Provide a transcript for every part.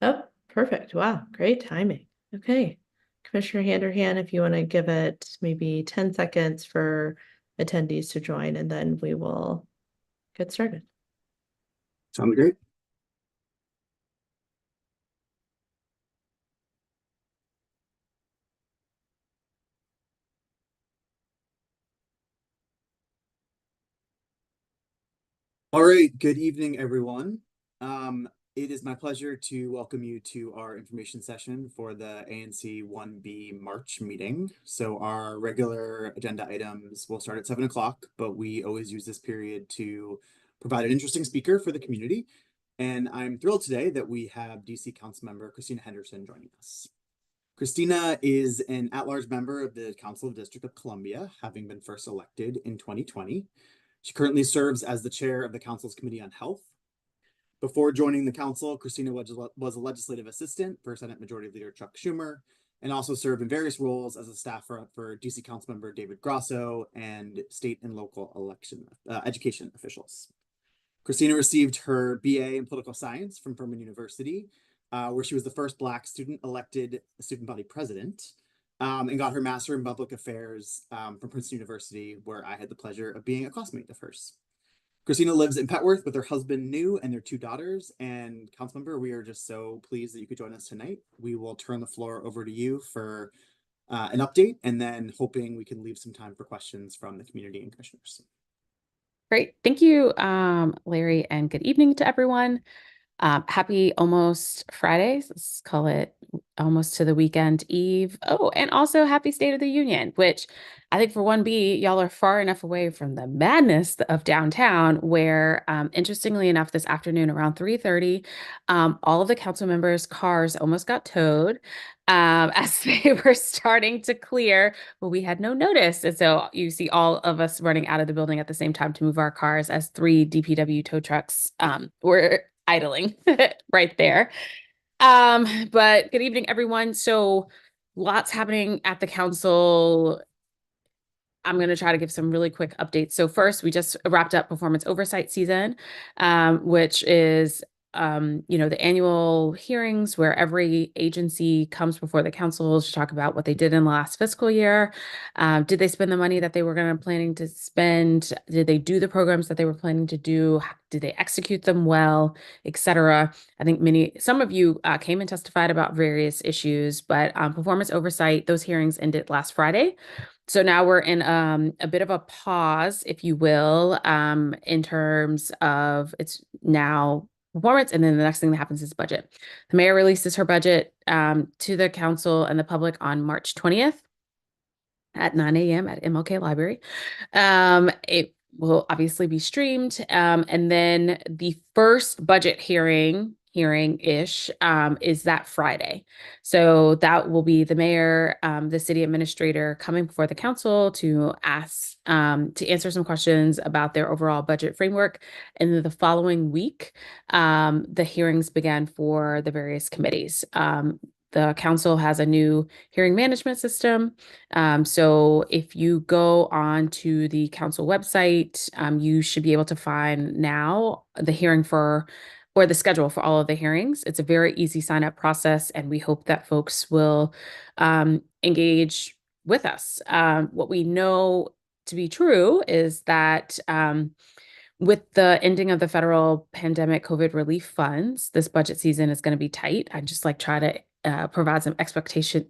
Oh, perfect. Wow, great timing. Okay. Commissioner Handerhan, if you want to give it maybe 10 seconds for attendees to join, and then we will get started. Sounds great. All right, good evening, everyone. It is my pleasure to welcome you to our information session for the ANC 1B March meeting. So our regular agenda items will start at 7 o'clock, but we always use this period to provide an interesting speaker for the community. And I'm thrilled today that we have DC Councilmember Christina Henderson joining us. Christina is an at-large member of the Council of District of Columbia, having been first elected in 2020. She currently serves as the chair of the council's Committee on Health. Before joining the council, Christina was a legislative assistant for Senate Majority Leader Chuck Schumer, and also served in various roles as a staffer for DC Councilmember David Grosso and state and local education officials. Christina received her BA in political science from Furman University, where she was the first Black student elected student body president, and got her master in public affairs from Princeton University, where I had the pleasure of being a classmate of hers. Christina lives in Petworth with her husband, New, and their two daughters. And Councilmember, we are just so pleased that you could join us tonight. We will turn the floor over to you for an update, and then hoping we can leave some time for questions from the community and commissioners. Great. Thank you, Larry, and good evening to everyone. Happy almost Fridays. Let's call it almost to the weekend eve. Oh, and also happy State of the Union, which I think for 1B, y'all are far enough away from the madness of downtown where, interestingly enough, this afternoon around 3:30, all of the council members' cars almost got towed as they were starting to clear, but we had no notice. And so you see all of us running out of the building at the same time to move our cars as 3 DPW tow trucks were idling right there. But good evening, everyone. So lots happening at the council. I'm going to try to give some really quick updates. So first, we just wrapped up performance oversight season, which is the annual hearings where every agency comes before the council to talk about what they did in the last fiscal year. Did they spend the money that they were planning to spend? Did they do the programs that they were planning to do? Did they execute them well, et cetera? I think some of you came and testified about various issues, but performance oversight, those hearings ended last Friday. So now we're in a bit of a pause, if you will, in terms of it's now performance, and then the next thing that happens is budget. The mayor releases her budget to the council and the public on March 20th at 9 a.m. at MLK Library. It will obviously be streamed, and then the first budget hearing-ish is that Friday. So that will be the mayor, the city administrator coming before the council to answer some questions about their overall budget framework. And then the following week, the hearings began for the various committees. The council has a new hearing management system. So if you go on to the council website, you should be able to find now the the schedule for all of the hearings. It's a very easy sign up process, and we hope that folks will engage with us. What we know to be true is that with the ending of the federal pandemic COVID relief funds, this budget season is going to be tight. I just try to provide some expectation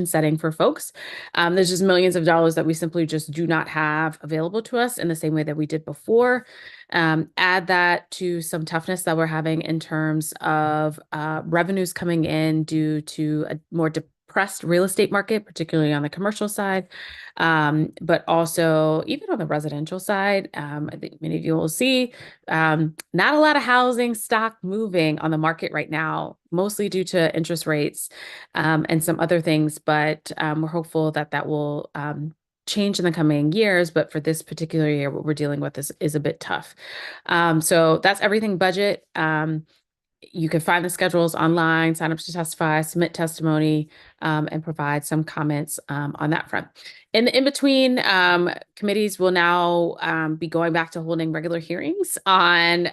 setting for folks. There's just millions of dollars that we simply just do not have available to us in the same way that we did before. Add that to some toughness that we're having in terms of revenues coming in due to a more depressed real estate market, particularly on the commercial side, but also even on the residential side. I think many of you will see not a lot of housing stock moving on the market right now, mostly due to interest rates and some other things, but we're hopeful that that will change in the coming years. But for this particular year, what we're dealing with is a bit tough. So that's everything budget. You can find the schedules online, sign up to testify, submit testimony, and provide some comments on that front. In between, committees will now be going back to holding regular hearings on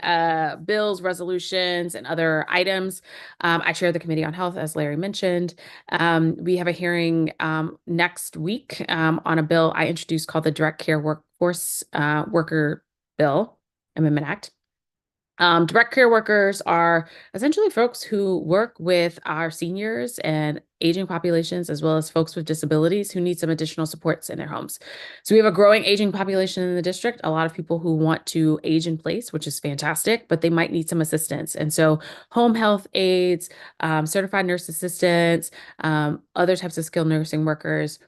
bills, resolutions, and other items. I chair the Committee on Health, as Larry mentioned. We have a hearing next week on a bill I introduced called the Direct Care Workforce Worker Bill Amendment Act. Direct care workers are essentially folks who work with our seniors and aging populations, as well as folks with disabilities who need some additional supports in their homes. So we have a growing aging population in the district, a lot of people who want to age in place, which is fantastic, but they might need some assistance. And so home health aides, certified nurse assistants, other types of skilled nursing workers,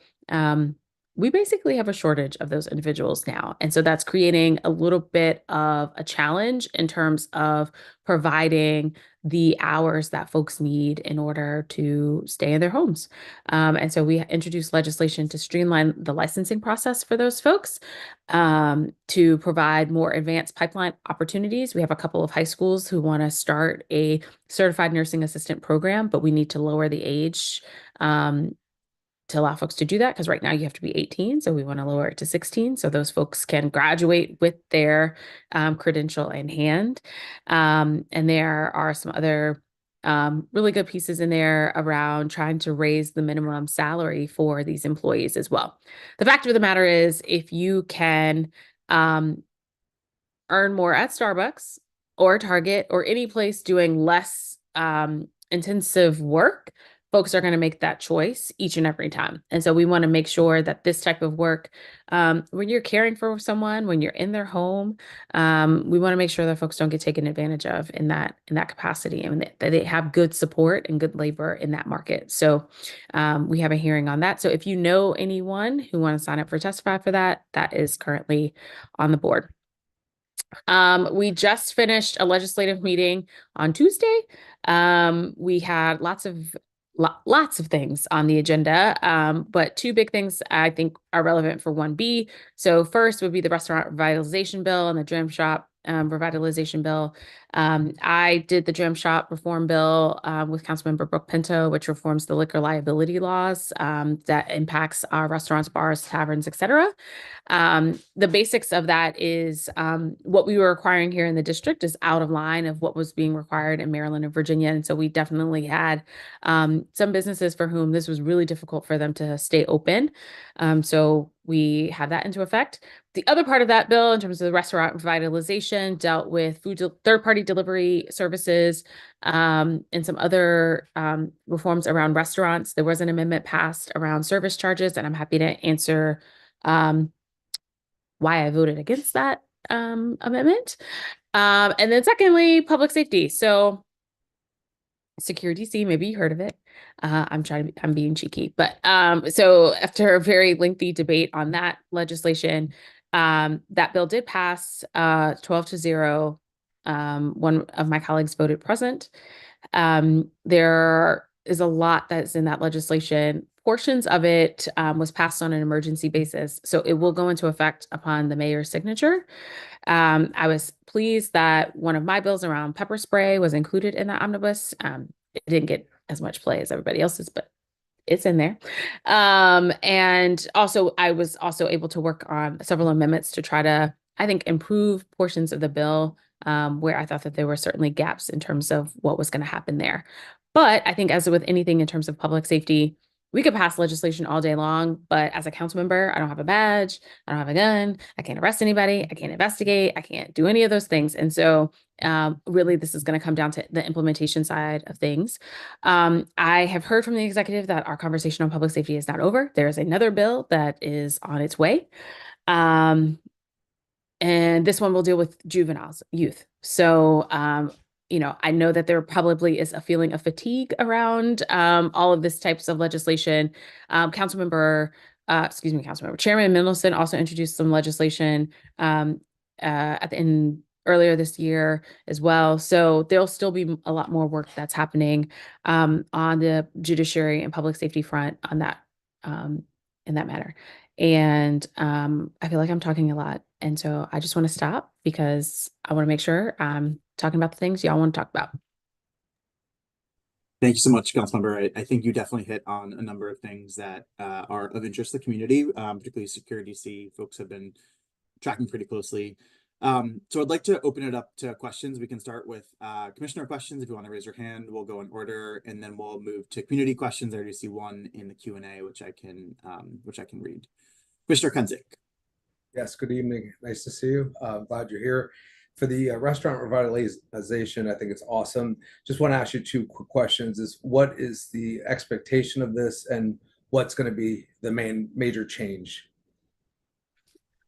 we basically have a shortage of those individuals now. And so that's creating a little bit of a challenge in terms of providing the hours that folks need in order to stay in their homes. And so we introduced legislation to streamline the licensing process for those folks, to provide more advanced pipeline opportunities. We have a couple of high schools who want to start a certified nursing assistant program, but we need to lower the age to allow folks to do that, because right now you have to be 18. So we want to lower it to 16 so those folks can graduate with their credential in hand. And there are some other really good pieces in there around trying to raise the minimum salary for these employees as well. The fact of the matter is, if you can earn more at Starbucks or Target or any place doing less intensive work, folks are going to make that choice each and every time. And so we want to make sure that this type of work, when you're caring for someone, when you're in their home, we want to make sure that folks don't get taken advantage of in that capacity, and that they have good support and good labor in that market. So we have a hearing on that. So if you know anyone who want to sign up for testify for that, that is currently on the board. We just finished a legislative meeting on Tuesday. We had lots of things on the agenda, but two big things I think are relevant for 1B. So first would be the restaurant revitalization bill and the dram shop revitalization bill. I did the dram shop reform bill with Councilmember Brooke Pinto, which reforms the liquor liability laws that impacts our restaurants, bars, taverns, etc. The basics of that is what we were requiring here in the district is out of line of what was being required in Maryland and Virginia. And so we definitely had some businesses for whom this was really difficult for them to stay open. So we had that into effect. The other part of that bill, in terms of the restaurant revitalization, dealt with third-party delivery services and some other reforms around restaurants. There was an amendment passed around service charges, and I'm happy to answer why I voted against that amendment. And then secondly, public safety. So Secure DC, maybe you heard of it. I'm being cheeky, but so after a very lengthy debate on that legislation, that bill did pass 12-0. One of my colleagues voted present. There is a lot that's in that legislation. Portions of it was passed on an emergency basis, so it will go into effect upon the mayor's signature. I was pleased that one of my bills around pepper spray was included in that omnibus. It didn't get as much play as everybody else's, but it's in there. And also, I was also able to work on several amendments to try to, I think, improve portions of the bill where I thought that there were certainly gaps in terms of what was going to happen there. But I think, as with anything in terms of public safety, we could pass legislation all day long, but as a council member, I don't have a badge, I don't have a gun, I can't arrest anybody, I can't investigate, I can't do any of those things. And so really, this is going to come down to the implementation side of things. I have heard from the executive that our conversation on public safety is not over. There is another bill that is on its way. And this one will deal with juveniles, youth. So I know that there probably is a feeling of fatigue around all of this types of legislation. Chairman Mendelson also introduced some legislation earlier this year as well. So there'll still be a lot more work that's happening on the judiciary and public safety front on that in that matter. And I feel like I'm talking a lot. And so I just want to stop because I want to make sure I'm talking about the things y'all want to talk about. Thank you so much, Councilmember. I think you definitely hit on a number of things that are of interest to the community, particularly security DC folks have been tracking pretty closely. So I'd like to open it up to questions. We can start with commissioner questions. If you want to raise your hand, we'll go in order, and then we'll move to community questions. I already see one in the Q&A, which I can read. Commissioner Kenzik. Yes, good evening. Nice to see you. Glad you're here. For the restaurant revitalization, I think it's awesome. Just want to ask you two quick questions. What is the expectation of this, and what's going to be the major change?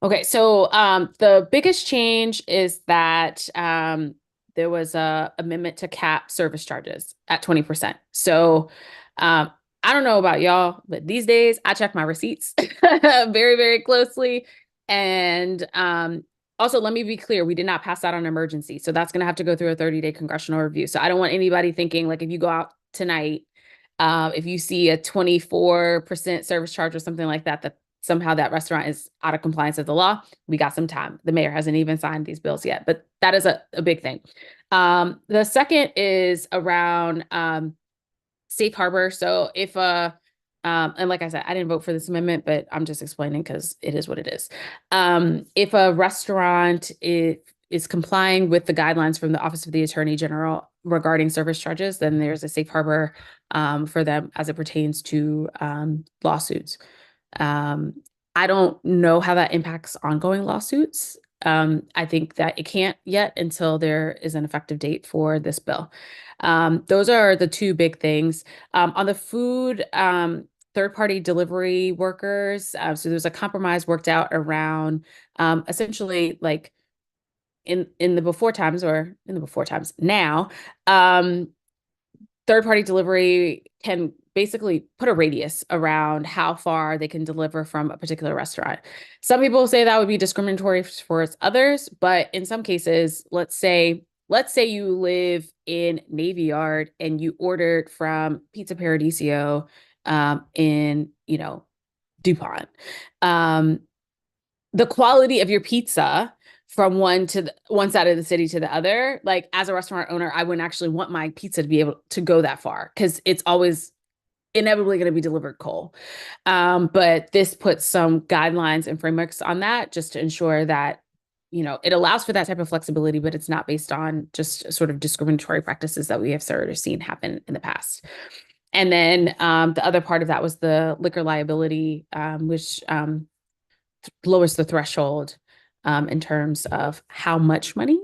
Okay, so the biggest change is that there was a amendment to cap service charges at 20%. So I don't know about y'all, but these days I check my receipts very, very closely. And also, let me be clear, we did not pass out on emergency. So that's going to have to go through a 30-day congressional review. So I don't want anybody thinking like if you go out tonight, if you see a 24% service charge or something like that, that somehow that restaurant is out of compliance with the law. We got some time. The mayor hasn't even signed these bills yet, but that is a big thing. The second is around safe harbor. So if and like I said, I didn't vote for this amendment, but I'm just explaining because it is what it is. If a restaurant is complying with the guidelines from the Office of the Attorney General regarding service charges, then there's a safe harbor for them as it pertains to lawsuits. I don't know how that impacts ongoing lawsuits. I think that it can't yet until there is an effective date for this bill. Those are the two big things. On the food, third-party delivery workers, so there's a compromise worked out around essentially like in the before times or in the before times now, third-party delivery can basically put a radius around how far they can deliver from a particular restaurant. Some people say that would be discriminatory for others, but in some cases, let's say you live in Navy Yard and you ordered from Pizza Paradiso in, DuPont. The quality of your pizza from one side of the city to the other, like as a restaurant owner, I wouldn't actually want my pizza to be able to go that far because it's always inevitably going to be delivered cold. But this puts some guidelines and frameworks on that just to ensure that, it allows for that type of flexibility, but it's not based on just sort of discriminatory practices that we have sort of seen happen in the past. And then the other part of that was the liquor liability, which lowers the threshold in terms of how much money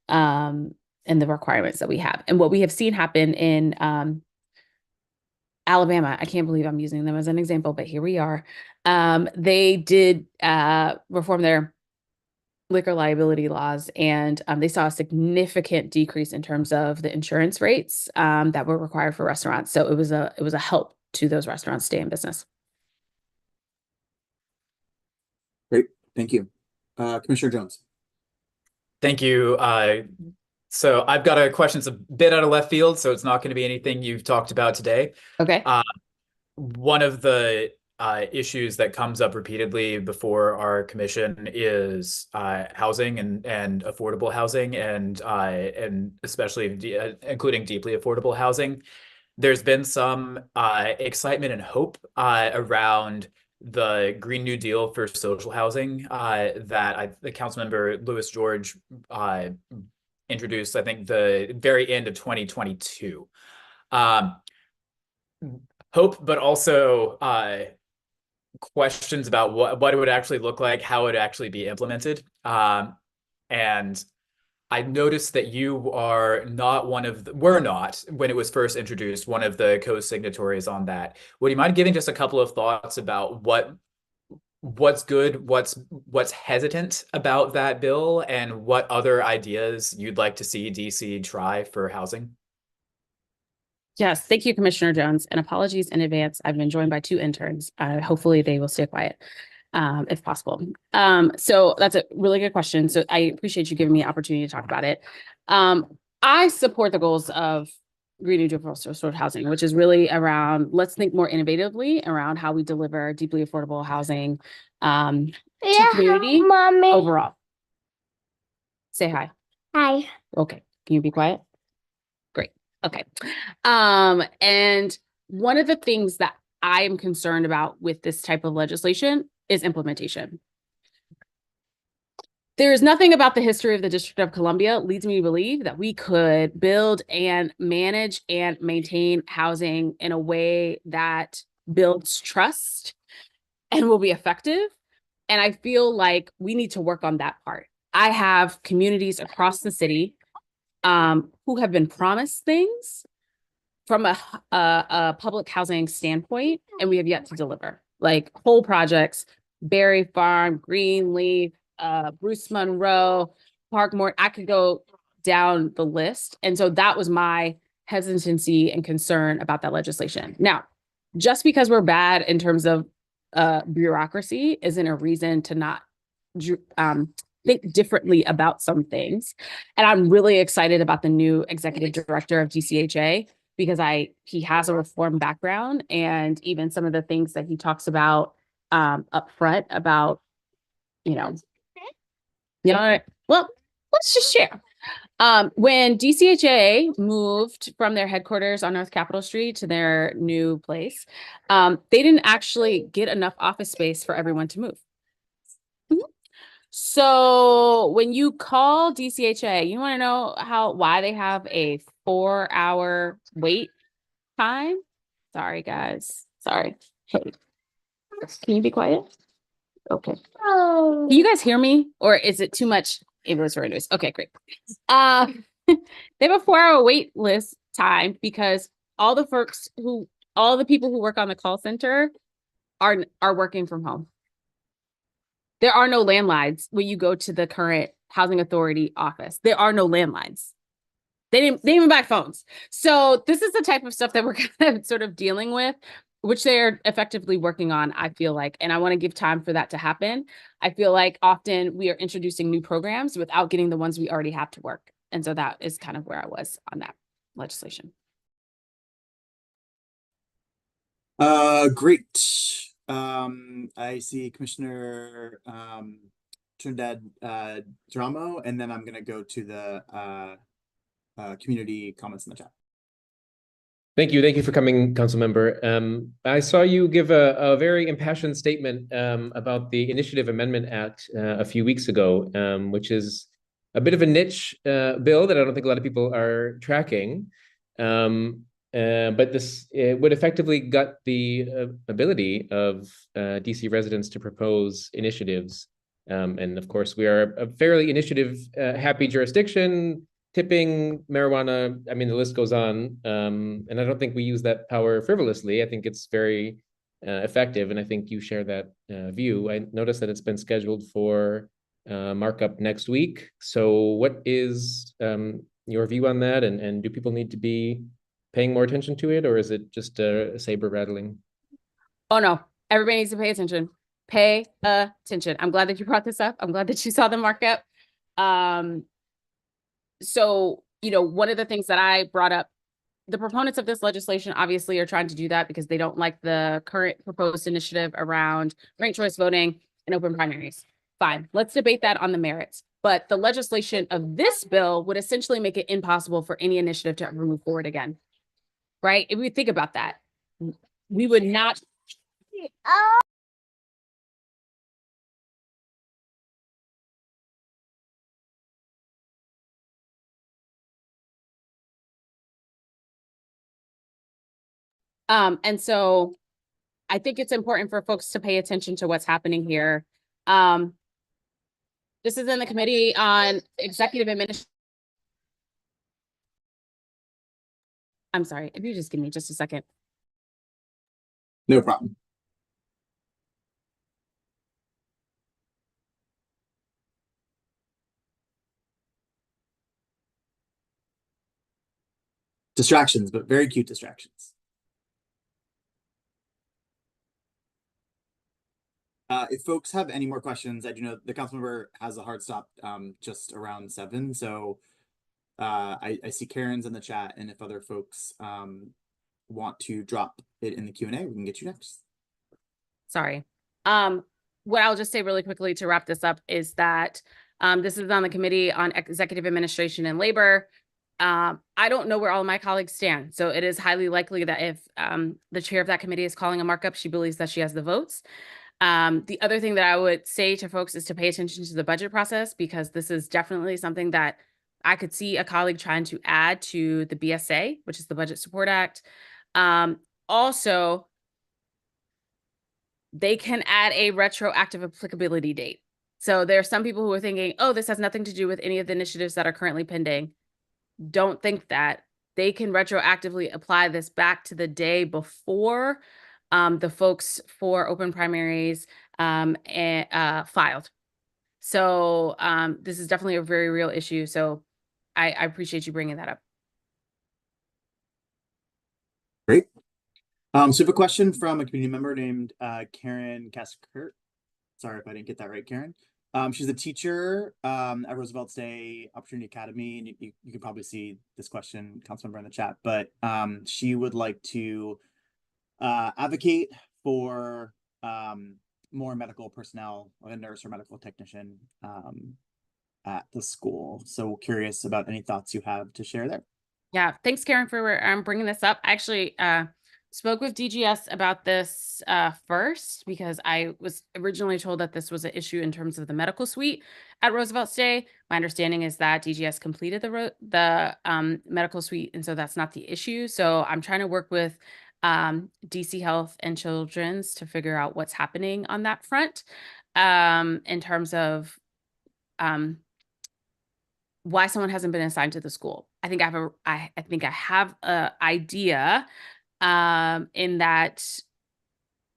and the requirements that we have. And what we have seen happen in Alabama, I can't believe I'm using them as an example, but here we are. They did reform their liquor liability laws, and they saw a significant decrease in terms of the insurance rates that were required for restaurants. So it was a help to those restaurants stay in business. Great, thank you. Commissioner Jones. Thank you. So I've got a question that's a bit out of left field, so it's not going to be anything you've talked about today. Okay. One of the issues that comes up repeatedly before our commission is housing and affordable housing, and especially including deeply affordable housing. There's been some excitement and hope around the Green New Deal for social housing that the Councilmember Louis George introduced, I think, the very end of 2022. Hope, but also questions about what it would actually look like, how it would actually be implemented. And I noticed that you are not were not, when it was first introduced, one of the co-signatories on that. Would you mind giving just a couple of thoughts about what's good, what's hesitant about that bill, and what other ideas you'd like to see DC try for housing? Yes, thank you, Commissioner Jones, and apologies in advance. I've been joined by two interns. Hopefully they will stay quiet if possible. So that's a really good question. So I appreciate you giving me an opportunity to talk about it. I support the goals of Green New Deal for social housing, which is really around, let's think more innovatively around how we deliver deeply affordable housing to community overall. Say hi. Hi. Okay, can you be quiet? Great. Okay. And one of the things that I am concerned about with this type of legislation is implementation. There is nothing about the history of the District of Columbia leads me to believe that we could build and manage and maintain housing in a way that builds trust and will be effective. And I feel like we need to work on that part. I have communities across the city who have been promised things from a public housing standpoint, and we have yet to deliver. Like whole projects, Berry Farm, Greenleaf, Bruce Monroe, Parkmore. I could go down the list. And so that was my hesitancy and concern about that legislation. Now, just because we're bad in terms of bureaucracy isn't a reason to not think differently about some things. And I'm really excited about the new executive director of DCHA because he has a reform background, and even some of the things that he talks about up front about, well, let's just share. When DCHA moved from their headquarters on North Capitol Street to their new place, they didn't actually get enough office space for everyone to move. So when you call DCHA, you want to know why they have a 4-hour wait time? Sorry, guys. Sorry. Hey, can you be quiet? Okay. Can you guys hear me, or is it too much indoors for indoors? Okay, great. They have a 4-hour wait list time because all the people who work on the call center are working from home. There are no landlines when you go to the current housing authority office. There are no landlines. They didn't even buy phones. So this is the type of stuff that we're kind of sort of dealing with, which they're effectively working on, I feel like. And I want to give time for that to happen. I feel like often we are introducing new programs without getting the ones we already have to work. And so that is kind of where I was on that legislation. Great. I see Commissioner Trinidad Dramo, and then I'm gonna go to the community comments in the chat. Thank you. Thank you for coming, Council Member. I saw you give a very impassioned statement about the Initiative Amendment Act a few weeks ago, which is a bit of a niche bill that I don't think a lot of people are tracking. But it would effectively gut the ability of DC residents to propose initiatives. And of course, we are a fairly initiative-happy jurisdiction. Tipping, marijuana, I mean, the list goes on. And I don't think we use that power frivolously. I think it's very effective, and I think you share that view. I noticed that it's been scheduled for markup next week. So what is your view on that? And do people need to be paying more attention to it, or is it just a saber rattling? Oh, no. Everybody needs to pay attention. Pay attention. I'm glad that you brought this up. I'm glad that you saw the markup. So, one of the things that I brought up, the proponents of this legislation obviously are trying to do that because they don't like the current proposed initiative around ranked choice voting and open primaries. Fine, let's debate that on the merits. But the legislation of this bill would essentially make it impossible for any initiative to ever move forward again, right? If we think about that, we would not. And so I think it's important for folks to pay attention to what's happening here. This is in the Committee on Executive Administration. I'm sorry, if you just give me just a second. No problem. Distractions, but very cute distractions. If folks have any more questions, I do know the council member has a hard stop just around 7. So I see Karen's in the chat, and if other folks want to drop it in the Q&A, we can get you next. Sorry. What I'll just say really quickly to wrap this up is that this is on the Committee on Executive Administration and Labor. I don't know where all of my colleagues stand. So it is highly likely that if the chair of that committee is calling a markup, she believes that she has the votes. The other thing that I would say to folks is to pay attention to the budget process, because this is definitely something that I could see a colleague trying to add to the BSA, which is the Budget Support Act. Also, they can add a retroactive applicability date. So there are some people who are thinking, oh, this has nothing to do with any of the initiatives that are currently pending. Don't think that. They can retroactively apply this back to the day before the folks for open primaries filed. So this is definitely a very real issue. So I appreciate you bringing that up. Great. So we have a question from a community member named Karen Kaskert. Sorry if I didn't get that right, Karen. She's a teacher at Roosevelt Day Opportunity Academy, and you can probably see this question, Councilmember, in the chat. But she would like to advocate for more medical personnel, a nurse or medical technician at the school. So curious about any thoughts you have to share there. Yeah, thanks, Karen, for bringing this up. I actually spoke with DGS about this first, because I was originally told that this was an issue in terms of the medical suite at Roosevelt Day. My understanding is that DGS completed the medical suite, and so that's not the issue. So I'm trying to work with DC Health and Children's to figure out what's happening on that front in terms of why someone hasn't been assigned to the school. I think I have a idea in that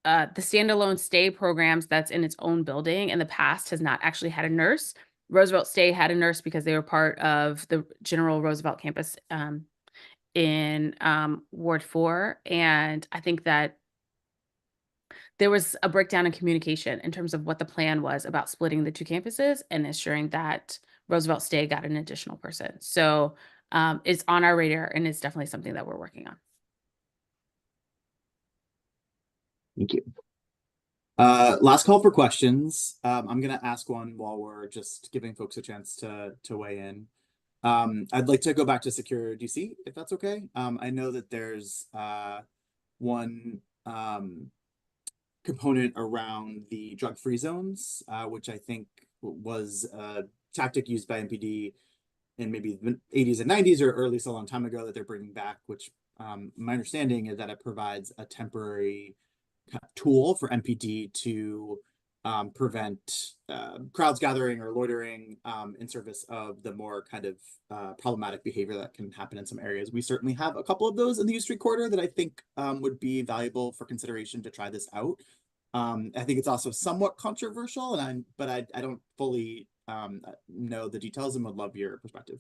the standalone stay programs that's in its own building in the past has not actually had a nurse. Roosevelt Stay had a nurse because they were part of the General Roosevelt campus in Ward 4. And I think that there was a breakdown in communication in terms of what the plan was about splitting the two campuses and ensuring that Roosevelt Stay got an additional person. So it's on our radar, and it's definitely something that we're working on. Thank you. Last call for questions. I'm gonna ask one while we're just giving folks a chance to weigh in. I'd like to go back to Secure DC, if that's okay. I know that there's one component around the drug-free zones, which I think was a tactic used by MPD in maybe the 80s and 90s, or at least a long time ago, that they're bringing back, which my understanding is that it provides a temporary tool for MPD to prevent crowds gathering or loitering in service of the more kind of problematic behavior that can happen in some areas. We certainly have a couple of those in the U Street corridor that I think would be valuable for consideration to try this out. I think it's also somewhat controversial, but I don't fully know the details and would love your perspective.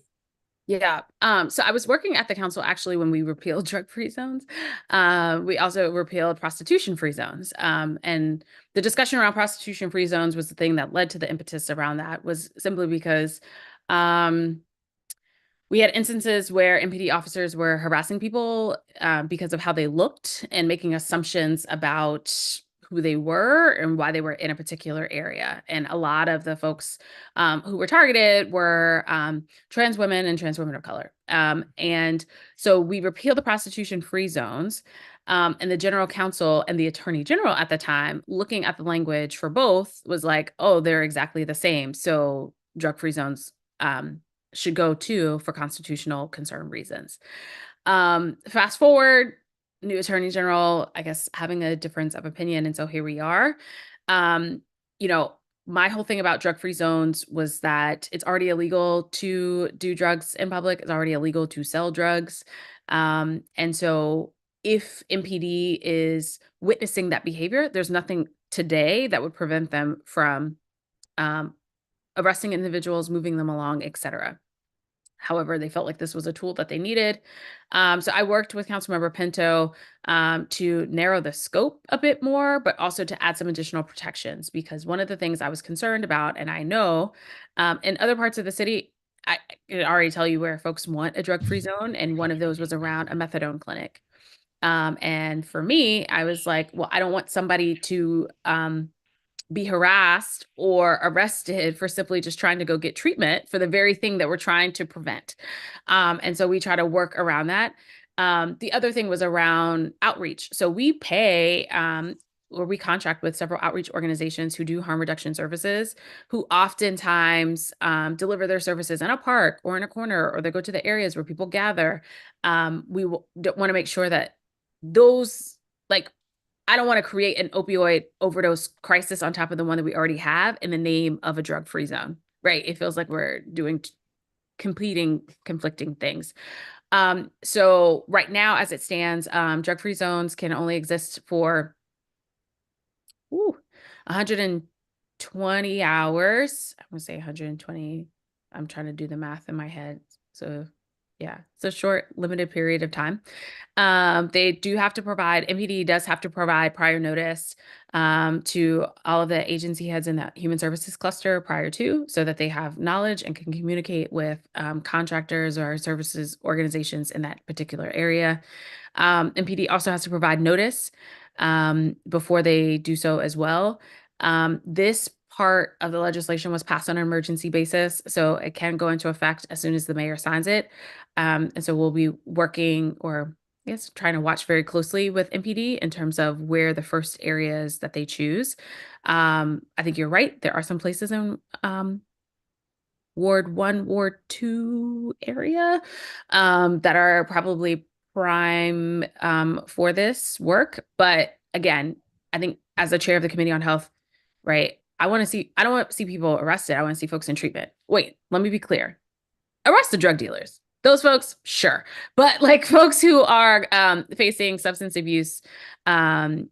Yeah. So I was working at the council actually when we repealed drug-free zones. We also repealed prostitution-free zones. And the discussion around prostitution-free zones was the thing that led to the impetus around that, was simply because we had instances where MPD officers were harassing people because of how they looked and making assumptions about who they were and why they were in a particular area. And a lot of the folks who were targeted were trans women and trans women of color. And so we repealed the prostitution-free zones, and the general counsel and the attorney general at the time, looking at the language for both, was like, oh, they're exactly the same. So drug-free zones should go too for constitutional concern reasons. Fast forward, new attorney general, I guess, having a difference of opinion. And so here we are. You know, my whole thing about drug-free zones was that it's already illegal to do drugs in public. It's already illegal to sell drugs. And so if MPD is witnessing that behavior, there's nothing today that would prevent them from arresting individuals, moving them along, et cetera. However, they felt like this was a tool that they needed. So I worked with Councilmember Pinto to narrow the scope a bit more, but also to add some additional protections, because one of the things I was concerned about, and I know in other parts of the city, I can already tell you where folks want a drug-free zone, and one of those was around a methadone clinic. And for me, I was like, well, I don't want somebody to be harassed or arrested for simply just trying to go get treatment for the very thing that we're trying to prevent. And so we try to work around that. The other thing was around outreach. So we pay or we contract with several outreach organizations who do harm reduction services, who oftentimes deliver their services in a park or in a corner, or they go to the areas where people gather. We want to make sure that those, like, I don't want to create an opioid overdose crisis on top of the one that we already have in the name of a drug-free zone, right? It feels like we're doing conflicting things. So right now, as it stands, drug-free zones can only exist for 120 hours. I'm gonna say 120. I'm trying to do the math in my head. So yeah, it's a short, limited period of time. They do have to provide, MPD does have to provide prior notice to all of the agency heads in that human services cluster prior to, so that they have knowledge and can communicate with contractors or services organizations in that particular area. MPD also has to provide notice before they do so as well. This part of the legislation was passed on an emergency basis, so it can go into effect as soon as the mayor signs it. And so we'll be working, or I guess trying to watch very closely with MPD in terms of where the first areas that they choose. I think you're right. There are some places in Ward 1, Ward 2 area that are probably prime for this work. But again, I think as the chair of the Committee on Health, right, I don't want to see people arrested. I want to see folks in treatment. Wait, let me be clear. Arrest the drug dealers. Those folks, sure. But like folks who are facing substance abuse, or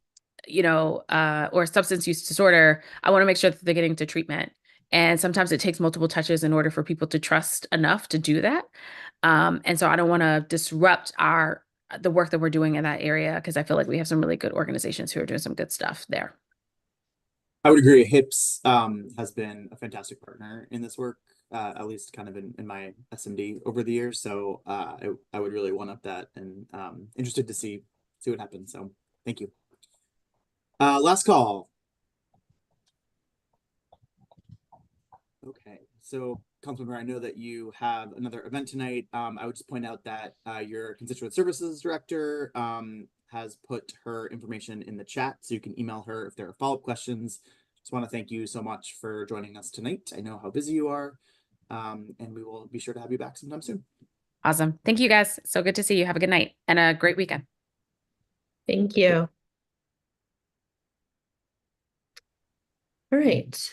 substance use disorder, I want to make sure that they're getting to treatment. And sometimes it takes multiple touches in order for people to trust enough to do that. And so I don't want to disrupt the work that we're doing in that area, because I feel like we have some really good organizations who are doing some good stuff there. I would agree. HIPS has been a fantastic partner in this work, at least kind of in my SMD over the years. So I would really one up that, and interested to see what happens. So thank you. Last call. Okay, so Councilmember, I know that you have another event tonight. I would just point out that your constituent services director has put her information in the chat, so you can email her if there are follow-up questions. Just want to thank you so much for joining us tonight. I know how busy you are, and we will be sure to have you back sometime soon. Awesome. Thank you, guys. So good to see you. Have a good night and a great weekend. Thank you. All right,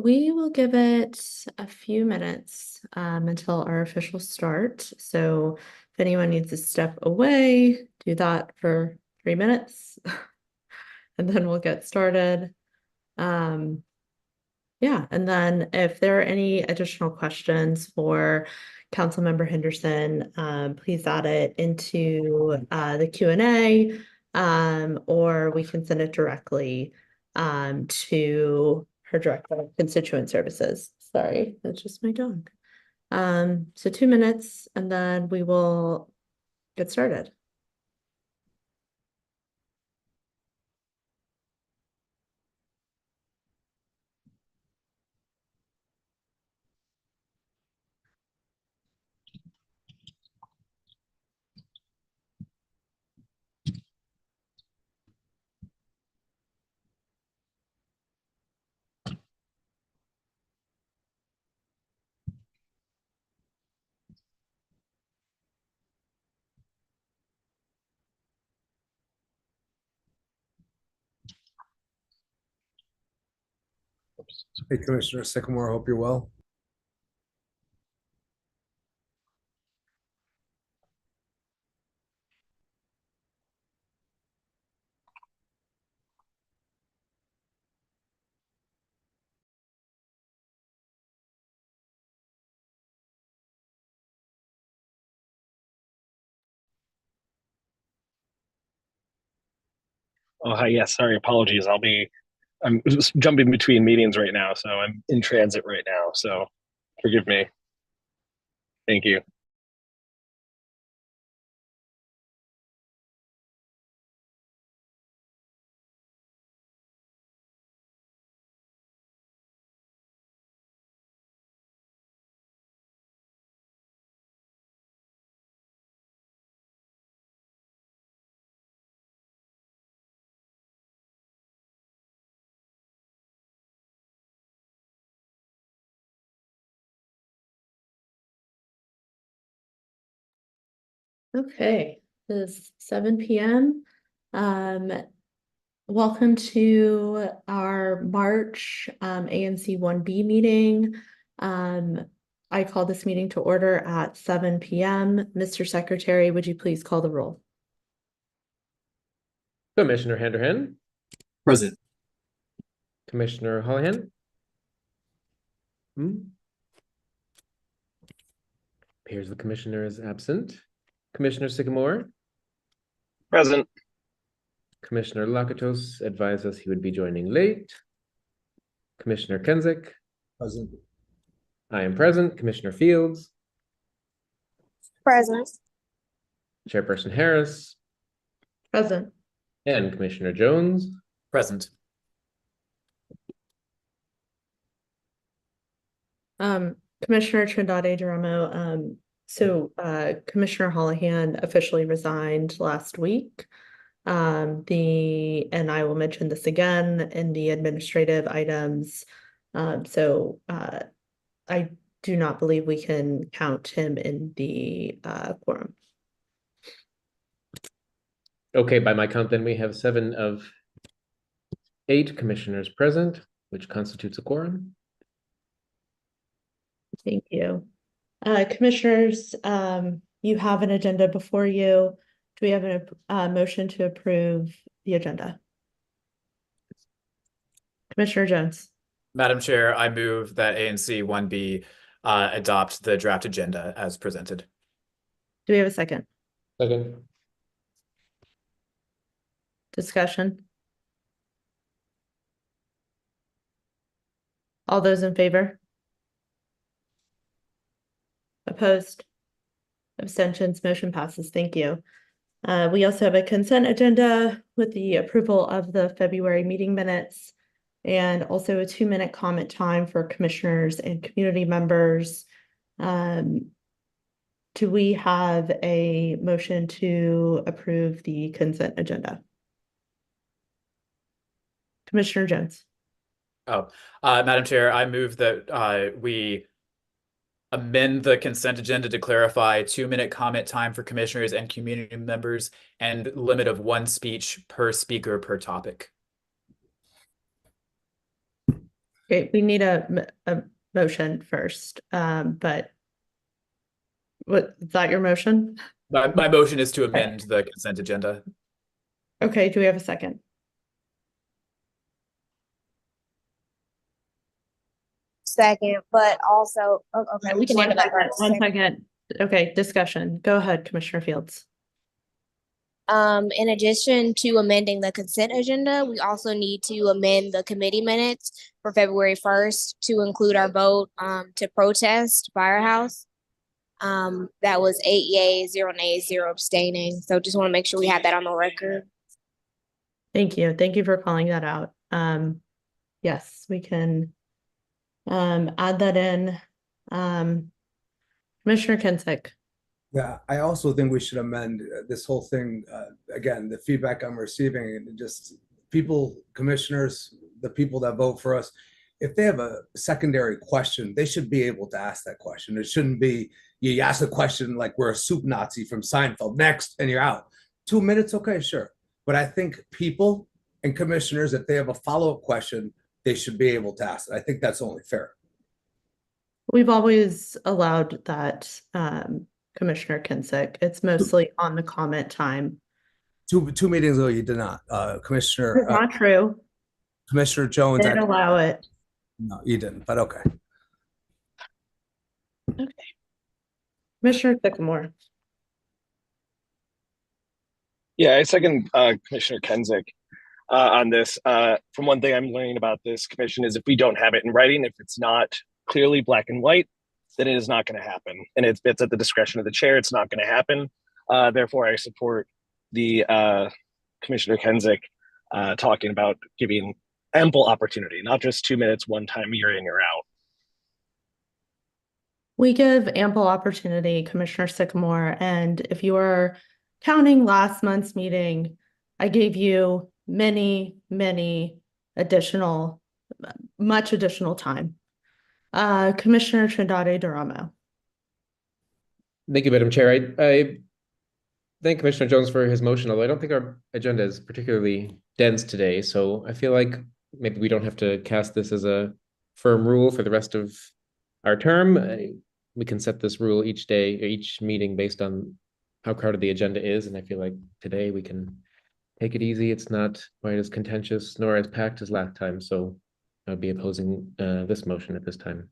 we will give it a few minutes until our official start. So if anyone needs to step away, do that for 3 minutes, and then we'll get started. Yeah, and then if there are any additional questions for Councilmember Henderson, please add it into the Q&A, or we can send it directly to her director of constituent services. Sorry, that's just my dog. So 2 minutes, and then we will get started. Hey, Commissioner Sycamore, hope you're well. Oh, hi. Yes, sorry. Apologies. I'm just jumping between meetings right now, so I'm in transit right now. So forgive me. Thank you. Okay, it's 7 p.m. Welcome to our March ANC 1B meeting. I call this meeting to order at 7 p.m. Mr. Secretary, would you please call the roll? Commissioner Handerhan, Present. Commissioner Holohan. Appears the commissioner is absent. Commissioner Sycamore. Present. Commissioner Lakatos advised us he would be joining late. Commissioner Kenzik. Present. I am present. Commissioner Fields. Present. Chairperson Harris. Present. And Commissioner Jones. Present. Commissioner Trindade Duramo, Commissioner Holohan officially resigned last week. And I will mention this again in the administrative items. I do not believe we can count him in the quorum. Okay, by my count, then we have 7 of 8 commissioners present, which constitutes a quorum. Thank you. Commissioners, you have an agenda before you. Do we have a motion to approve the agenda? Commissioner Jones. Madam Chair, I move that ANC 1B adopt the draft agenda as presented. Do we have a second? Second. Discussion? All those in favor? Opposed? Abstentions? Motion passes. Thank you. We also have a consent agenda with the approval of the February meeting minutes and also a 2-minute comment time for commissioners and community members. Do we have a motion to approve the consent agenda? Commissioner Jones. Madam Chair, I move that we amend the consent agenda to clarify 2-minute comment time for commissioners and community members and limit of 1 speech per speaker per topic. Okay, we need a motion first, but what is that your motion? My motion is to amend the consent agenda. Okay, do we have a second? Second, but also, okay, we can handle that first. 1 second. Okay, discussion. Go ahead, Commissioner Fields. In addition to amending the consent agenda, we also need to amend the committee minutes for February 1st to include our vote to protest Firehouse. That was 8 yeas, 0 nays, 0 abstaining. So just want to make sure we have that on the record. Thank you. Thank you for calling that out. Yes, we can add that in. Commissioner Kensick. Yeah, I also think we should amend this whole thing. Again, the feedback I'm receiving, and just people, commissioners, the people that vote for us, if they have a secondary question, they should be able to ask that question. It shouldn't be you ask the question like we're a soup Nazi from Seinfeld, next, and you're out. 2 minutes, okay, sure. But I think people and commissioners, if they have a follow-up question, they should be able to ask it. I think that's only fair. We've always allowed that, Commissioner Kensick. It's mostly on the comment time. Two meetings ago, you did not. Commissioner. It's not true. Commissioner Jones. Didn't allow it. No, you didn't, but okay. Okay. Commissioner Sycamore. Yeah, I second Commissioner Kenzik on this. From one thing I'm learning about this commission is if we don't have it in writing, if it's not clearly black and white, then it is not going to happen. And it's at the discretion of the chair. It's not going to happen. Therefore, I support the Commissioner Kenzik talking about giving ample opportunity, not just 2 minutes, one time you're in, you're out. We give ample opportunity, Commissioner Sycamore, and if you are counting last month's meeting, I gave you much additional time. Commissioner Trindade Duramo. Thank you, Madam Chair. I thank Commissioner Jones for his motion, although I don't think our agenda is particularly dense today. So I feel like maybe we don't have to cast this as a firm rule for the rest of our term. We can set this rule each day or each meeting based on how crowded the agenda is. And I feel like today we can take it easy. It's not quite as contentious nor as packed as last time. So I would be opposing this motion at this time.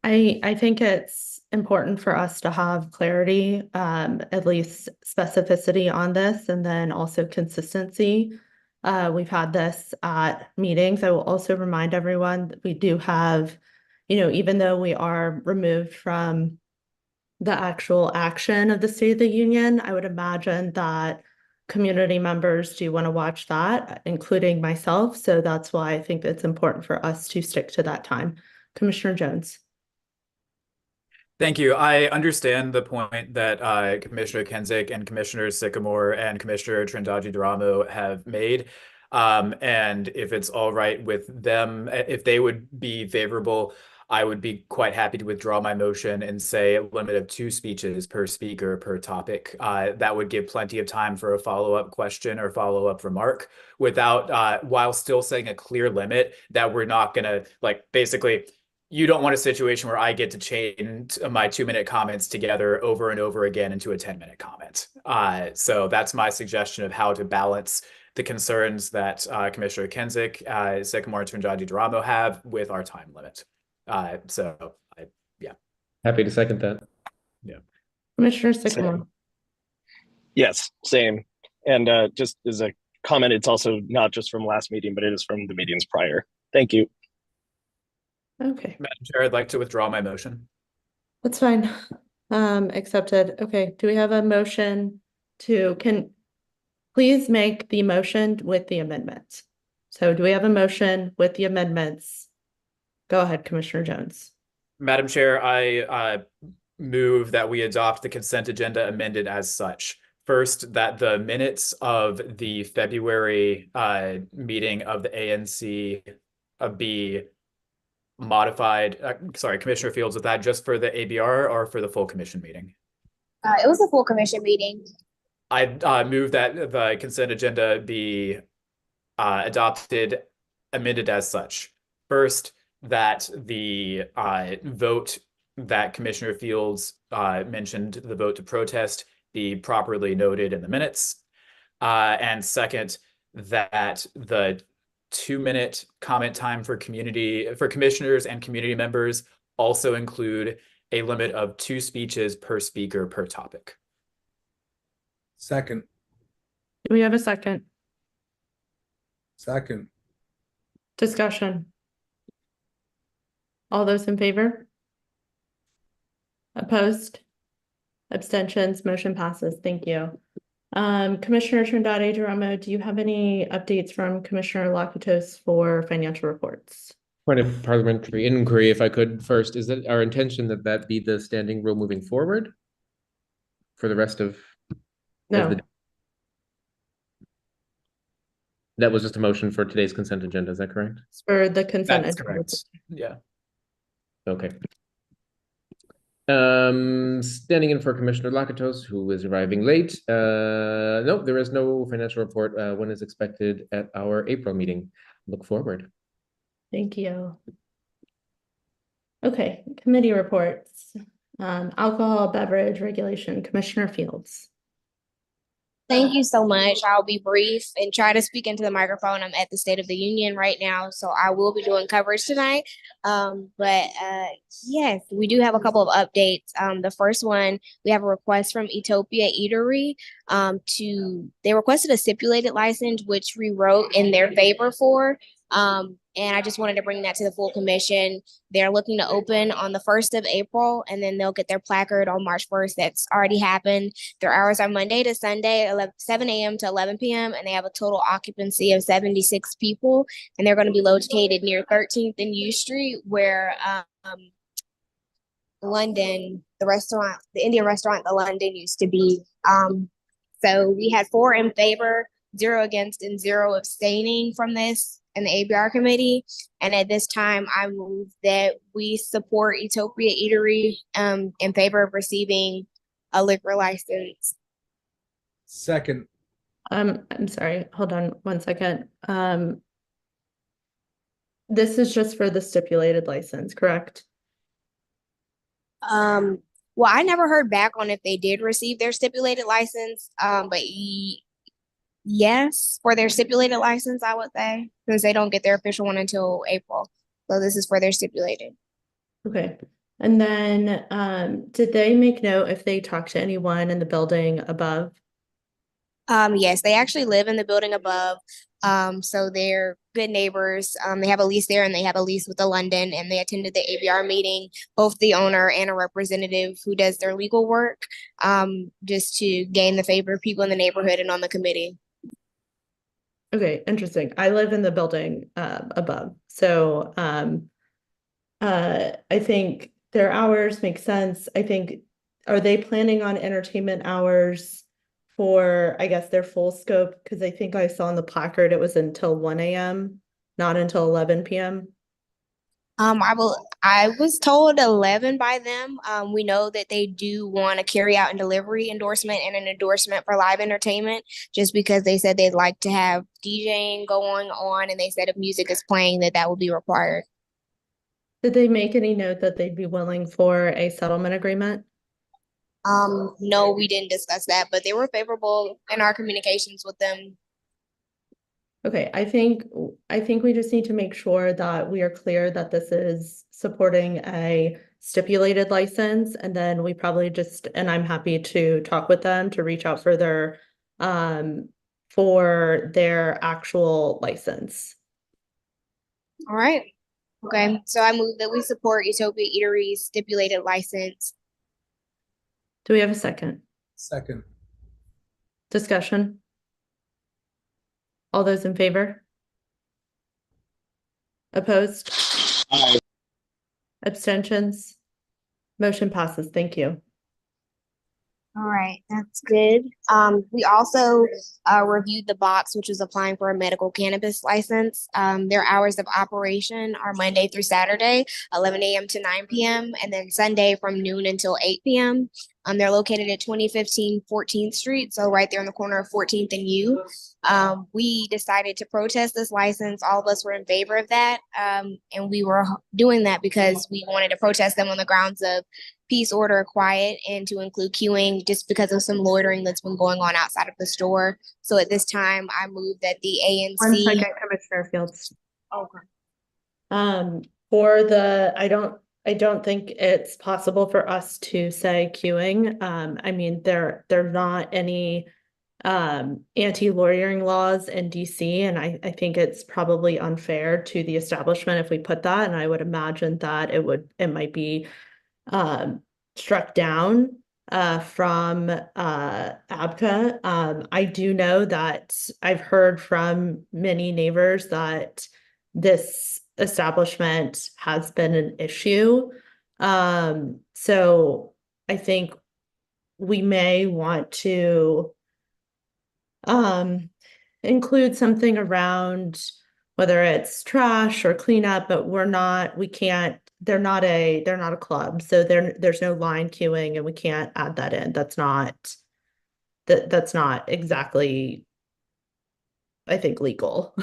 I think it's important for us to have clarity, at least specificity on this, and then also consistency. We've had this at meetings. I will also remind everyone that we do have, even though we are removed from the actual action of the State of the Union, I would imagine that community members do want to watch that, including myself. So that's why I think it's important for us to stick to that time. Commissioner Jones. Thank you. I understand the point that Commissioner Kenzik and Commissioner Sycamore and Commissioner Trindade-Duramo have made. And if it's all right with them, if they would be favorable, I would be quite happy to withdraw my motion and say a limit of 2 speeches per speaker per topic. That would give plenty of time for a follow-up question or follow-up remark without, while still saying a clear limit that we're not gonna, like, basically, you don't want a situation where I get to chain my 2-minute comments together over and over again into a 10-minute comment. So that's my suggestion of how to balance the concerns that Commissioner Kenzik, Sycamore, and Trindade-Duramo have with our time limit. Yeah. Happy to second that. Yeah. Commissioner Sycamore. Yes, same. And just as a comment, it's also not just from last meeting, but it is from the meetings prior. Thank you. Okay, Madam Chair, I'd like to withdraw my motion. that's fine. Accepted. Okay, do we have a motion can please make the motion with the amendments? So do we have a motion with the amendments? Go ahead, Commissioner Jones. Madam Chair, I move that we adopt the consent agenda amended as such. First, that the minutes of the February meeting of the ANC be modified. Sorry, Commissioner Fields, was that just for the ABR or for the full commission meeting? It was a full commission meeting. I move that the consent agenda be adopted, amended as such. First, that the vote that Commissioner Fields mentioned, the vote to protest, be properly noted in the minutes. And second, that the 2-minute comment time for commissioners and community members also include a limit of 2 speeches per speaker per topic. Second. Do we have a second? Second. Discussion. All those in favor? Opposed? Abstentions? Motion passes. Thank you. Commissioner Trindade-Duramo, do you have any updates from Commissioner Lakatos for financial reports? Point of parliamentary inquiry, if I could first, is it our intention that that be the standing rule moving forward for the rest of No. That was just a motion for today's consent agenda, is that correct? It's for the consent That's agenda. correct. Yeah. Okay. Standing in for Commissioner Lakatos, who is arriving late. No, there is no financial report. When is expected at our April meeting? Look forward. Thank you. Okay, committee reports. Alcohol beverage regulation, Commissioner Fields. Thank you so much. I'll be brief and try to speak into the microphone. I'm at the State of the Union right now, so I will be doing coverage tonight. Yes, we do have a couple of updates. The first one, we have a request from Ethiopia Eatery. They requested a stipulated license, which we wrote in their favor for. And I just wanted to bring that to the full commission. They're looking to open on the 1st of April, and then they'll get their placard on March 1st. That's already happened. Their hours are Monday to Sunday, 7 a.m. to 11 p.m., and they have a total occupancy of 76 people. And they're going to be located near 13th and U Street, where London, the Indian restaurant, the London used to be. So we had 4 in favor, 0 against, and 0 abstaining from this in the ABR committee. And at this time, I move that we support Ethiopia Eatery in favor of receiving a liquor license. Second. I'm sorry, hold on one second. This is just for the stipulated license, correct? Well, I never heard back on if they did receive their stipulated license. But yes, for their stipulated license, I would say, because they don't get their official one until April. So this is for their stipulated. Okay. And then, did they make note if they talked to anyone in the building above? Yes, they actually live in the building above. So they're good neighbors. They have a lease there and they have a lease with the London, and they attended the ABR meeting, both the owner and a representative who does their legal work, just to gain the favor of people in the neighborhood and on the committee. Okay, interesting. I live in the building above. So I think their hours make sense. I think, are they planning on entertainment hours for, I guess, their full scope? Because I think I saw on the placard it was until 1 a.m., not until 11 p.m. I was told 11 by them. We know that they do want a carry out and delivery endorsement and an endorsement for live entertainment, just because they said they'd like to have DJing going on, and they said if music is playing that would be required. Did they make any note that they'd be willing for a settlement agreement? No, we didn't discuss that, but they were favorable in our communications with them. Okay, I think we just need to make sure that we are clear that this is supporting a stipulated license, and then we probably just, and I'm happy to talk with them to reach out further for their actual license. All right. Okay, so I move that we support Utopia Eatery's stipulated license. Do we have a second? Second. Discussion? All those in favor? Opposed? Aye. Abstentions? Motion passes. Thank you. All right, that's good. We also reviewed the box, which is applying for a medical cannabis license. Their hours of operation are Monday through Saturday, 11 a.m. to 9 p.m., and then Sunday from noon until 8 p.m. They're located at 2015 14th Street, so right there in the corner of 14th and U. We decided to protest this license. All of us were in favor of that, and we were doing that because we wanted to protest them on the grounds of peace, order, quiet, and to include queuing, just because of some loitering that's been going on outside of the store. So at this time, I move that the ANC. 1 second, Commissioner Fields. Okay. For the, I don't think it's possible for us to say queuing. I mean, there are not any anti-loitering laws in DC, and I think it's probably unfair to the establishment if we put that, and I would imagine that it might be struck down from ABCA. I do know that I've heard from many neighbors that this establishment has been an issue. So I think we may want to include something around whether it's trash or cleanup, but they're not a club. So there's no line queuing, and we can't add that in. That's not exactly, I think, legal.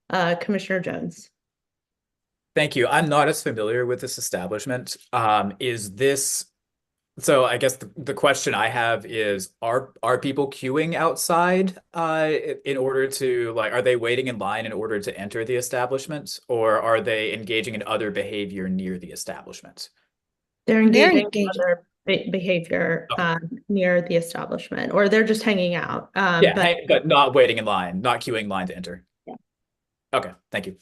Commissioner Jones. Thank you. I'm not as familiar with this establishment. So I guess the question I have is, are people queuing outside in order to, like, are they waiting in line in order to enter the establishment, or are they engaging in other behavior near the establishment? They're engaging in other behavior near the establishment, or they're just hanging out. But not waiting in line, not queuing line to enter. Yeah. Okay, thank you.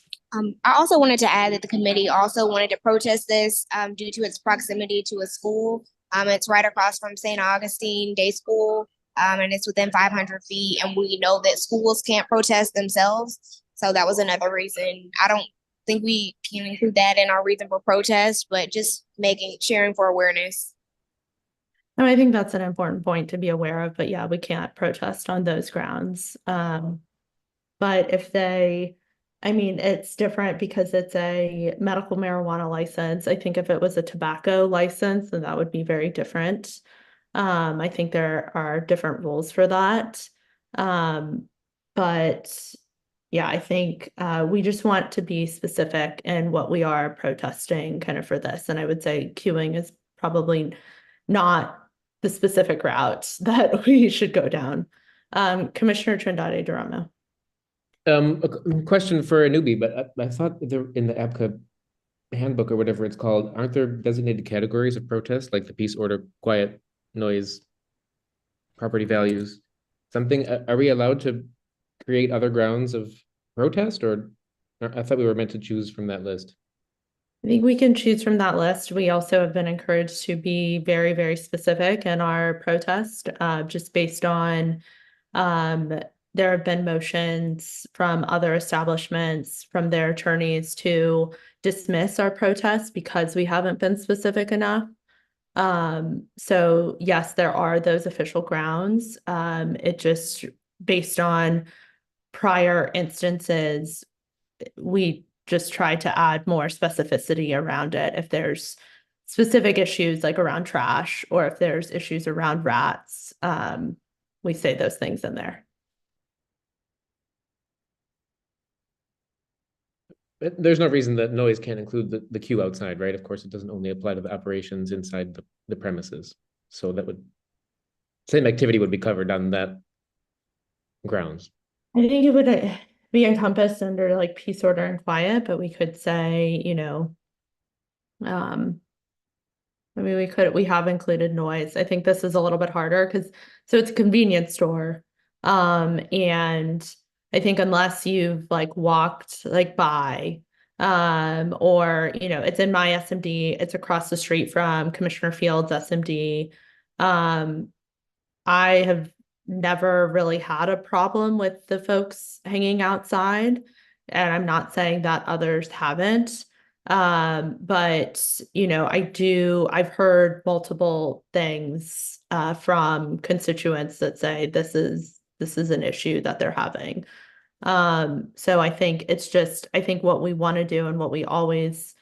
I also wanted to add that the committee also wanted to protest this due to its proximity to a school. It's right across from St. Augustine Day School, and it's within 500 feet. And we know that schools can't protest themselves. So that was another reason. I don't think we can include that in our reason for protest, but just sharing for awareness. No, I think that's an important point to be aware of, but yeah, we can't protest on those grounds. But I mean, it's different because it's a medical marijuana license. I think if it was a tobacco license, then that would be very different. I think there are different rules for that. But yeah, I think we just want to be specific in what we are protesting kind of for this. And I would say queuing is probably not the specific route that we should go down. Commissioner Trindade Duramo. A question for a newbie, but I thought there in the APCA handbook or whatever it's called, aren't there designated categories of protest, like the peace, order, quiet, noise, property values, something? Are we allowed to create other grounds of protest, or I thought we were meant to choose from that list? I think we can choose from that list. We also have been encouraged to be very, very specific in our protest, just based on there have been motions from other establishments, from their attorneys to dismiss our protest because we haven't been specific enough. So yes, there are those official grounds. It just based on prior instances, we just try to add more specificity around it. If there's specific issues like around trash, or if there's issues around rats, we say those things in there. But there's no reason that noise can't include the queue outside, right? Of course, it doesn't only apply to the operations inside the premises. So that would, same activity would be covered on that grounds. I think it would be encompassed under like peace, order, and quiet, but we could say, I mean, we have included noise. I think this is a little bit harder because, so it's a convenience store. And I think unless you've like walked like by, or, it's in my SMD, it's across the street from Commissioner Field's SMD. I have never really had a problem with the folks hanging outside, and I'm not saying that others haven't. But I've heard multiple things from constituents that say this is an issue that they're having. So I think I think what we want to do and what we always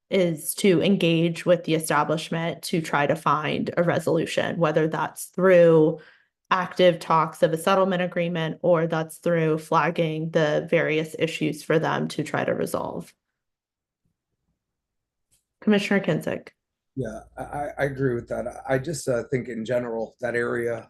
is to engage with the establishment to try to find a resolution, whether that's through active talks of a settlement agreement or that's through flagging the various issues for them to try to resolve. Commissioner Kinsick. Yeah, I agree with that. I just think in general, that area,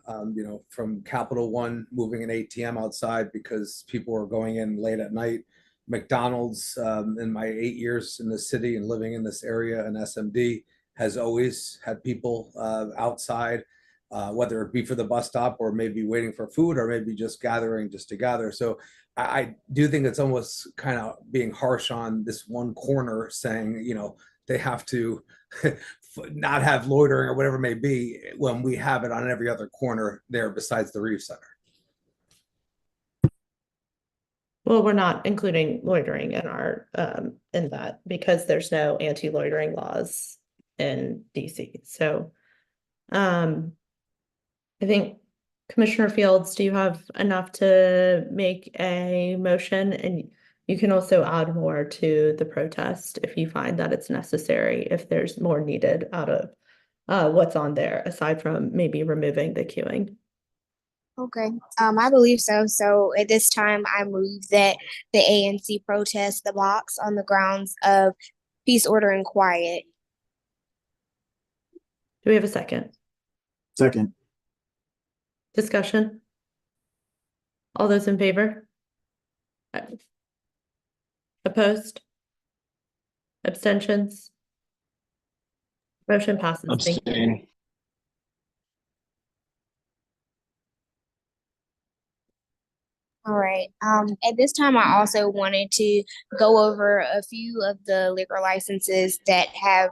from Capital One moving an ATM outside because people were going in late at night. McDonald's, in my 8 years in the city and living in this area in SMD, has always had people outside, whether it be for the bus stop or maybe waiting for food or maybe just gathering just to gather. So I do think it's almost kind of being harsh on this one corner saying, they have to not have loitering or whatever it may be when we have it on every other corner there besides the Reeve Center. Well, we're not including loitering in our in that because there's no anti-loitering laws in DC. So I think Commissioner Fields, do you have enough to make a motion? And you can also add more to the protest if you find that it's necessary, if there's more needed out of what's on there, aside from maybe removing the queuing. Okay, I believe so. So at this time, I move that the ANC protest the blocks on the grounds of peace, order, and quiet. Do we have a second? Second. Discussion? All those in favor? Opposed? Abstentions? Motion passes. Thank you. Abstain. All right. At this time, I also wanted to go over a few of the liquor licenses that have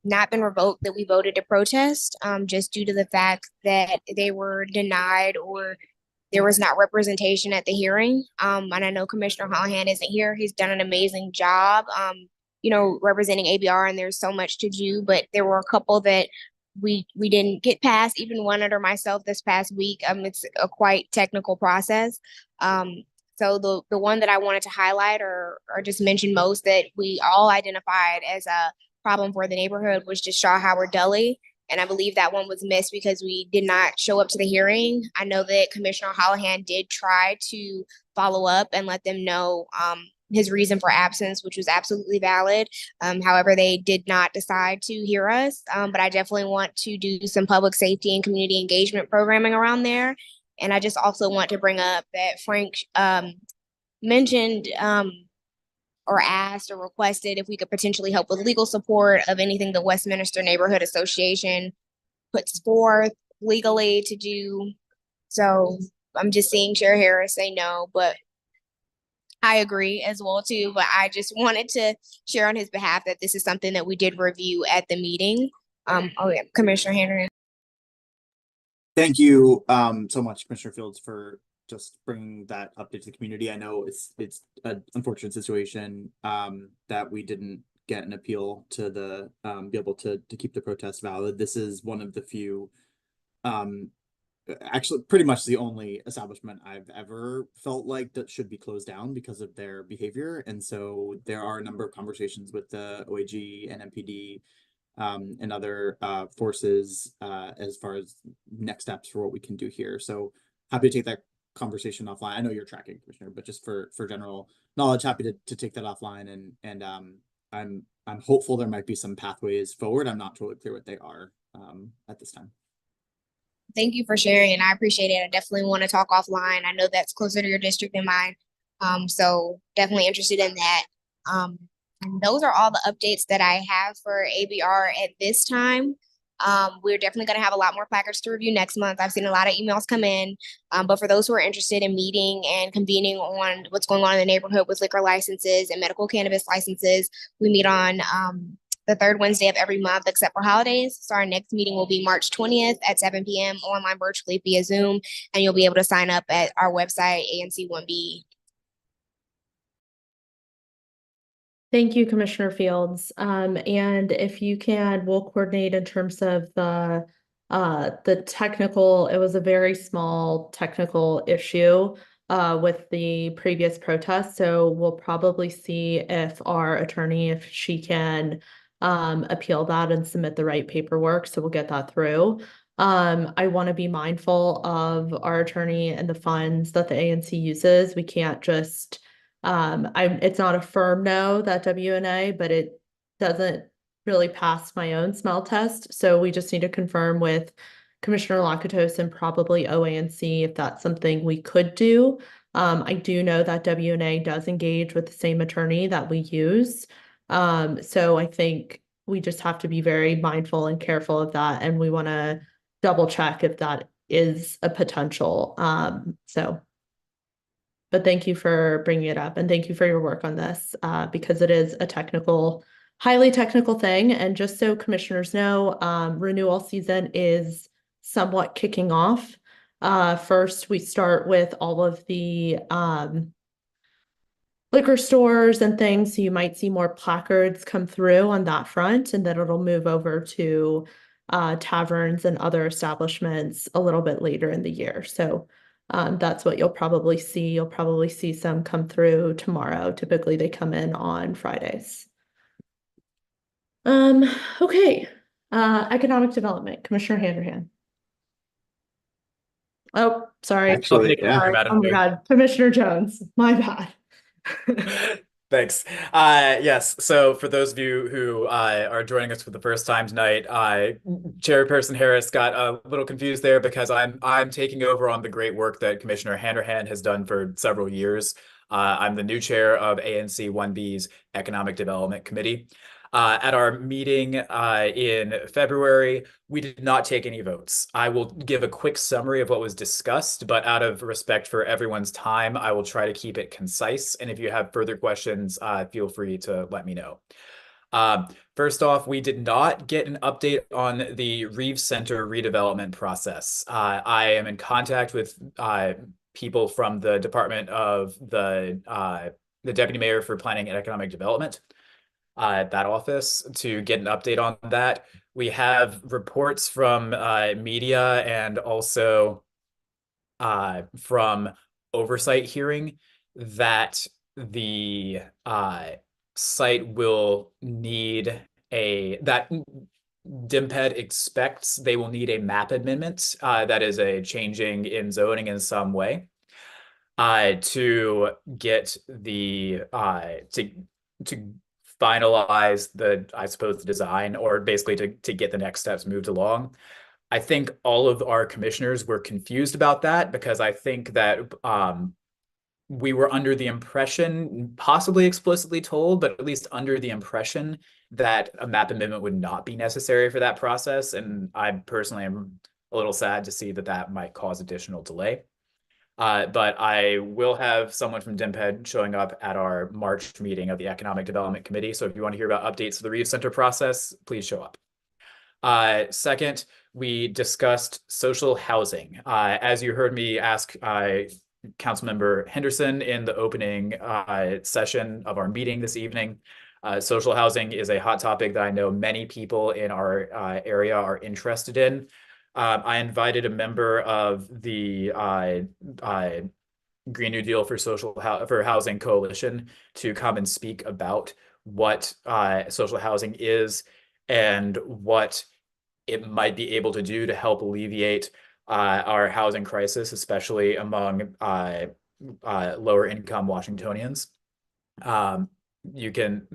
not been revoked that we voted to protest, just due to the fact that they were denied or there was not representation at the hearing. And I know Commissioner Hollihan isn't here. He's done an amazing job, representing ABR, and there's so much to do, but there were a couple that we didn't get past, even one under myself this past week. It's a quite technical process. So the one that I wanted to highlight or just mention most that we all identified as a problem for the neighborhood was just Shaw Howard Deli. And I believe that one was missed because we did not show up to the hearing. I know that Commissioner Hollihan did try to follow up and let them know his reason for absence, which was absolutely valid. However, they did not decide to hear us. But I definitely want to do some public safety and community engagement programming around there. And I just also want to bring up that Frank mentioned or asked or requested if we could potentially help with legal support of anything the Westminster Neighborhood Association puts forth legally to do. So I'm just seeing Chair Harris say no, but I agree as well too. But I just wanted to share on his behalf that this is something that we did review at the meeting. Oh yeah, Commissioner Henry. Thank you so much, Commissioner Fields, for just bringing that update to the community. I know it's an unfortunate situation that we didn't get an appeal to the be able to keep the protest valid. This is one of the few actually pretty much the only establishment I've ever felt like that should be closed down because of their behavior. And so there are a number of conversations with the OAG and MPD and other forces as far as next steps for what we can do here. So happy to take that conversation offline. I know you're tracking, Commissioner, but just for general knowledge, happy to take that offline. And I'm hopeful there might be some pathways forward. I'm not totally clear what they are at this time. Thank you for sharing, and I appreciate it. I definitely want to talk offline. I know that's closer to your district than mine, so definitely interested in that. And those are all the updates that I have for ABR at this time. We're definitely going to have a lot more placards to review next month. I've seen a lot of emails come in, but for those who are interested in meeting and convening on what's going on in the neighborhood with liquor licenses and medical cannabis licenses, we meet on the third Wednesday of every month except for holidays. So our next meeting will be March 20th at 7 p.m. online virtually via Zoom, and you'll be able to sign up at our website, ANC1B. Thank you, Commissioner Fields. And if you can, we'll coordinate in terms of the technical, it was a very small technical issue with the previous protest. So we'll probably see if our attorney, if she can appeal that and submit the right paperwork. So we'll get that through. I want to be mindful of our attorney and the funds that the ANC uses. We can't just it's not a firm no that WNA, but it doesn't really pass my own smell test. So we just need to confirm with Commissioner Lakatos and probably OANC if that's something we could do. I do know that WNA does engage with the same attorney that we use. So I think we just have to be very mindful and careful of that. And we want to double check if that is a potential. But thank you for bringing it up and thank you for your work on this because it is a highly technical thing. And just so commissioners know, renewal season is somewhat kicking off. First, we start with all of the liquor stores and things. So you might see more placards come through on that front, and then it'll move over to taverns and other establishments a little bit later in the year. So that's what you'll probably see. You'll probably see some come through tomorrow. Typically they come in on Fridays. Okay. Economic development, Commissioner Handerhan. Oh, sorry. Actually, yeah. Sorry. Oh my God, Commissioner Jones, my bad. Thanks. Yes. So for those of you who are joining us for the first time tonight, Chairperson Harris got a little confused there because I'm taking over on the great work that Commissioner Handerhan has done for several years. I'm the new chair of ANC 1B's Economic Development Committee. At our meeting in February, we did not take any votes. I will give a quick summary of what was discussed, but out of respect for everyone's time, I will try to keep it concise. And if you have further questions, feel free to let me know. First off, we did not get an update on the Reeves Center redevelopment process. I am in contact with people from the Department of the Deputy Mayor for Planning and Economic Development. At that office to get an update on that. We have reports from media and also from oversight hearing that the site will need that DIMPED expects they will need a map amendment, that is a changing in zoning in some way, to get the to finalize the, I suppose, the design, or basically to get the next steps moved along. I think all of our commissioners were confused about that, because I think that we were under the impression, possibly explicitly told, but at least under the impression that a map amendment would not be necessary for that process. And I personally am a little sad to see that that might cause additional delay. But I will have someone from DIMPED showing up at our March meeting of the Economic Development Committee. So if you want to hear about updates to the Reeves Center process, please show up. Second, we discussed social housing. As you heard me ask Councilmember Henderson in the opening session of our meeting this evening, social housing is a hot topic that I know many people in our area are interested in. I invited a member of the Green New Deal for Housing Coalition to come and speak about what social housing is and what it might be able to do to help alleviate our housing crisis, especially among lower income Washingtonians. You can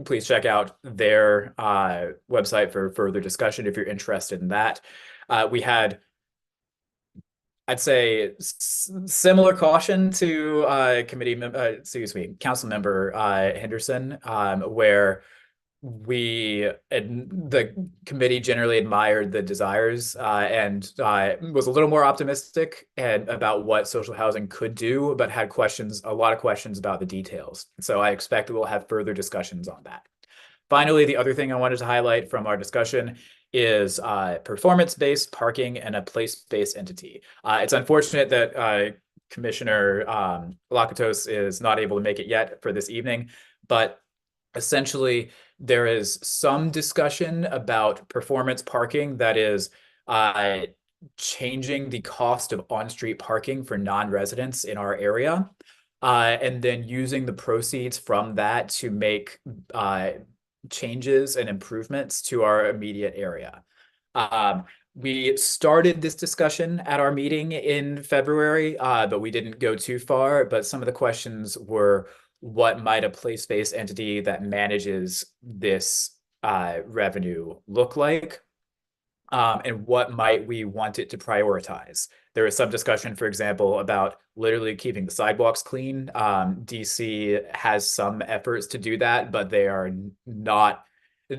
please check out their website for further discussion if you're interested in that. We had, I'd say, similar caution to Council Member Henderson, where the committee generally admired the desires and was a little more optimistic about what social housing could do, but had a lot of questions about the details. So I expect we'll have further discussions on that. Finally, the other thing I wanted to highlight from our discussion is performance-based parking and a place-based entity. It's unfortunate that Commissioner Lakatos is not able to make it yet for this evening, but essentially there is some discussion about performance parking that is changing the cost of on-street parking for non-residents in our area, and then using the proceeds from that to make changes and improvements to our immediate area. We started this discussion at our meeting in February, but we didn't go too far. But some of the questions were, what might a place-based entity that manages this revenue look like? And what might we want it to prioritize? There was some discussion, for example, about literally keeping the sidewalks clean. DC has some efforts to do that, but they are not,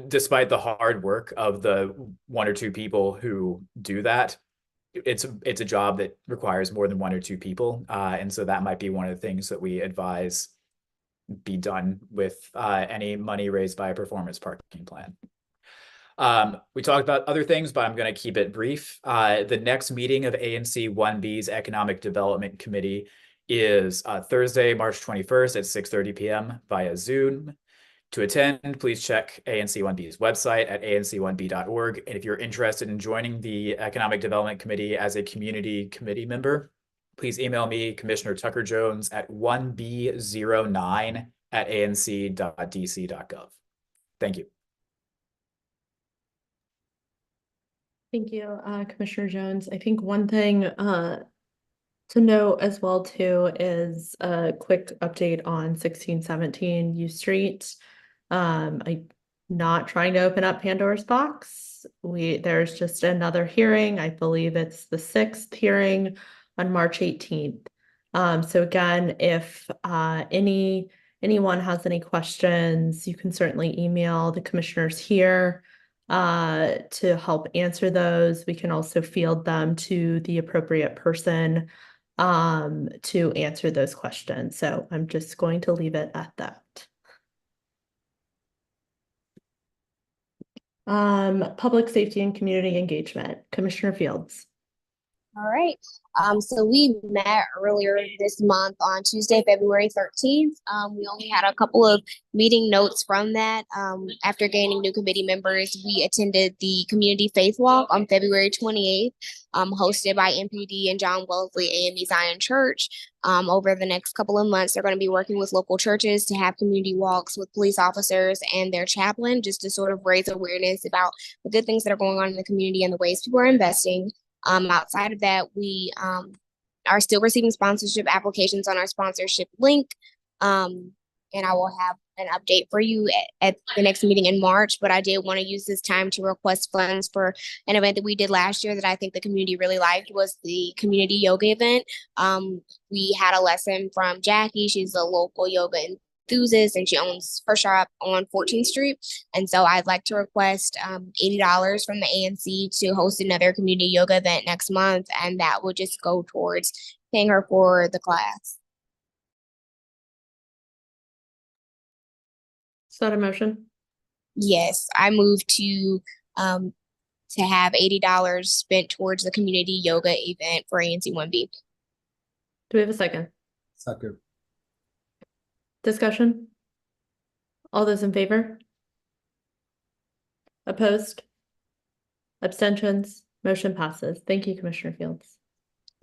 despite the hard work of the 1 or 2 people who do that, it's a job that requires more than 1 or 2 people. And so that might be one of the things that we advise be done with any money raised by a performance parking plan. We talked about other things, but I'm going to keep it brief. The next meeting of ANC 1B's Economic Development Committee is Thursday, March 21st at 6:30 p.m. via Zoom. To attend, please check ANC 1B's website at anc1b.org. And if you're interested in joining the Economic Development Committee as a community committee member, please email me, Commissioner Tucker Jones, at 1b09@anc.dc.gov. Thank you. Thank you, Commissioner Jones. I think one thing to note as well too is a quick update on 1617 U Street. I'm not trying to open up Pandora's box. There's just another hearing. I believe it's the 6th hearing on March 18th. So again, if anyone has any questions, you can certainly email the commissioners here to help answer those. We can also field them to the appropriate person to answer those questions. So I'm just going to leave it at that. Public safety and community engagement, Commissioner Fields. All right. So we met earlier this month on Tuesday, February 13th. We only had a couple of meeting notes from that. After gaining new committee members, we attended the Community Faith Walk on February 28th, hosted by MPD and John Wellesley AME Zion Church. Over the next couple of months, they're going to be working with local churches to have community walks with police officers and their chaplain, just to sort of raise awareness about the good things that are going on in the community and the ways people are investing. Outside of that, we are still receiving sponsorship applications on our sponsorship link. And I will have an update for you at the next meeting in March. But I did want to use this time to request funds for an event that we did last year that I think the community really liked, was the community yoga event. We had a lesson from Jackie. She's a local yoga enthusiast, and she owns her shop on 14th Street. And so I'd like to request $80 from the ANC to host another community yoga event next month, and that will just go towards paying her for the class. Is that a motion? Yes, I moved to have $80 spent towards the community yoga event for ANC 1B. Do we have a second? Second. Discussion? All those in favor? Opposed? Abstentions? Motion passes. Thank you, Commissioner Fields.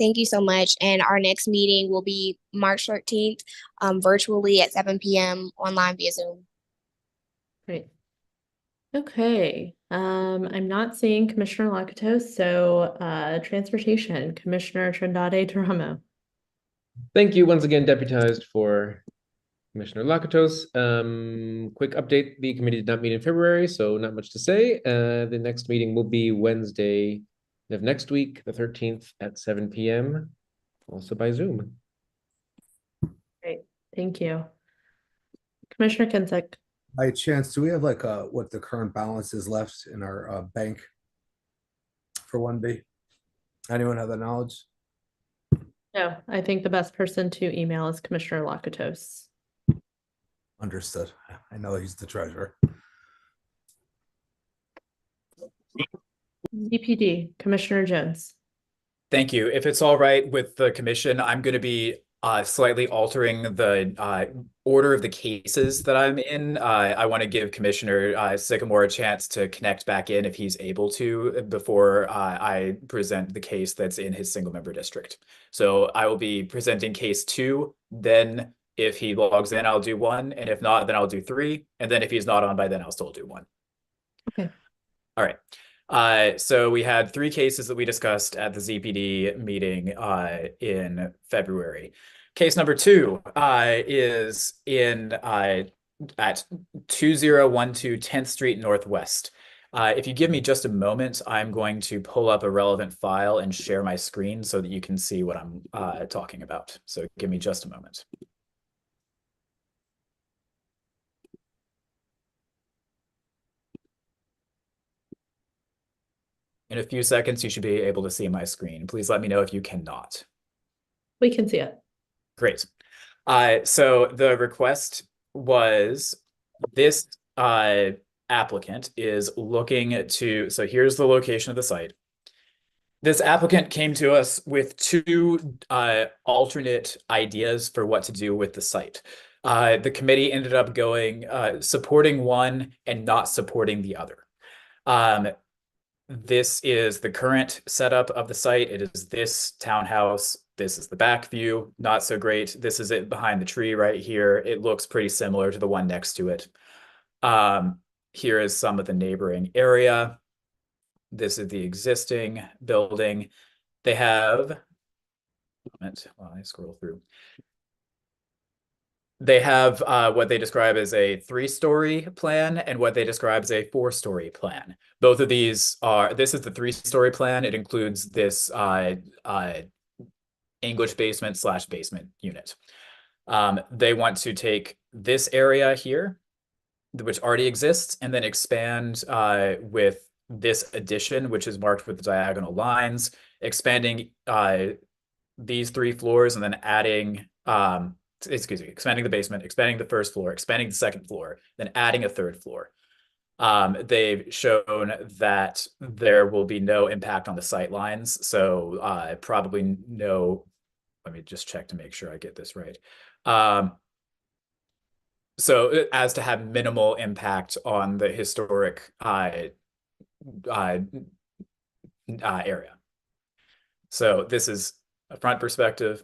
Thank you so much. And our next meeting will be March 13th, virtually at 7 p.m. online via Zoom. Great. Okay. I'm not seeing Commissioner Lakatos, so Transportation, Commissioner Trindade Taramo. Thank you once again, deputized for Commissioner Lakatos. Quick update, the committee did not meet in February, so not much to say. The next meeting will be Wednesday of next week, the 13th at 7 p.m., also by Zoom. Great, thank you. Commissioner Kinsick. By chance, do we have like what the current balance is left in our bank for 1B? Anyone have that knowledge? No, I think the best person to email is Commissioner Lakatos. Understood. I know he's the treasurer. DPD, Commissioner Jones. Thank you. If it's all right with the commission, I'm going to be slightly altering the order of the cases that I'm in. I want to give Commissioner Sycamore a chance to connect back in if he's able to before I present the case that's in his single member district. So I will be presenting case 2, then if he logs in, I'll do 1, and if not, then I'll do 3, and then if he's not on by then, I'll still do 1. Okay. All right. So we had 3 cases that we discussed at the ZPD meeting in February. Case number 2 is in at 2012 10th Street Northwest. If you give me just a moment, I'm going to pull up a relevant file and share my screen so that you can see what I'm talking about. So give me just a moment. In a few seconds, you should be able to see my screen. Please let me know if you cannot. We can see it. Great. So the request was this applicant is looking to, so here's the location of the site. This applicant came to us with 2 alternate ideas for what to do with the site. The committee ended up going supporting one and not supporting the other. This is the current setup of the site. It is this townhouse. This is the back view. Not so great. This is it behind the tree right here. It looks pretty similar to the one next to it. Here is some of the neighboring area. This is the existing building. They have, while I scroll through. They have what they describe as a 3-story plan and what they describe as a 4-story plan. Both of these are, this is the 3-story plan. It includes this English basement / basement unit. They want to take this area here, which already exists, and then expand with this addition, which is marked with the diagonal lines, expanding these 3 floors and then adding, expanding the basement, expanding the 1st floor, expanding the 2nd floor, then adding a 3rd floor. They've shown that there will be no impact on the sight lines. So probably no, let me just check to make sure I get this right. So as to have minimal impact on the historic area. So this is a front perspective.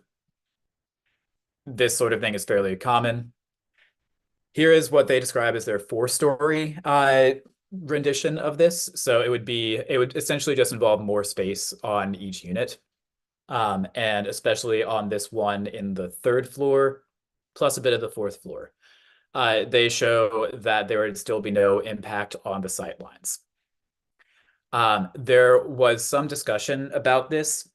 This sort of thing is fairly common. Here is what they describe as their 4-story rendition of this. So it would essentially just involve more space on each unit. And especially on this one in the 3rd floor, plus a bit of the 4th floor. They show that there would still be no impact on the sight lines. There was some discussion about this,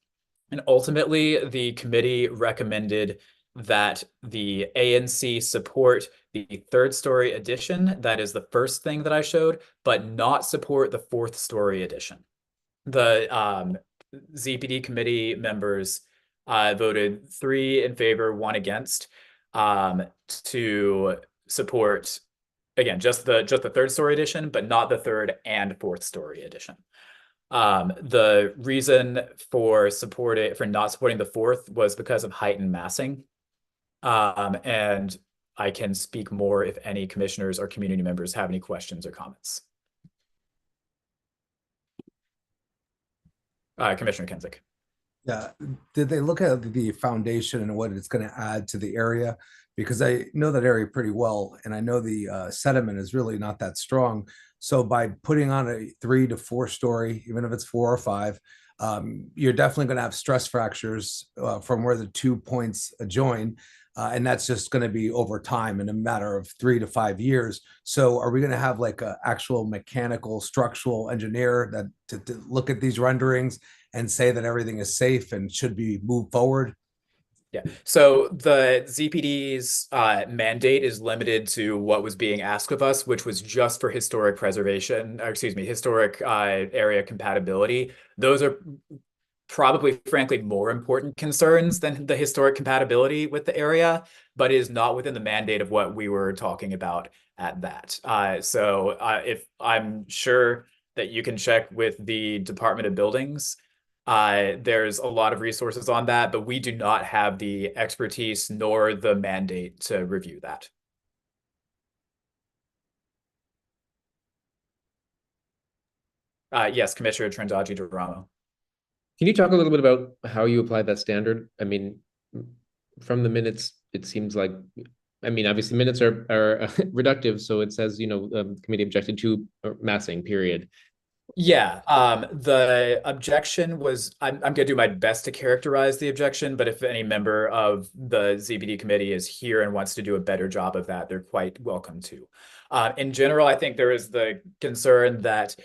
and ultimately the committee recommended that the ANC support the 3rd-story addition. That is the first thing that I showed, but not support the 4th-story addition. The ZPD committee members voted 3 in favor, 1 against, to support, again, just the 3rd-story addition, but not the 3rd and 4th-story addition. The reason for not supporting the 4th was because of height and massing. And I can speak more if any commissioners or community members have any questions or comments. Commissioner Kensick. Yeah, did they look at the foundation and what it's going to add to the area? Because I know that area pretty well, and I know the sediment is really not that strong. So by putting on a 3 to 4 story, even if it's 4 or 5, you're definitely going to have stress fractures from where the 2 points join. And that's just going to be over time in a matter of 3 to 5 years. So are we going to have like an actual mechanical structural engineer that to look at these renderings and say that everything is safe and should be moved forward? Yeah. So the ZPD's mandate is limited to what was being asked of us, which was just for historic preservation, or excuse me, historic area compatibility. Those are probably, frankly, more important concerns than the historic compatibility with the area, but is not within the mandate of what we were talking about at that. So if I'm sure that you can check with the Department of Buildings, there's a lot of resources on that, but we do not have the expertise nor the mandate to review that. Yes, Commissioner Transaji Duramo. Can you talk a little bit about how you applied that standard? I mean, from the minutes, it seems like, I mean, obviously minutes are reductive. So it says, committee objected to massing, period. Yeah, the objection was, I'm going to do my best to characterize the objection, but if any member of the ZPD committee is here and wants to do a better job of that, they're quite welcome to. In general, I think there is the concern that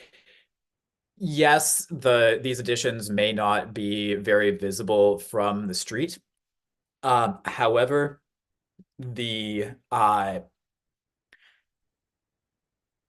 yes, these additions may not be very visible from the street. However,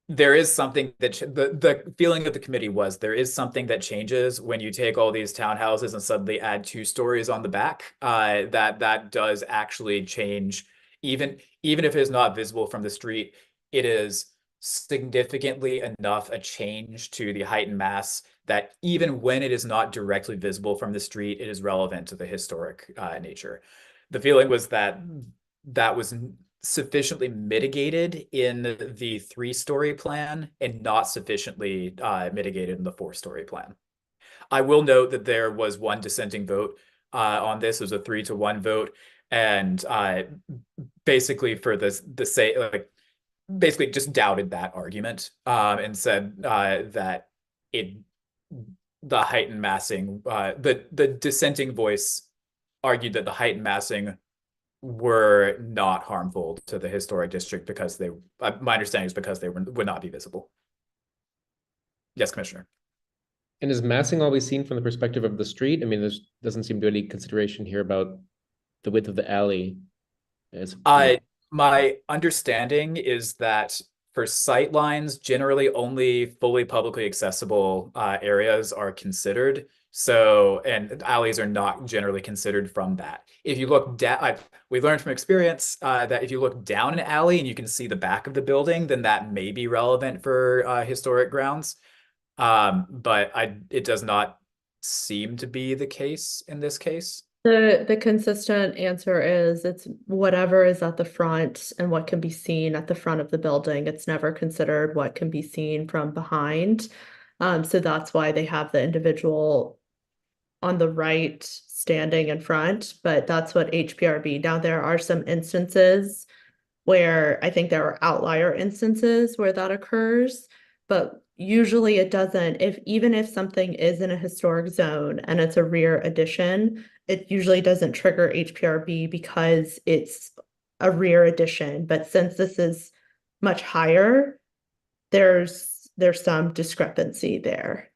there is something that the feeling of the committee was there is something that changes when you take all these townhouses and suddenly add 2 stories on the back. That does actually change, even if it is not visible from the street. It is significantly enough a change to the height and mass that even when it is not directly visible from the street, it is relevant to the historic nature. The feeling was that was sufficiently mitigated in the 3-story plan and not sufficiently mitigated in the 4-story plan. I will note that there was 1 dissenting vote on this. It was a 3-to-1 vote, and basically for basically just doubted that argument and said that the height and massing, the dissenting voice argued that the height and massing were not harmful to the historic district because my understanding is because they would not be visible. Yes, Commissioner. And is massing always seen from the perspective of the street? I mean, there doesn't seem to be any consideration here about the width of the alley. My understanding is that for sight lines, generally only fully publicly accessible areas are considered. So, and alleys are not generally considered from that. If you look down, we learned from experience that if you look down an alley and you can see the back of the building, then that may be relevant for historic grounds. But it does not seem to be the case in this case. The consistent answer is it's whatever is at the front and what can be seen at the front of the building. It's never considered what can be seen from behind. So that's why they have the individual on the right standing in front, but that's what HPRB. Now there are some instances where I think there are outlier instances where that occurs, but usually it doesn't. Even if something is in a historic zone and it's a rear addition, it usually doesn't trigger HPRB because it's a rear addition. But since this is much higher, there's some discrepancy there.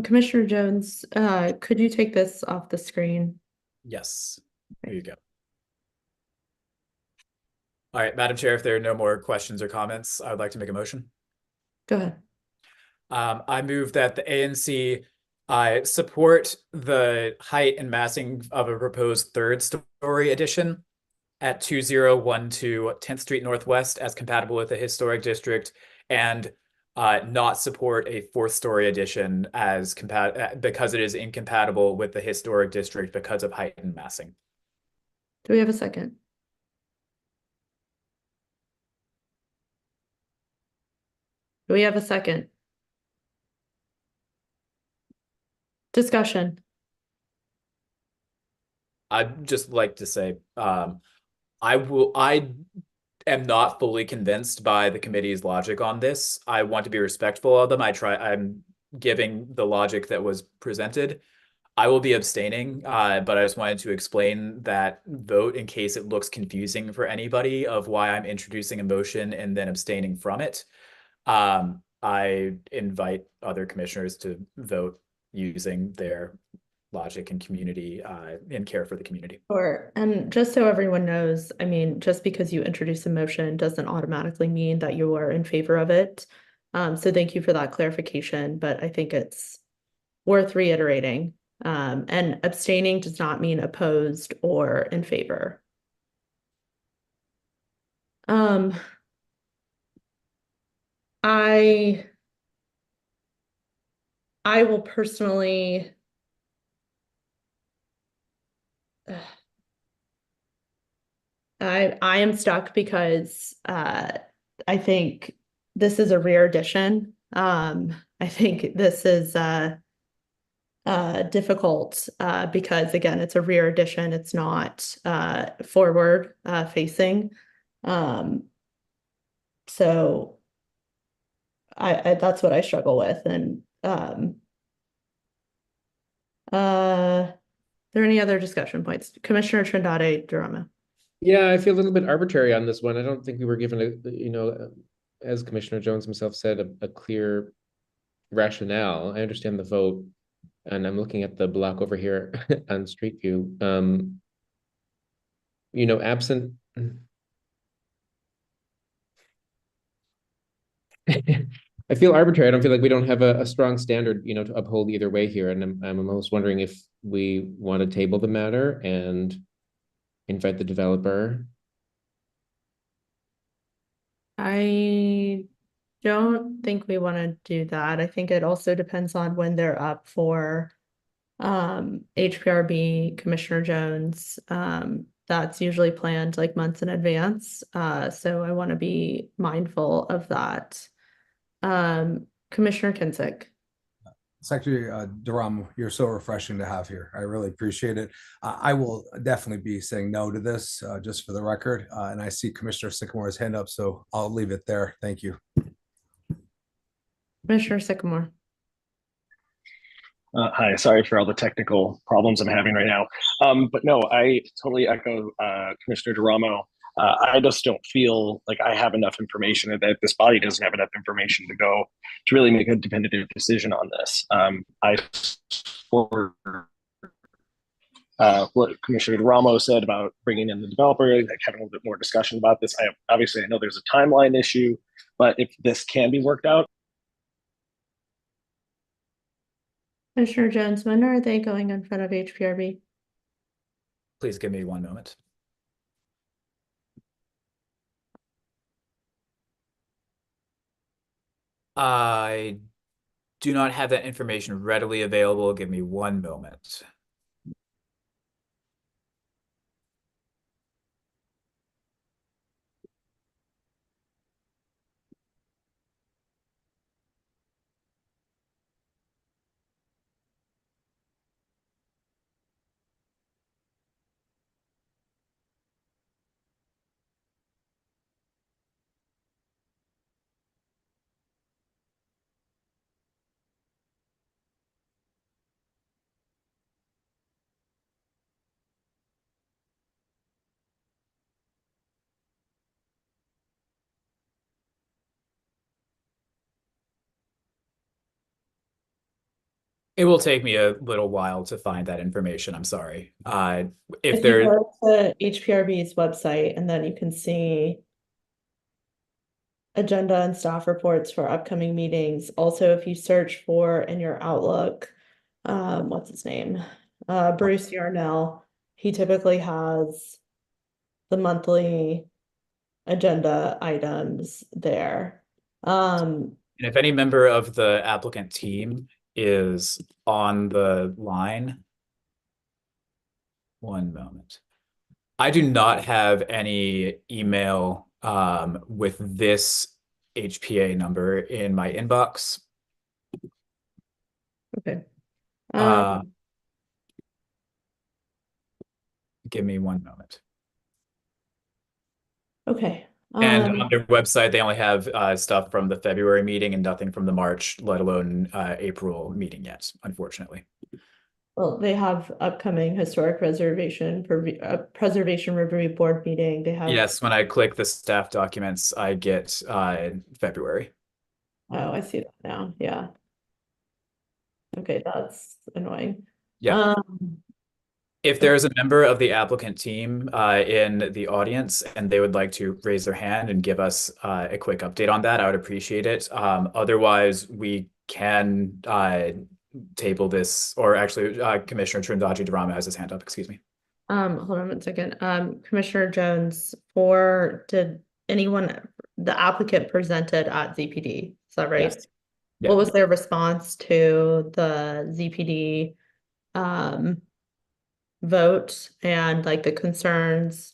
Commissioner Jones, could you take this off the screen? Yes, there you go. All right, Madam Chair, if there are no more questions or comments, I would like to make a motion. Go ahead. I move that the ANC support the height and massing of a proposed third-story addition at 2012 10th Street Northwest as compatible with the historic district, and not support a fourth-story addition as because it is incompatible with the historic district because of height and massing. Do we have a second? Do we have a second? Discussion. I'd just like to say, I am not fully convinced by the committee's logic on this. I want to be respectful of them. I'm giving the logic that was presented. I will be abstaining, but I just wanted to explain that vote in case it looks confusing for anybody of why I'm introducing a motion and then abstaining from it. I invite other commissioners to vote using their logic and community and care for the community. Sure. And just so everyone knows, I mean, just because you introduce a motion doesn't automatically mean that you are in favor of it. So thank you for that clarification, but I think it's worth reiterating. And abstaining does not mean opposed or in favor. I will personally I am stuck because I think this is a rare addition. I think this is difficult because again, it's a rear addition. It's not forward facing. So I that's what I struggle with. And are there any other discussion points? Commissioner Trindade Durama. Yeah, I feel a little bit arbitrary on this one. I don't think we were given as Commissioner Jones himself said, a clear rationale. I understand the vote, and I'm looking at the block over here on Street View. Absent. I feel arbitrary. I don't feel like we don't have a strong standard, to uphold either way here. And I'm almost wondering if we want to table the matter and invite the developer. I don't think we want to do that. I think it also depends on when they're up for HPRB, Commissioner Jones. That's usually planned like months in advance. So I want to be mindful of that. Commissioner Kinsick. Secretary Durham, you're so refreshing to have here. I really appreciate it. I will definitely be saying no to this, just for the record. And I see Commissioner Sycamore's hand up, so I'll leave it there. Thank you. Commissioner Sycamore. Hi, sorry for all the technical problems I'm having right now. But no, I totally echo Commissioner Duramo. I just don't feel like I have enough information, that this body doesn't have enough information to really make a definitive decision on this. I support what Commissioner Ramos said about bringing in the developer, like having a little bit more discussion about this. Obviously I know there's a timeline issue, but if this can be worked out. Commissioner Jones, when are they going in front of HPRB? Please give me one moment. I do not have that information readily available. Give me one moment. It will take me a little while to find that information. I'm sorry. If you there, go to HPRB's website and then you can see agenda and staff reports for upcoming meetings. Also, if you search for in your Outlook, what's his name? Bruce Yarnell, he typically has the monthly agenda items there. and if any member of the applicant team is on the line, one moment. I do not have any email with this HPA number in my inbox. Okay. Give me one moment. Okay. And on their website, they only have stuff from the February meeting and nothing from the March, let alone April meeting yet, unfortunately. Well, they have upcoming historic preservation review board meeting. They have. Yes, when I click the staff documents, I get February. Oh, I see that now. Yeah. Okay, that's annoying. Yeah. If there's a member of the applicant team in the audience and they would like to raise their hand and give us a quick update on that, I would appreciate it. Otherwise, we can table this, or actually Commissioner Trindaji Durama has his hand up, excuse me. Hold on one second. Commissioner Jones, did the applicant presented at ZPD, is that right? Yes. Yeah. What was their response to the ZPD vote and like the concerns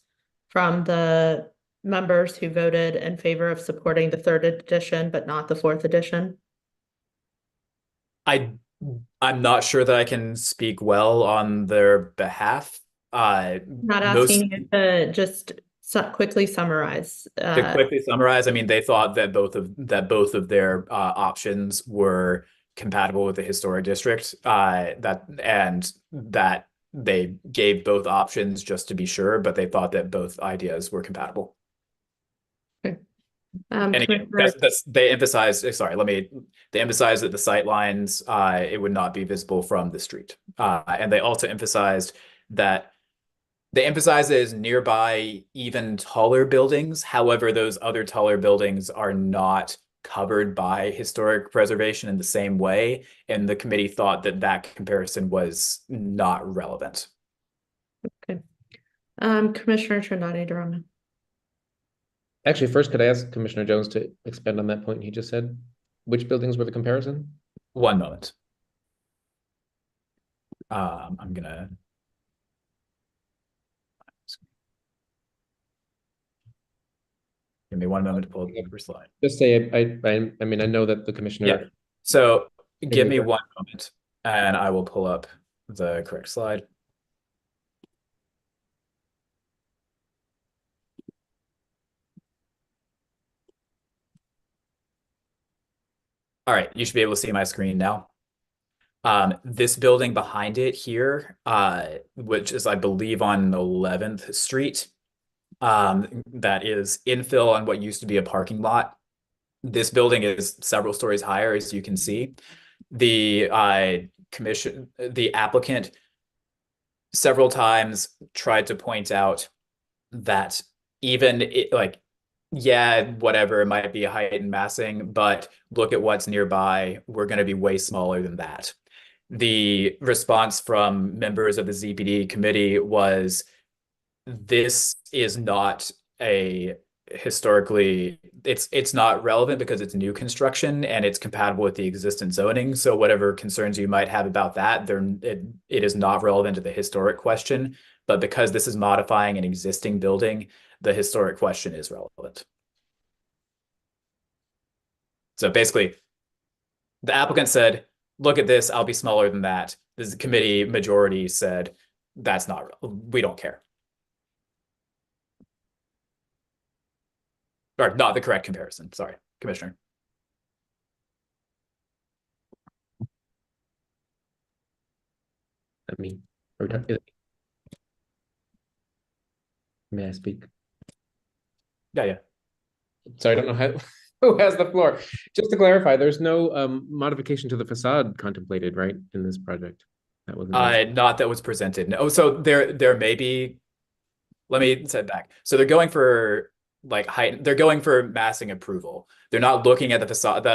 from the members who voted in favor of supporting the third edition, but not the fourth edition? I'm not sure that I can speak well on their behalf. Not asking you to just quickly summarize. To quickly summarize, I mean, they thought that both of their options were compatible with the historic district. That they gave both options just to be sure, but they thought that both ideas were compatible. Okay. And again, they emphasized. Sorry, they emphasized that the sight lines it would not be visible from the street, and they also emphasized that. They emphasize there's nearby even taller buildings. However, those other taller buildings are not covered by historic preservation in the same way. And the committee thought that that comparison was not relevant. Okay. Commissioner Trinidadi Durama. Actually, first, could I ask Commissioner Jones to expand on that point he just said? Which buildings were the comparison? One moment. I'm gonna. Give me one moment to pull up the first slide. Just say, I mean, I know that the commissioner. Yeah. So give me one moment and I will pull up the correct slide. All right, you should be able to see my screen now. This building behind it here, which is, I believe, on 11th Street, that is infill on what used to be a parking lot. This building is several stories higher, as you can see. The applicant several times tried to point out that even yeah, whatever, it might be a height and massing, but look at what's nearby. We're going to be way smaller than that. The response from members of the ZPD committee was, this is not a historically, it's not relevant because it's new construction and it's compatible with the existing zoning. So whatever concerns you might have about that, it is not relevant to the historic question. But because this is modifying an existing building, the historic question is relevant. So basically, the applicant said, look at this, I'll be smaller than that. The committee majority said, that's not, we don't care. Or not the correct comparison, sorry, Commissioner. May I speak? Yeah. So I don't know who has the floor. Just to clarify, there's no modification to the facade contemplated, right, in this project? That wasn't Not that was presented. No, so there may be. Let me set back. So they're going for height. They're going for massing approval. They're not looking at the facade.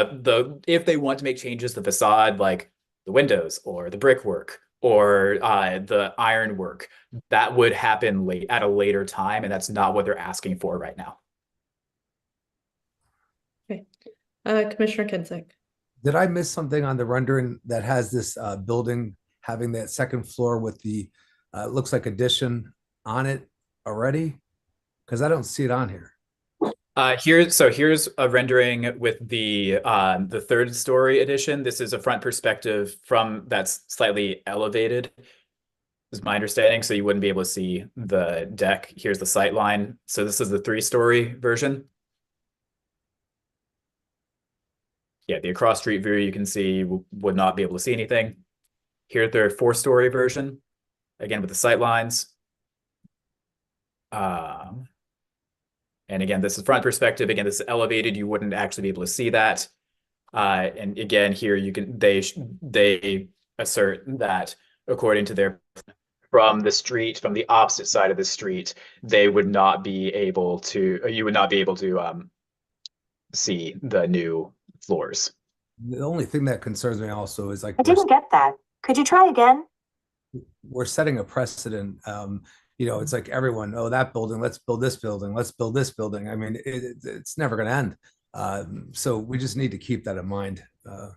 If they want to make changes to the facade, like the windows or the brickwork or the ironwork, that would happen at a later time, and that's not what they're asking for right now. Okay. Commissioner Kinsick. Did I miss something on the rendering that has this building having that second floor with the looks like addition on it already? Because I don't see it on here. Here's a rendering with the third story addition. This is a front perspective that's slightly elevated, is my understanding. So you wouldn't be able to see the deck. Here's the sight line. So this is the 3-story version. Yeah, the across street view you can see would not be able to see anything. Here's their 4-story version, again with the sight lines. And again, this is front perspective. Again, this is elevated. You wouldn't actually be able to see that. And again, here they assert that according to their from the opposite side of the street, you would not be able to see the new floors. The only thing that concerns me also is like I didn't get that. Could you try again? We're setting a precedent. It's like everyone, oh, that building, let's build this building, let's build this building. I mean, it's never going to end. So we just need to keep that in mind. So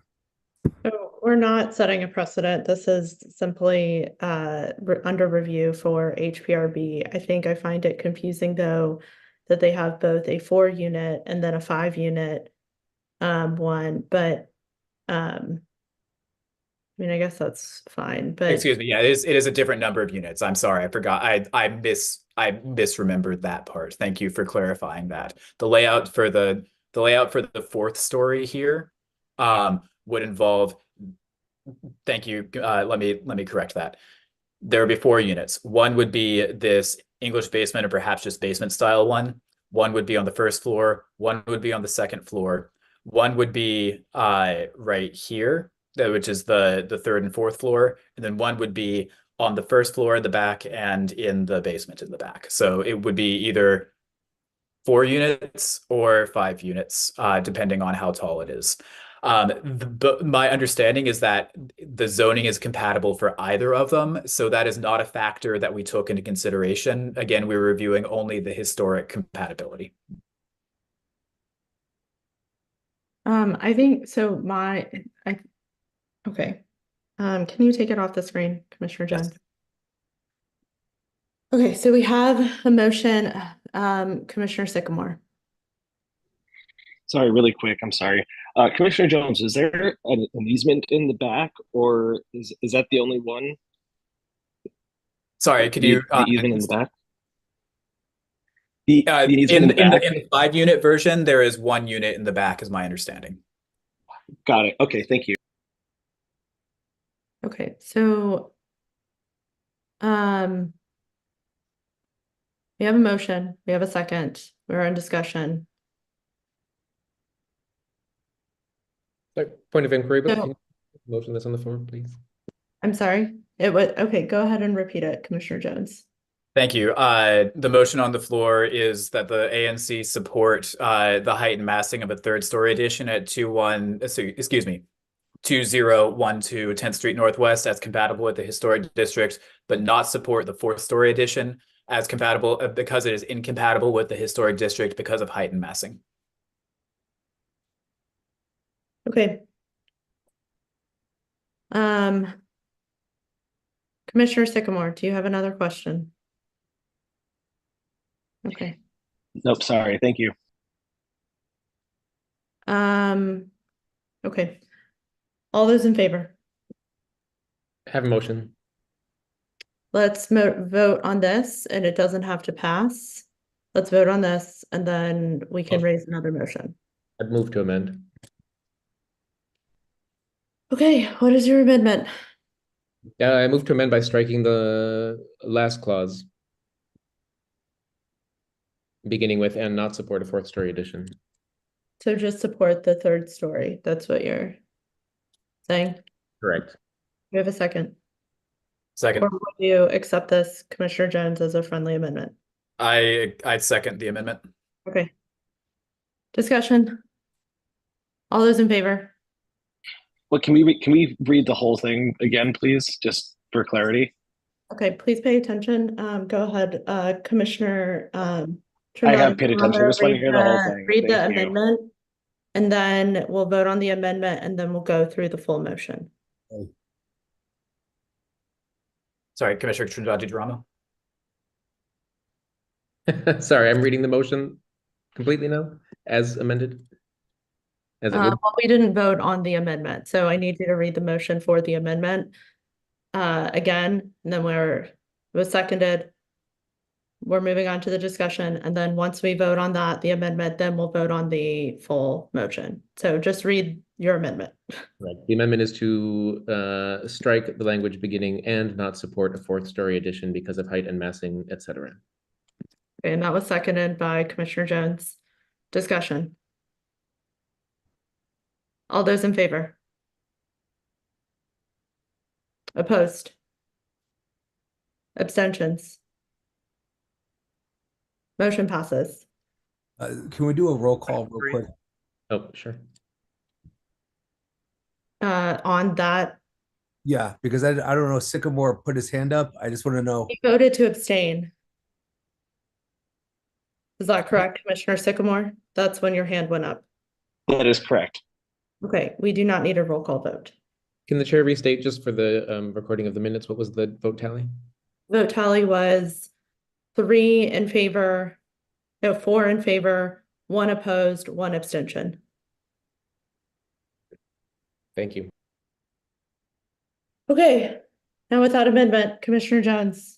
we're not setting a precedent. This is simply under review for HPRB. I think I find it confusing though that they have both a 4-unit and then a 5-unit one, but I mean, I guess that's fine, but excuse me. Yeah, it is a different number of units. I'm sorry, I forgot. I misremembered that part. Thank you for clarifying that. The layout for the 4th story here would involve. Thank you. Let me correct that. There would be 4 units. One would be this English basement or perhaps just basement style one. One would be on the 1st floor. One would be on the 2nd floor. One would be right here, which is the 3rd and 4th floor, and then one would be on the 1st floor in the back and in the basement in the back. So it would be either 4 units or 5 units, depending on how tall it is. But my understanding is that the zoning is compatible for either of them, so that is not a factor that we took into consideration. Again, we were reviewing only the historic compatibility. I think so. Okay. Can you take it off the screen, Commissioner Jones? Yes. Okay, so we have a motion, Commissioner Sycamore. Sorry, really quick. I'm sorry. Commissioner Jones, is there an easement in the back, or is that the only one? Sorry, could you the easement in the back? The easement in the 5-unit version, there is 1 unit in the back, is my understanding. Got it. Okay, thank you. Okay, so we have a motion, we have a second, we're in discussion. Point of inquiry, but So- motion that's on the floor, please. I'm sorry. It was, okay, go ahead and repeat it, Commissioner Jones. Thank you. The motion on the floor is that the ANC support the height and massing of a third story addition at 2012 10th Street Northwest as compatible with the historic district, but not support the fourth story addition as compatible because it is incompatible with the historic district because of height and massing. Okay. Commissioner Sycamore, do you have another question? Okay. Nope, sorry. Thank you. Okay. All those in favor? Have a motion. Let's vote on this, and it doesn't have to pass. Let's vote on this, and then we can raise another motion. I'd move to amend. Okay, what is your amendment? I move to amend by striking the last clause, beginning with "and not support a fourth story addition." So just support the third story. That's what you're saying? Correct. We have a second. Second. Or would you accept this, Commissioner Jones, as a friendly amendment? I'd second the amendment. Okay. Discussion. All those in favor? Well, can we read the whole thing again, please, just for clarity? Okay, please pay attention. Go ahead, Commissioner I have paid attention. I just want to hear the whole thing. Read the Thank you. amendment, and then we'll vote on the amendment, and then we'll go through the full motion. Sorry, Commissioner Trindade-Drama. Sorry, I'm reading the motion completely now, as amended. As it would. Well, we didn't vote on the amendment, so I need you to read the motion for the amendment again, and then it was seconded. We're moving on to the discussion, and then once we vote on that, the amendment, then we'll vote on the full motion. So just read your amendment. Right. The amendment is to strike the language beginning "and not support a fourth story addition because of height and massing, etc." Okay, and that was seconded by Commissioner Jones. Discussion. All those in favor? Opposed? Abstentions? Motion passes. Can we do a roll call real quick? Oh, sure. On that, Yeah, because I don't know, Sycamore put his hand up. I just want to know. he voted to abstain. Is that correct, Commissioner Sycamore? That's when your hand went up. That is correct. Okay, we do not need a roll call vote. Can the chair restate just for the recording of the minutes? What was the vote tally? Vote tally was 3 in favor, no, 4 in favor, 1 opposed, 1 abstention. Thank you. Okay, now with that amendment, Commissioner Jones,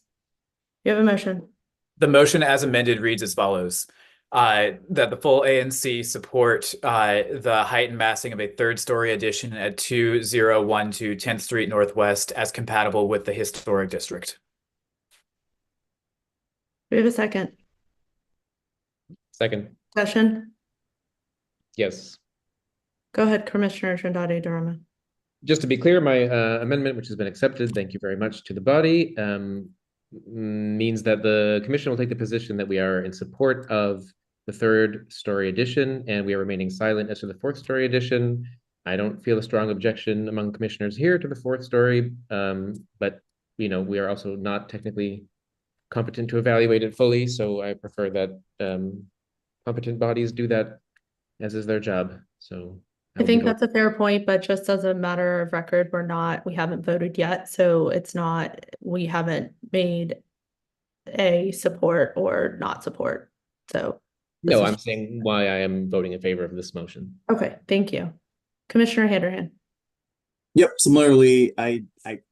you have a motion. The motion as amended reads as follows. That the full ANC support the height and massing of a third story addition at 2012 10th Street Northwest as compatible with the historic district. We have a second. Second. Discussion. Yes. Go ahead, Commissioner Trindade-Drama. Just to be clear, my amendment, which has been accepted, thank you very much to the body, means that the commission will take the position that we are in support of the third story addition, and we are remaining silent as to the fourth story addition. I don't feel a strong objection among commissioners here to the fourth story, but we are also not technically competent to evaluate it fully, so I prefer that competent bodies do that as is their job. So I think that's a fair point, but just as a matter of record, we haven't voted yet, so we haven't made a support or not support. So no, I'm saying why I am voting in favor of this motion. Okay, thank you. Commissioner Handerhan. Yep. Similarly, I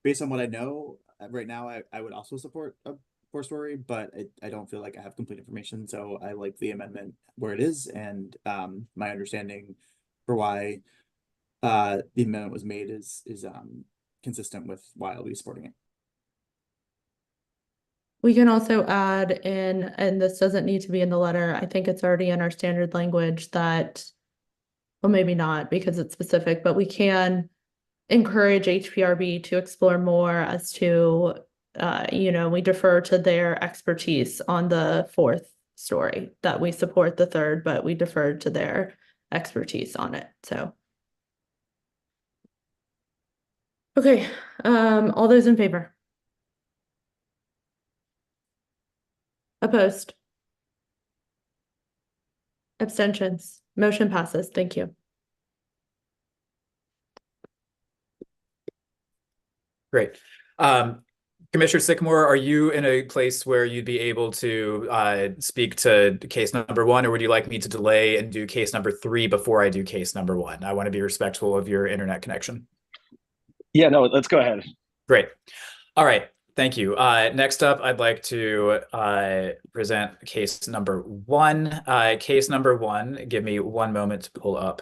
based on what I know right now, I would also support a fourth story, but I don't feel like I have complete information. So I like the amendment where it is, and my understanding for why the amendment was made is consistent with why I'll be supporting it. We can also add in, and this doesn't need to be in the letter, I think it's already in our standard language that, well, maybe not because it's specific, but we can encourage HPRB to explore more as to, we defer to their expertise on the fourth story, that we support the third, but we defer to their expertise on it. So. Okay, all those in favor? Opposed? Abstentions? Motion passes. Thank you. Great. Commissioner Sycamore, are you in a place where you'd be able to speak to case number 1, or would you like me to delay and do case number 3 before I do case number 1? I want to be respectful of your internet connection. Yeah, no, let's go ahead. Great. All right. Thank you. Next up, I'd like to present case number 1. Case number 1, give me one moment to pull up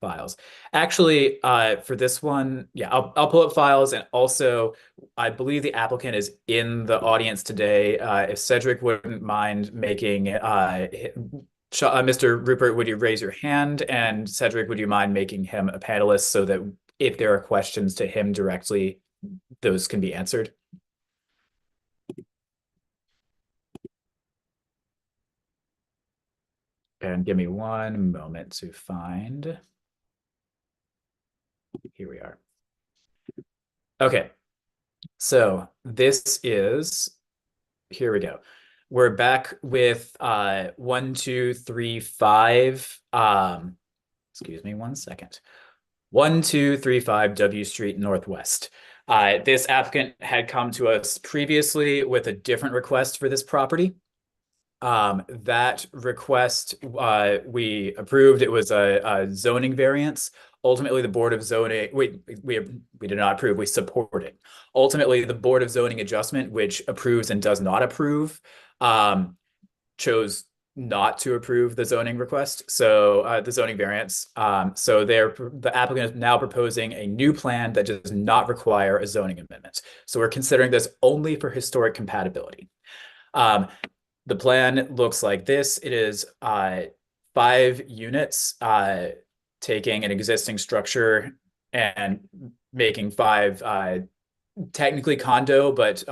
files. Actually, for this one, yeah, I'll pull up files, and also I believe the applicant is in the audience today. If Cedric wouldn't mind making Mr. Rupert, would you raise your hand? And Cedric, would you mind making him a panelist so that if there are questions to him directly, those can be answered? And give me one moment to find. Here we are. Okay, so this is, here we go. We're back with 1, 2, 3, 5. Excuse me one second. 1, 2, 3, 5 W Street Northwest. This applicant had come to us previously with a different request for this property. That request we approved. It was a zoning variance. Ultimately, the Board of Zoning, we did not approve, we support it. Ultimately, the Board of Zoning Adjustment, which approves and does not approve, chose not to approve the zoning request, so the zoning variance. So the applicant is now proposing a new plan that does not require a zoning amendment. So we're considering this only for historic compatibility. The plan looks like this. It is 5 units, taking an existing structure and making 5 technically condo, but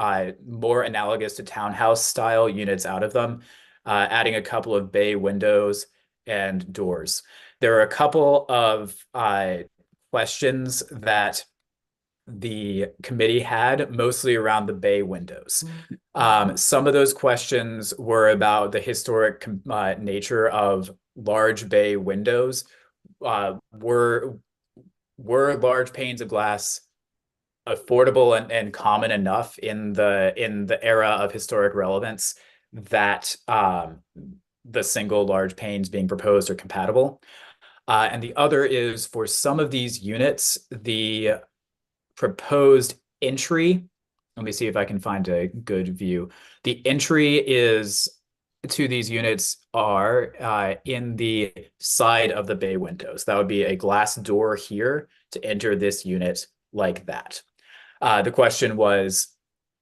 more analogous to townhouse style units out of them, adding a couple of bay windows and doors. There are a couple of questions that the committee had, mostly around the bay windows. Some of those questions were about the historic nature of large bay windows. Were large panes of glass affordable and common enough in the era of historic relevance that the single large panes being proposed are compatible? And the other is, for some of these units, the proposed entry, let me see if I can find a good view. The entry is to these units are in the side of the bay windows. That would be a glass door here to enter this unit like that. The question was,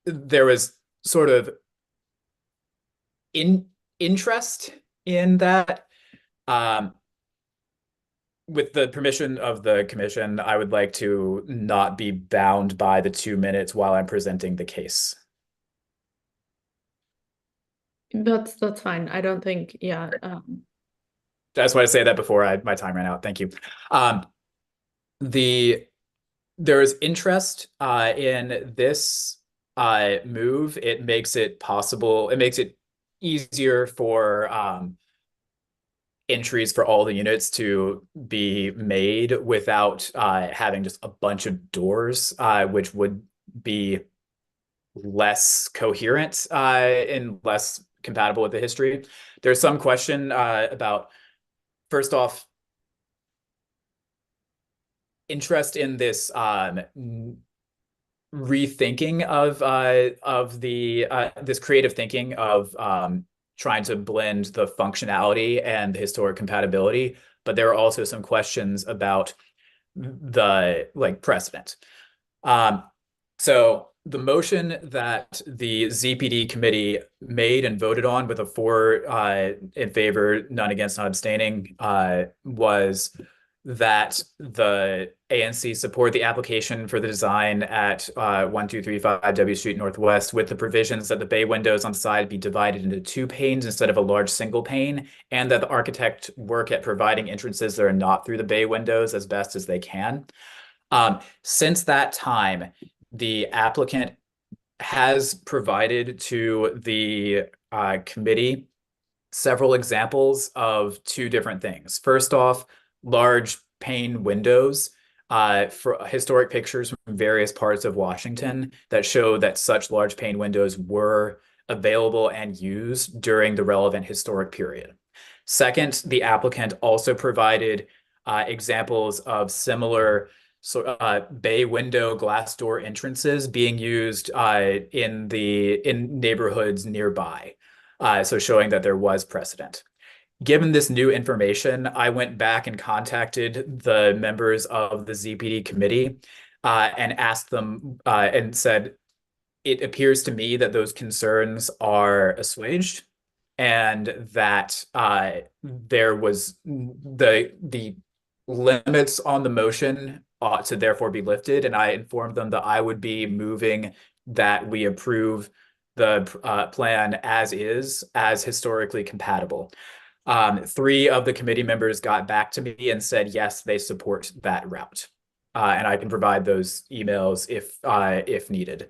there was sort of interest in that. With the permission of the commission, I would like to not be bound by the 2 minutes while I'm presenting the case. That's fine. I don't think, yeah. I just want to say that before my time ran out. Thank you. There is interest in this move. It makes it possible. It makes it easier for entries for all the units to be made without having just a bunch of doors, which would be less coherent and less compatible with the history. There's some question about, first off, interest in this rethinking of the this creative thinking of trying to blend the functionality and the historic compatibility, but there are also some questions about the precedent. So the motion that the ZPD committee made and voted on with a 4 in favor, none against, not abstaining, was that the ANC support the application for the design at 1235 W Street Northwest with the provisions that the bay windows on the side be divided into 2 panes instead of a large single pane, and that the architect work at providing entrances that are not through the bay windows as best as they can. Since that time, the applicant has provided to the committee several examples of 2 different things. First off, large pane windows for historic pictures from various parts of Washington that show that such large pane windows were available and used during the relevant historic period. Second, the applicant also provided examples of similar bay window glass door entrances being used in neighborhoods nearby. So showing that there was precedent. Given this new information, I went back and contacted the members of the ZPD committee and asked them and said, it appears to me that those concerns are assuaged and that there was the limits on the motion ought to therefore be lifted. And I informed them that I would be moving that we approve the plan as is, as historically compatible. 3 of the committee members got back to me and said, yes, they support that route. And I can provide those emails if needed.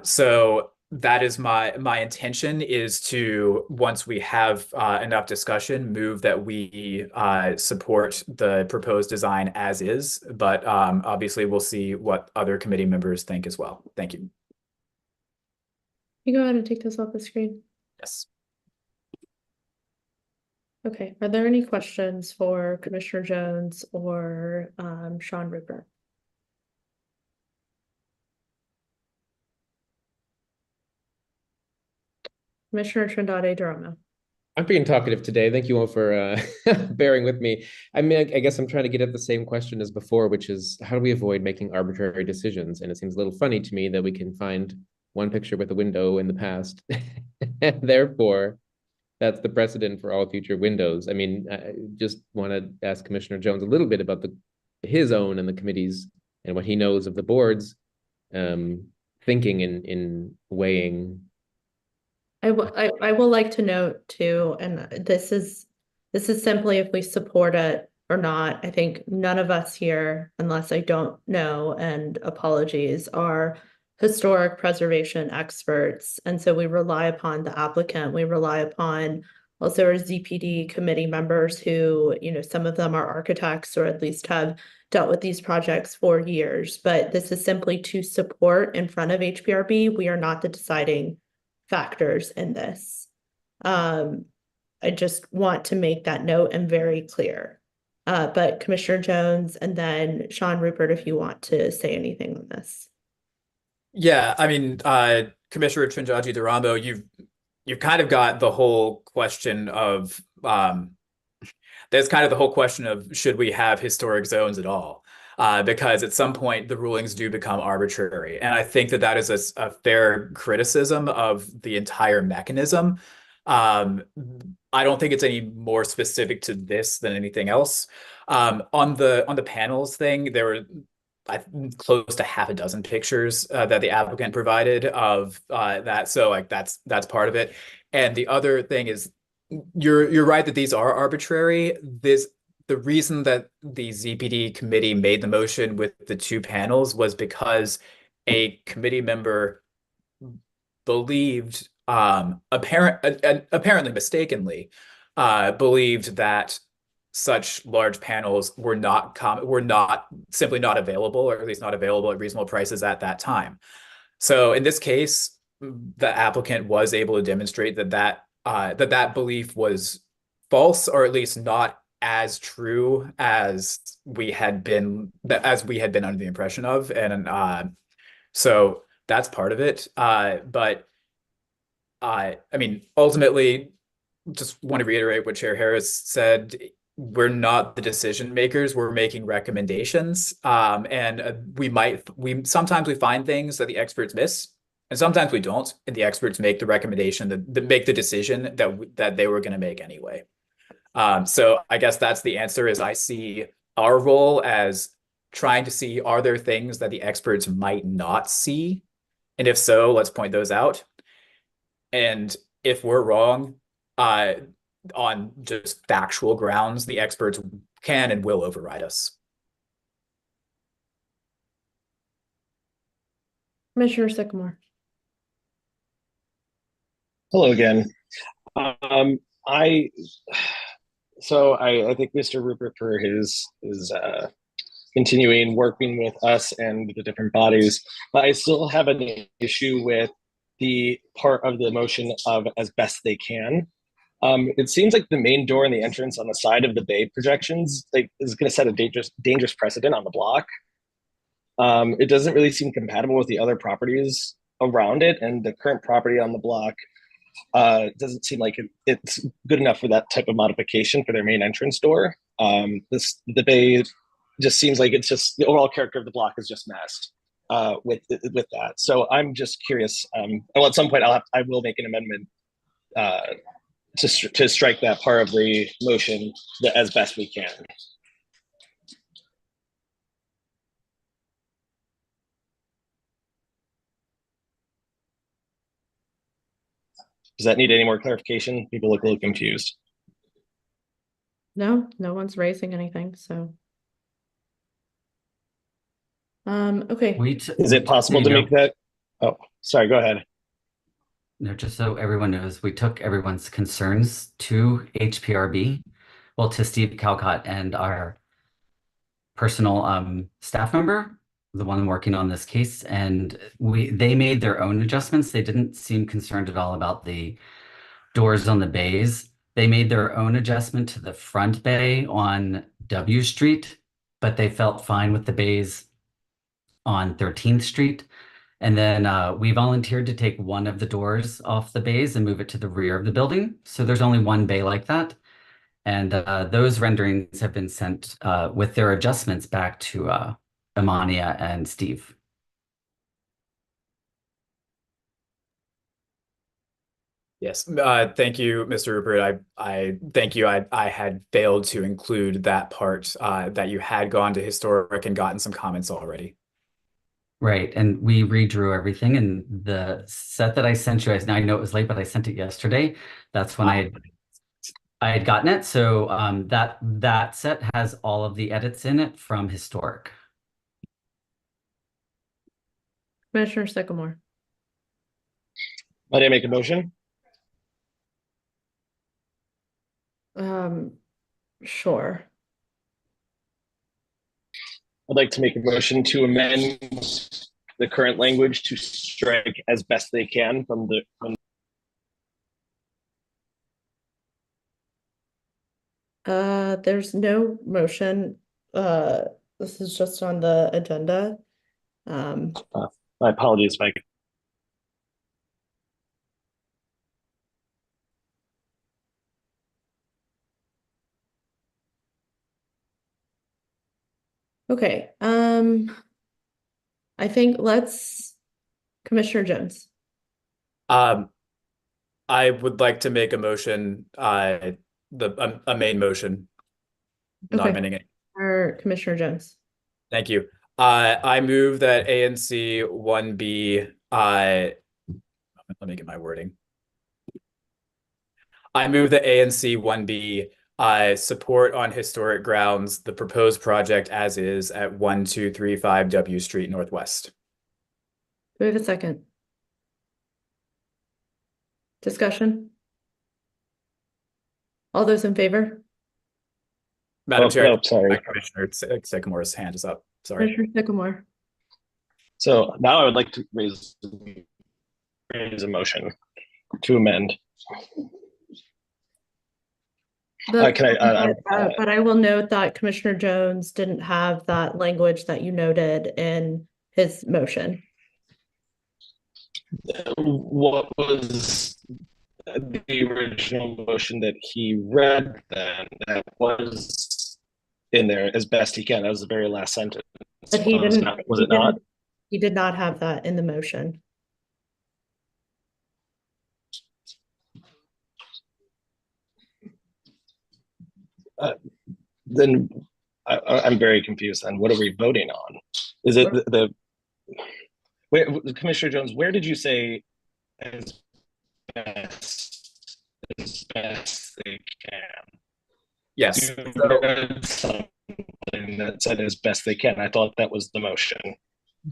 So that is my intention, is to, once we have enough discussion, move that we support the proposed design as is. But obviously, we'll see what other committee members think as well. Thank you. You go ahead and take this off the screen. Yes. Okay, are there any questions for Commissioner Jones or Sean Rupert? Commissioner Trindade Duramo. I'm being talkative today. Thank you all for bearing with me. I mean, I guess I'm trying to get at the same question as before, which is how do we avoid making arbitrary decisions? And it seems a little funny to me that we can find one picture with a window in the past. And therefore, that's the precedent for all future windows. I mean, I just want to ask Commissioner Jones a little bit about his own and the committee's and what he knows of the board's thinking in weighing. I will like to note too, and this is simply if we support it or not. I think none of us here, unless I don't know, and apologies, are historic preservation experts. And so we rely upon the applicant. We rely upon also our ZPD committee members who, some of them are architects or at least have dealt with these projects for years. But this is simply to support in front of HPRB. We are not the deciding factors in this. I just want to make that note and very clear. But Commissioner Jones and then Sean Rupert, if you want to say anything on this. Yeah, I mean, Commissioner Trindade Duramo, you've kind of got the whole question of there's kind of the whole question of should we have historic zones at all? Because at some point the rulings do become arbitrary, and I think that is a fair criticism of the entire mechanism. I don't think it's any more specific to this than anything else. On the panels thing, there were close to half a dozen pictures that the applicant provided of that. So like that's part of it. And the other thing is you're right that these are arbitrary. The reason that the ZPD committee made the motion with the 2 panels was because a committee member believed apparently mistakenly believed that such large panels were simply not available, or at least not available at reasonable prices at that time. So in this case, the applicant was able to demonstrate that belief was false, or at least not as true as we had been under the impression of, and so that's part of it. But I mean, ultimately, just want to reiterate what Chair Harris said. We're not the decision makers. We're making recommendations, and we sometimes find things that the experts miss, and sometimes we don't, and the experts make the recommendation that make the decision that they were going to make anyway. So I guess that's the answer. Is I see our role as trying to see, are there things that the experts might not see? And if so, let's point those out. And if we're wrong, on just factual grounds, the experts can and will override us. Commissioner Sycamore. Hello again. I thank Mr. Rupert for his continuing working with us and the different bodies, but I still have an issue with the part of the motion of as best they can. It seems like the main door and the entrance on the side of the bay projections is going to set a dangerous precedent on the block. It doesn't really seem compatible with the other properties around it, and the current property on the block doesn't seem like it's good enough for that type of modification for their main entrance door. The bay just seems like it's just the overall character of the block is just messed with that. So I'm just curious. Well, at some point I will make an amendment to strike that part of the motion as best we can. Does that need any more clarification? People look a little confused. No, no one's raising anything, so. Okay. Is it possible to make that? Oh, sorry, go ahead. No, just so everyone knows, we took everyone's concerns to HPRB, well, to Steve Calcott and our personal staff member, the one working on this case, and they made their own adjustments. They didn't seem concerned at all about the doors on the bays. They made their own adjustment to the front bay on W Street, but they felt fine with the bays on 13th Street. And then we volunteered to take one of the doors off the bays and move it to the rear of the building. So there's only one bay like that. And those renderings have been sent with their adjustments back to Amania and Steve. Yes, thank you, Mr. Rupert. I thank you. I had failed to include that part that you had gone to historic and gotten some comments already. Right, and we redrew everything, and the set that I sent you, I know it was late, but I sent it yesterday. That's when I had gotten it. So that set has all of the edits in it from historic. Commissioner Sycamore. Might I make a motion? Sure. I'd like to make a motion to amend the current language to strike as best they can from the. There's no motion. This is just on the agenda. My apologies, Mike. Okay. I think Commissioner Jones. I would like to make a motion, a main motion, not Okay. amending it. Or Commissioner Jones. Thank you. I move that ANC 1B, let me get my wording. I move that ANC 1B support on historic grounds the proposed project as is at 1235 W Street Northwest. Do we have a second? Discussion? All those in favor? Madam Chair, no, sorry. Commissioner Sycamore's hand is up. Sorry. Commissioner Sycamore. So now I would like to raise a motion to amend. But I will note that Commissioner Jones didn't have that language that you noted in his motion. What was the original motion that he read then? That was in there as best he can. That was the very last sentence. But he didn't. Was it not? He did not have that in the motion. Then I'm very confused on what are we voting on? Is it wait, Commissioner Jones, where did you say as best they can? Yes. You read something that said as best they can. I thought that was the motion.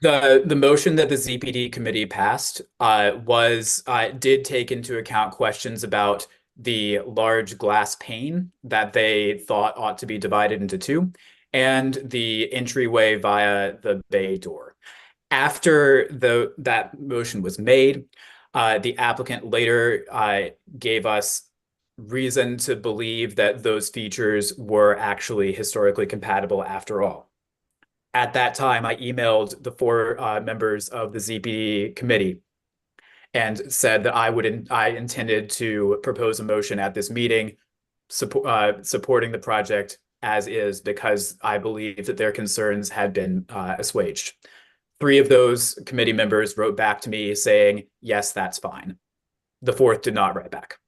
The motion that the ZPD committee passed did take into account questions about the large glass pane that they thought ought to be divided into two, and the entryway via the bay door. After that motion was made, the applicant later gave us reason to believe that those features were actually historically compatible after all. At that time, I emailed the four members of the ZPD committee and said that I intended to propose a motion at this meeting supporting the project as is, because I believe that their concerns had been assuaged. 3 of those committee members wrote back to me saying, yes, that's fine. The 4th did not write back.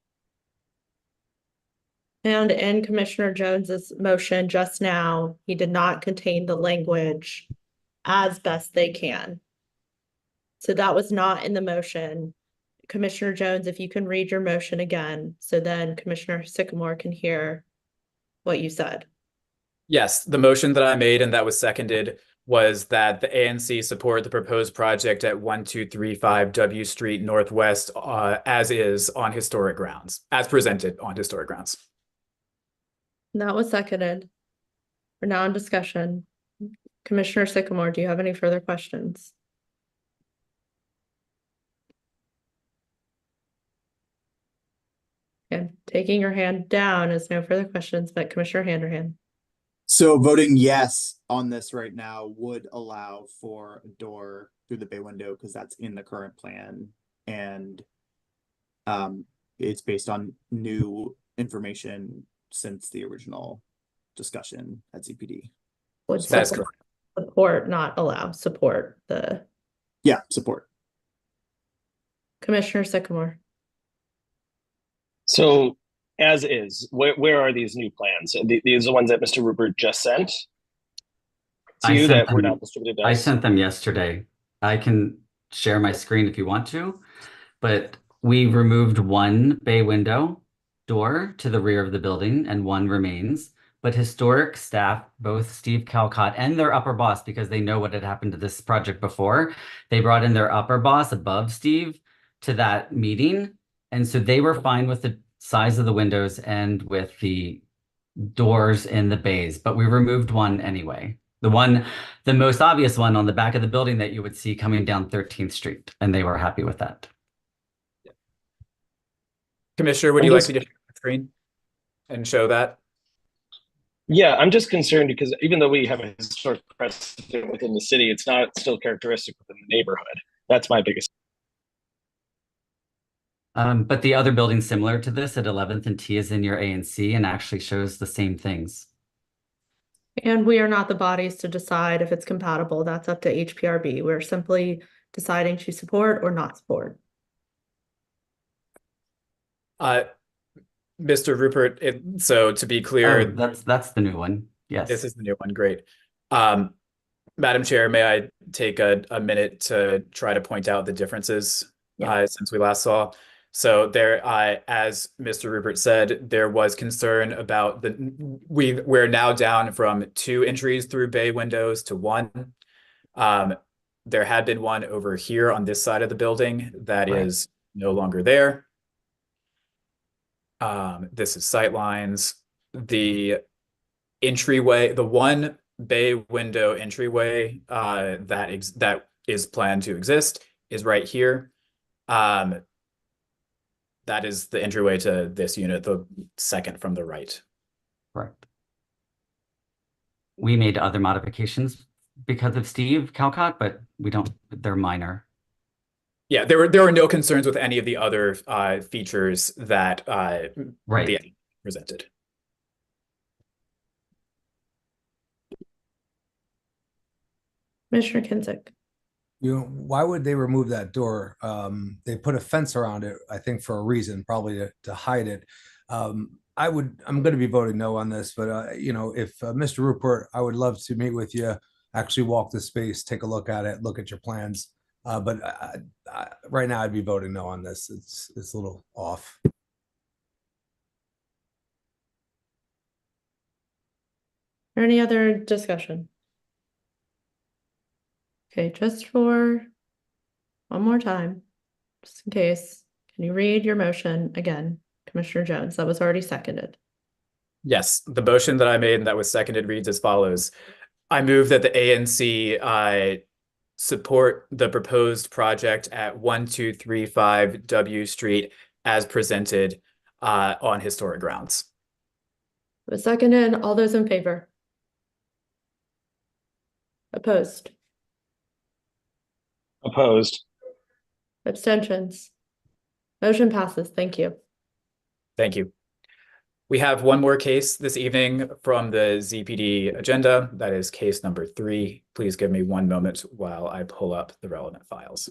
And in Commissioner Jones's motion just now, he did not contain the language as best they can. So that was not in the motion. Commissioner Jones, if you can read your motion again, so then Commissioner Sycamore can hear what you said. Yes, the motion that I made and that was seconded was that the ANC support the proposed project at 1235 W Street Northwest as is on historic grounds, as presented on historic grounds. That was seconded. We're now in discussion. Commissioner Sycamore, do you have any further questions? And taking your hand down is no further questions, but Commissioner Handerhan. So voting yes on this right now would allow for a door through the bay window because that's in the current plan, and it's based on new information since the original discussion at ZPD. Would That's correct. Support, not allow, support the. Yeah, support. Commissioner Sycamore. So as is, where are these new plans? These are the ones that Mr. Rupert just sent to you that were not distributed. I sent them yesterday. I can share my screen if you want to, but we removed one bay window door to the rear of the building and one remains. But historic staff, both Steve Calcott and their upper boss, because they know what had happened to this project before, they brought in their upper boss above Steve to that meeting. And so they were fine with the size of the windows and with the doors in the bays, but we removed one anyway. The most obvious one on the back of the building that you would see coming down 13th Street, and they were happy with that. Commissioner, would you like to get the screen and show that? Yeah, I'm just concerned because even though we have a historic precedent within the city, it's not still characteristic within the neighborhood. That's my biggest. But the other building similar to this at 11th and T is in your ANC and actually shows the same things. And we are not the bodies to decide if it's compatible. That's up to HPRB. We're simply deciding to support or not support. Mr. Rupert, so to be clear, that's the new one. Yes. This is the new one. Great. Madam Chair, may I take a minute to try to point out the differences since we last saw? So there, as Mr. Rupert said, there was concern about we're now down from 2 entries through bay windows to 1. There had been one over here on this side of the building that is no longer there. This is sightlines. The entryway, the one bay window entryway that is planned to exist is right here. That is the entryway to this unit, the second from the right. Correct. We made other modifications because of Steve Calcott, but they're minor. Yeah, there were no concerns with any of the other features that the presented. Commissioner Kinzik. Why would they remove that door? They put a fence around it, I think for a reason, probably to hide it. I'm going to be voting no on this, but you know, if Mr. Rupert, I would love to meet with you, actually walk the space, take a look at it, look at your plans. But right now I'd be voting no on this. It's a little off. Or any other discussion? Okay, just for one more time, just in case, can you read your motion again, Commissioner Jones? That was already seconded. Yes, the motion that I made and that was seconded reads as follows. I move that the ANC support the proposed project at 1235 W Street as presented on historic grounds. It was seconded. All those in favor? Opposed? Opposed. Abstentions? Motion passes. Thank you. Thank you. We have one more case this evening from the ZPD agenda. That is case number 3. Please give me one moment while I pull up the relevant files.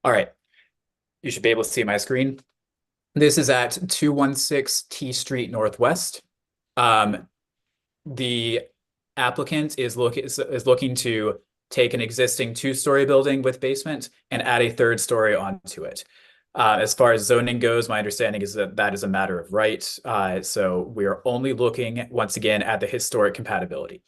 All right. You should be able to see my screen. This is at 216 T Street Northwest. The applicant is looking to take an existing 2-story building with basement and add a 3rd story onto it. As far as zoning goes, my understanding is that that is a matter of right. So we are only looking once again at the historic compatibility.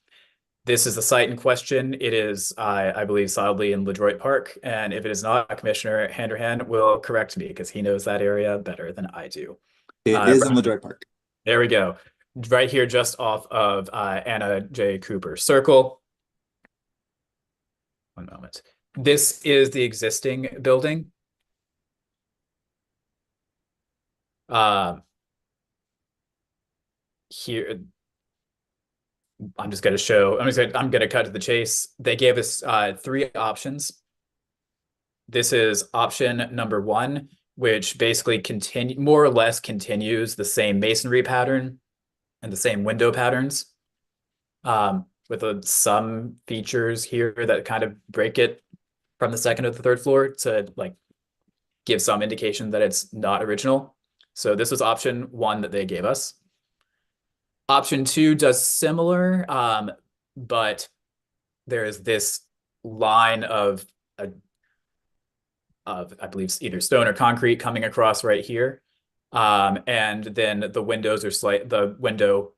This is the site in question. It is, I believe, solidly in LaDroit Park. And if it is not, Commissioner Handerhan will correct me because he knows that area better than I do. It is in LaDroit Park. There we go. Right here, just off of Anna J. Cooper Circle. One moment. This is the existing building. Here, I'm just going to show. I'm going to cut to the chase. They gave us 3 options. This is option number 1, which basically more or less continues the same masonry pattern and the same window patterns, with some features here that kind of break it from the 2nd or the 3rd floor to like give some indication that it's not original. So this was option 1 that they gave us. Option 2 does similar, but there is this line of I believe either stone or concrete coming across right here. And then the windows are the window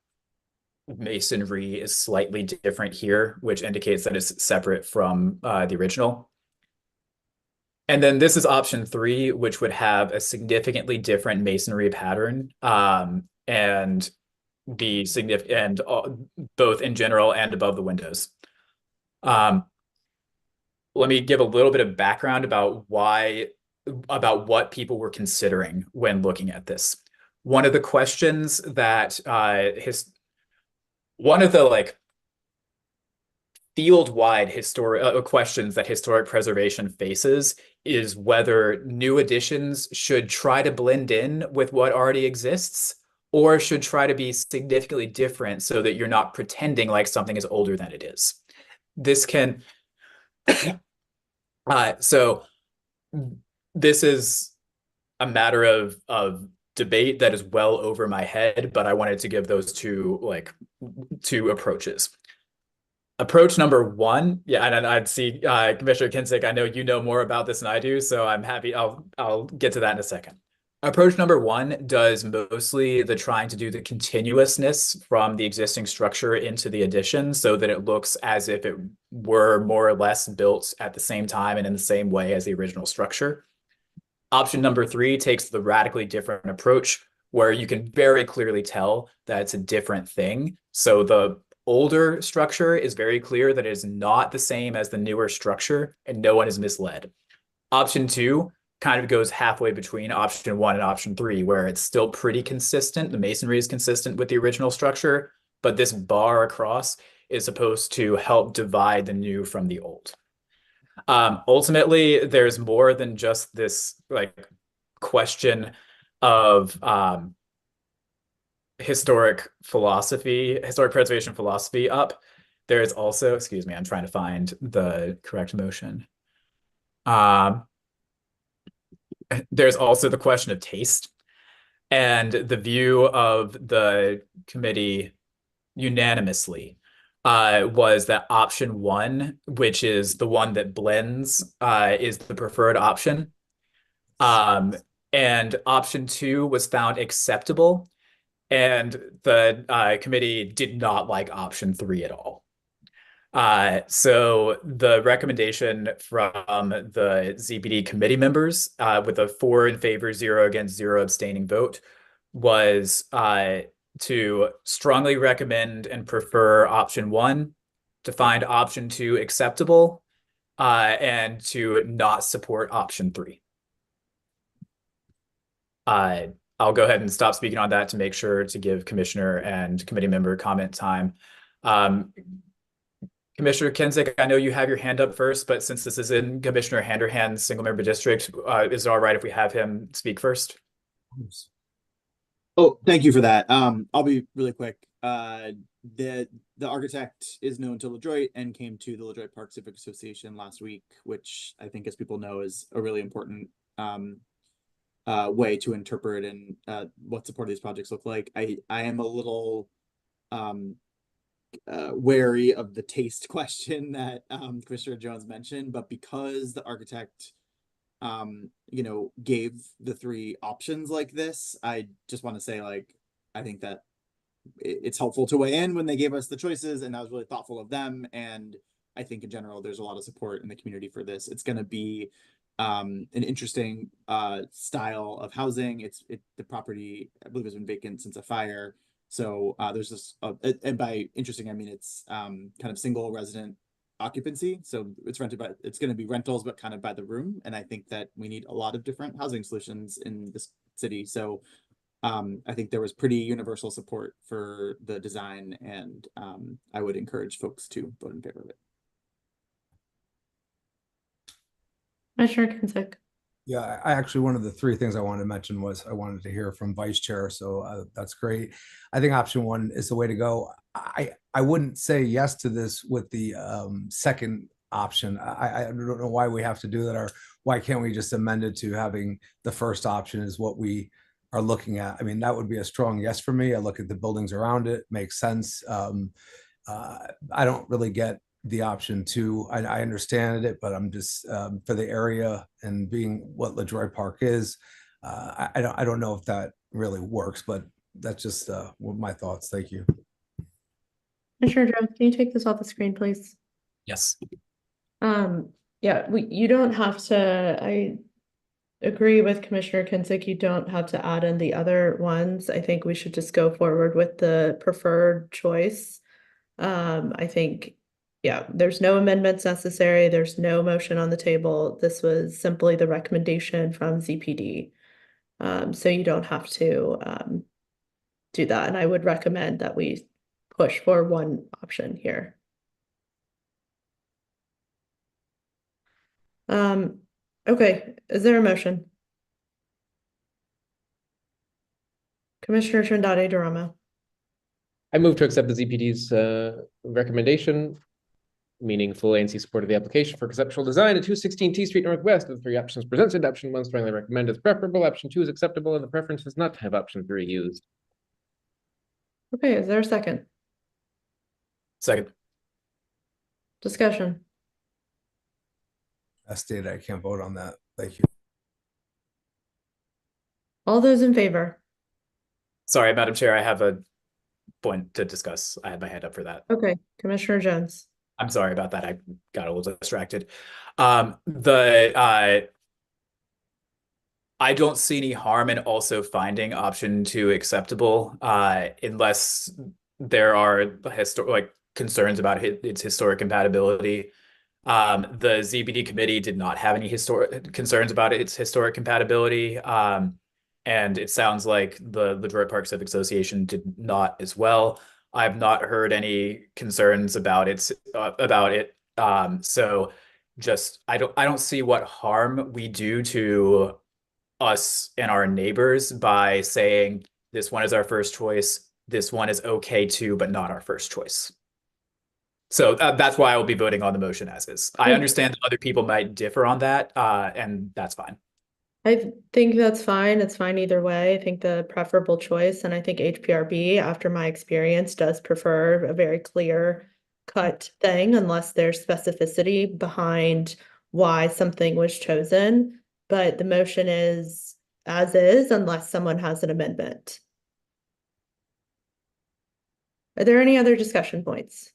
masonry is slightly different here, which indicates that it's separate from the original. And then this is option 3, which would have a significantly different masonry pattern, and be significant both in general and above the windows. Let me give a little bit of background about what people were considering when looking at this. One of the questions that one of the like field-wide questions that historic preservation faces is whether new additions should try to blend in with what already exists or should try to be significantly different so that you're not pretending like something is older than it is. This can so this is a matter of debate that is well over my head, but I wanted to give those two approaches. Approach number 1, yeah, and I'd see Commissioner Kinsick, I know you know more about this than I do, so I'm happy. I'll get to that in a second. Approach number 1 does mostly the trying to do the continuousness from the existing structure into the addition so that it looks as if it were more or less built at the same time and in the same way as the original structure. Option number 3 takes the radically different approach where you can very clearly tell that it's a different thing. So the older structure is very clear that it is not the same as the newer structure and no one is misled. Option 2 kind of goes halfway between option 1 and option 3, where it's still pretty consistent. The masonry is consistent with the original structure, but this bar across is supposed to help divide the new from the old. Ultimately, there's more than just this like question of historic preservation philosophy up, there's also, excuse me, I'm trying to find the correct motion. There's also the question of taste, and the view of the committee unanimously was that option one, which is the one that blends, is the preferred option. And option two was found acceptable, and the committee did not like option three at all. So the recommendation from the ZBD committee members, with a 4 in favor, 0 against, 0 abstaining vote, was to strongly recommend and prefer option one, to find option two acceptable, and to not support option three. I'll go ahead and stop speaking on that to make sure to give commissioner and committee member comment time. Commissioner Kenzik, I know you have your hand up first, but since this is in Commissioner Handerhan's single member district, is it all right if we have him speak first? Oh, thank you for that. I'll be really quick. The architect is known to LaDroit and came to the LaDroit Park Civic Association last week, which I think, as people know, is a really important way to interpret and what support of these projects look like. I am a little wary of the taste question that Commissioner Jones mentioned, but because the architect gave the 3 options like this, I just want to say, like, I think that it's helpful to weigh in when they gave us the choices, and that was really thoughtful of them. And I think in general, there's a lot of support in the community for this. It's going to be an interesting style of housing. The property, I believe, has been vacant since a fire. So there's this, and by interesting, I mean it's kind of single resident occupancy. So it's going to be rentals, but kind of by the room. And I think that we need a lot of different housing solutions in this city. So I think there was pretty universal support for the design, and I would encourage folks to vote in favor of it. Commissioner Kenzik. Yeah, I actually, one of the 3 things I wanted to mention was I wanted to hear from Vice Chair, so that's great. I think option one is the way to go. I wouldn't say yes to this with the second option. I don't know why we have to do that, or why can't we just amend it to having the first option is what we are looking at. I mean, that would be a strong yes for me. I look at the buildings around it, makes sense. I don't really get the option two. I understand it, but I'm just for the area and being what LaDroit Park is, I don't know if that really works, but that's just my thoughts. Thank you. Commissioner Jones, can you take this off the screen, please? Yes. Yeah, you don't have to. I agree with Commissioner Kenzik. You don't have to add in the other ones. I think we should just go forward with the preferred choice. I think, yeah, there's no amendments necessary. There's no motion on the table. This was simply the recommendation from ZPD. So you don't have to do that. And I would recommend that we push for one option here. Okay, is there a motion? Commissioner Trindade Duramo. I move to accept the ZPD's recommendation, meaning full ANC support of the application for conceptual design at 216 T Street Northwest. Of the 3 options presented, option 1 strongly recommended is preferable, option 2 is acceptable, and the preference is not to have option 3 used. Okay, is there a second? Second. Discussion. As stated, I can't vote on that. Thank you. All those in favor? Sorry, Madam Chair, I have a point to discuss. I had my hand up for that. Okay, Commissioner Jones. I'm sorry about that. I got a little distracted. I don't see any harm in also finding option 2 acceptable, unless there are concerns about its historic compatibility. The ZBD committee did not have any concerns about its historic compatibility. And it sounds like the LaDroit Park Civic Association did not as well. I've not heard any concerns about it. So just I don't see what harm we do to us and our neighbors by saying this one is our first choice, this one is okay too, but not our first choice. So that's why I will be voting on the motion as is. I understand that other people might differ on that, and that's fine. I think that's fine. It's fine either way. I think the preferable choice, and I think HPRB, after my experience, does prefer a very clear cut thing unless there's specificity behind why something was chosen. But the motion is as is unless someone has an amendment. Are there any other discussion points?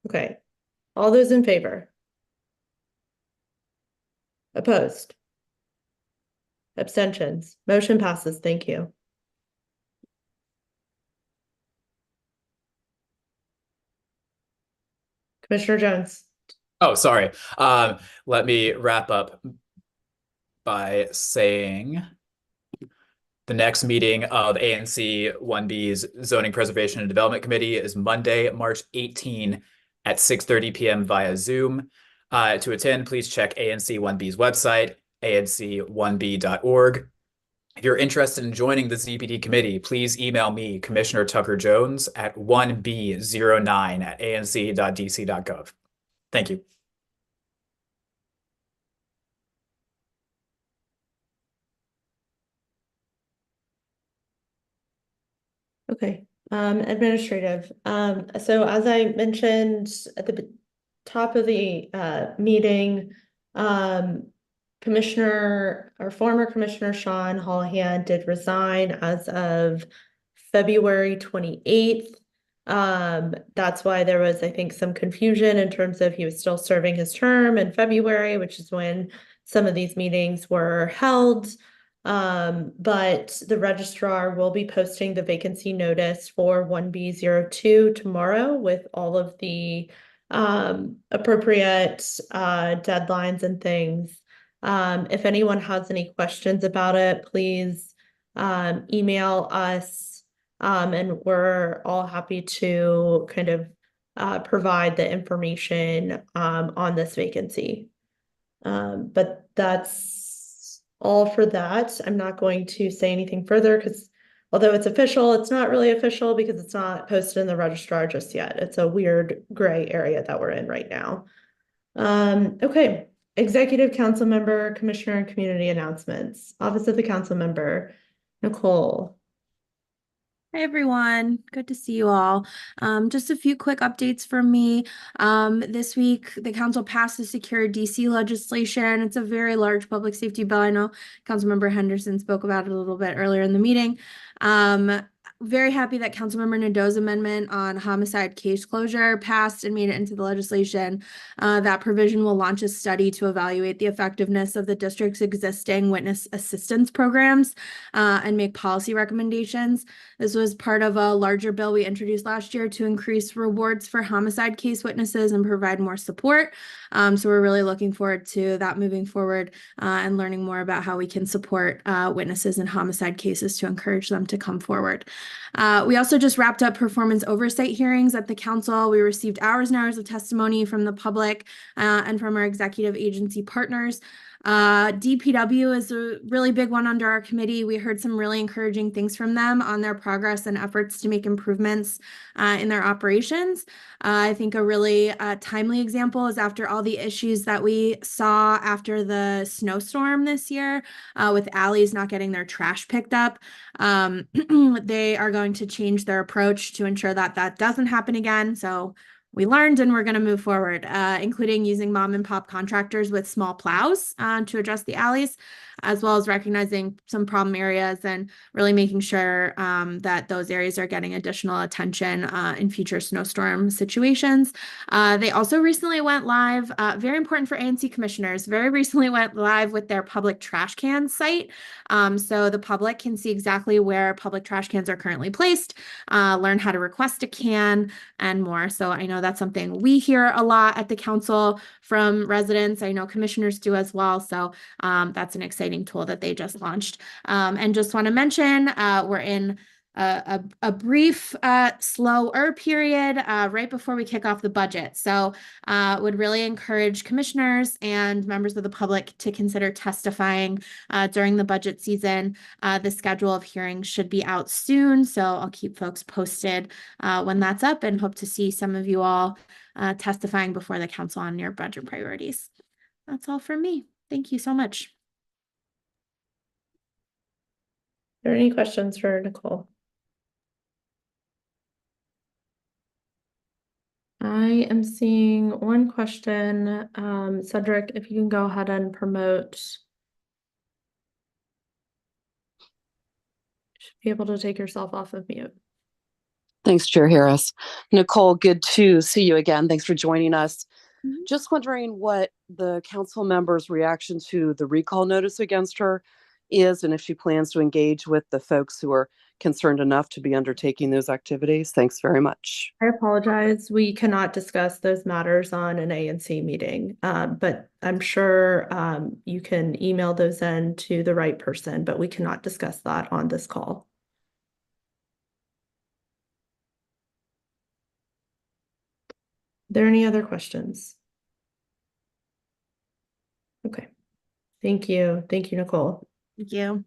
Okay, all those in favor? Opposed? Abstentions? Motion passes. Thank you. Commissioner Jones. Oh, sorry. Let me wrap up by saying the next meeting of ANC 1B's Zoning Preservation and Development Committee is Monday, March 18 at 6:30 p.m. via Zoom. To attend, please check ANC 1B's website, anc1b.org. If you're interested in joining the ZPD committee, please email me, Commissioner Tucker Jones, at 1b09@anc.dc.gov. Thank you. Okay, administrative. So as I mentioned at the top of the meeting, former Commissioner Sean Holohan did resign as of February 28th. That's why there was, I think, some confusion in terms of he was still serving his term in February, which is when some of these meetings were held. But the registrar will be posting the vacancy notice for 1B02 tomorrow with all of the appropriate deadlines and things. If anyone has any questions about it, please email us, and we're all happy to kind of provide the information on this vacancy. But that's all for that. I'm not going to say anything further because although it's official, it's not really official because it's not posted in the registrar just yet. It's a weird gray area that we're in right now. Okay. Executive Council Member, Commissioner, and Community Announcements. Office of the Council Member, Nicole. Hi, everyone. Good to see you all. Just a few quick updates from me. This week, the council passed the secure DC legislation. It's a very large public safety bill. I know Councilmember Henderson spoke about it a little bit earlier in the meeting. Very happy that Councilmember Nadeau's amendment on homicide case closure passed and made it into the legislation. That provision will launch a study to evaluate the effectiveness of the district's existing witness assistance programs and make policy recommendations. This was part of a larger bill we introduced last year to increase rewards for homicide case witnesses and provide more support. So we're really looking forward to that moving forward and learning more about how we can support witnesses in homicide cases to encourage them to come forward. We also just wrapped up performance oversight hearings at the council. We received hours and hours of testimony from the public and from our executive agency partners. DPW is a really big one under our committee. We heard some really encouraging things from them on their progress and efforts to make improvements in their operations. I think a really timely example is after all the issues that we saw after the snowstorm this year with alleys not getting their trash picked up. They are going to change their approach to ensure that that doesn't happen again. So we learned and we're going to move forward, including using mom and pop contractors with small plows to address the alleys, as well as recognizing some problem areas and really making sure that those areas are getting additional attention in future snowstorm situations. They also recently went live, very important for ANC commissioners, very recently went live with their public trash can site. So the public can see exactly where public trash cans are currently placed, learn how to request a can and more. So I know that's something we hear a lot at the council from residents. I know commissioners do as well. So that's an exciting tool that they just launched. And just want to mention, we're in a brief slower period right before we kick off the budget. So would really encourage commissioners and members of the public to consider testifying during the budget season. The schedule of hearings should be out soon, so I'll keep folks posted when that's up, and hope to see some of you all testifying before the council on your budget priorities. That's all from me. Thank you so much. Are there any questions for Nicole? I am seeing one question. Cedric, if you can go ahead and promote. You should be able to take yourself off of mute. Thanks, Chair Harris. Nicole, good to see you again. Thanks for joining us. Just wondering what the council members' reaction to the recall notice against her is, and if she plans to engage with the folks who are concerned enough to be undertaking those activities. Thanks very much. I apologize. We cannot discuss those matters on an ANC meeting, but I'm sure you can email those in to the right person, but we cannot discuss that on this call. Are there any other questions? Okay. Thank you. Thank you, Nicole. Thank you.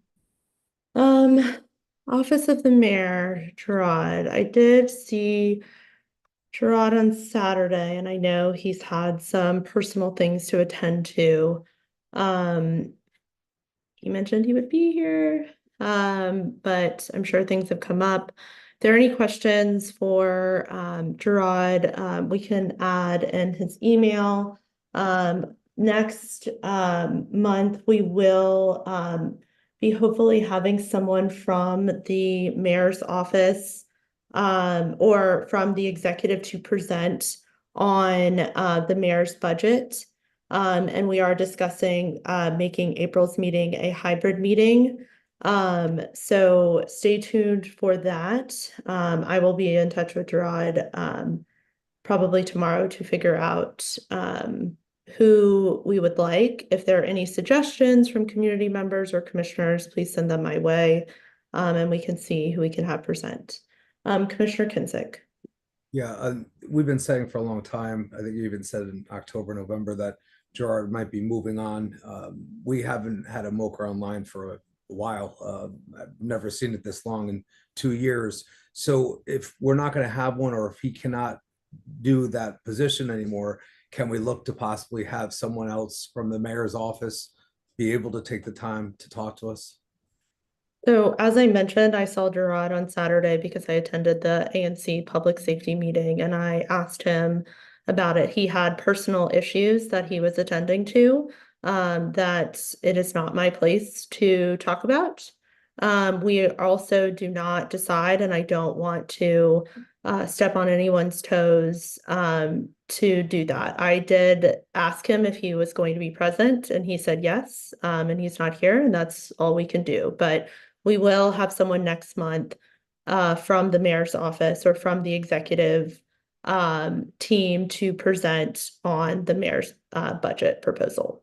Office of the Mayor, Gerard. I did see Gerard on Saturday, and I know he's had some personal things to attend to. He mentioned he would be here, but I'm sure things have come up. If there are any questions for Gerard, we can add in his email. Next month, we will be hopefully having someone from the mayor's office or from the executive to present on the mayor's budget. And we are discussing making April's meeting a hybrid meeting. So stay tuned for that. I will be in touch with Gerard probably tomorrow to figure out who we would like. If there are any suggestions from community members or commissioners, please send them my way, and we can see who we can have present. Commissioner Kinsick. Yeah, we've been saying for a long time, I think you even said in October, November, that Gerard might be moving on. We haven't had a mocher online for a while. I've never seen it this long in 2 years. So if we're not going to have one, or if he cannot do that position anymore, can we look to possibly have someone else from the mayor's office be able to take the time to talk to us? So as I mentioned, I saw Gerard on Saturday because I attended the ANC public safety meeting, and I asked him about it. He had personal issues that he was attending to that it is not my place to talk about. We also do not decide, and I don't want to step on anyone's toes to do that. I did ask him if he was going to be present, and he said yes, and he's not here, and that's all we can do. But we will have someone next month from the mayor's office or from the executive team to present on the mayor's budget proposal.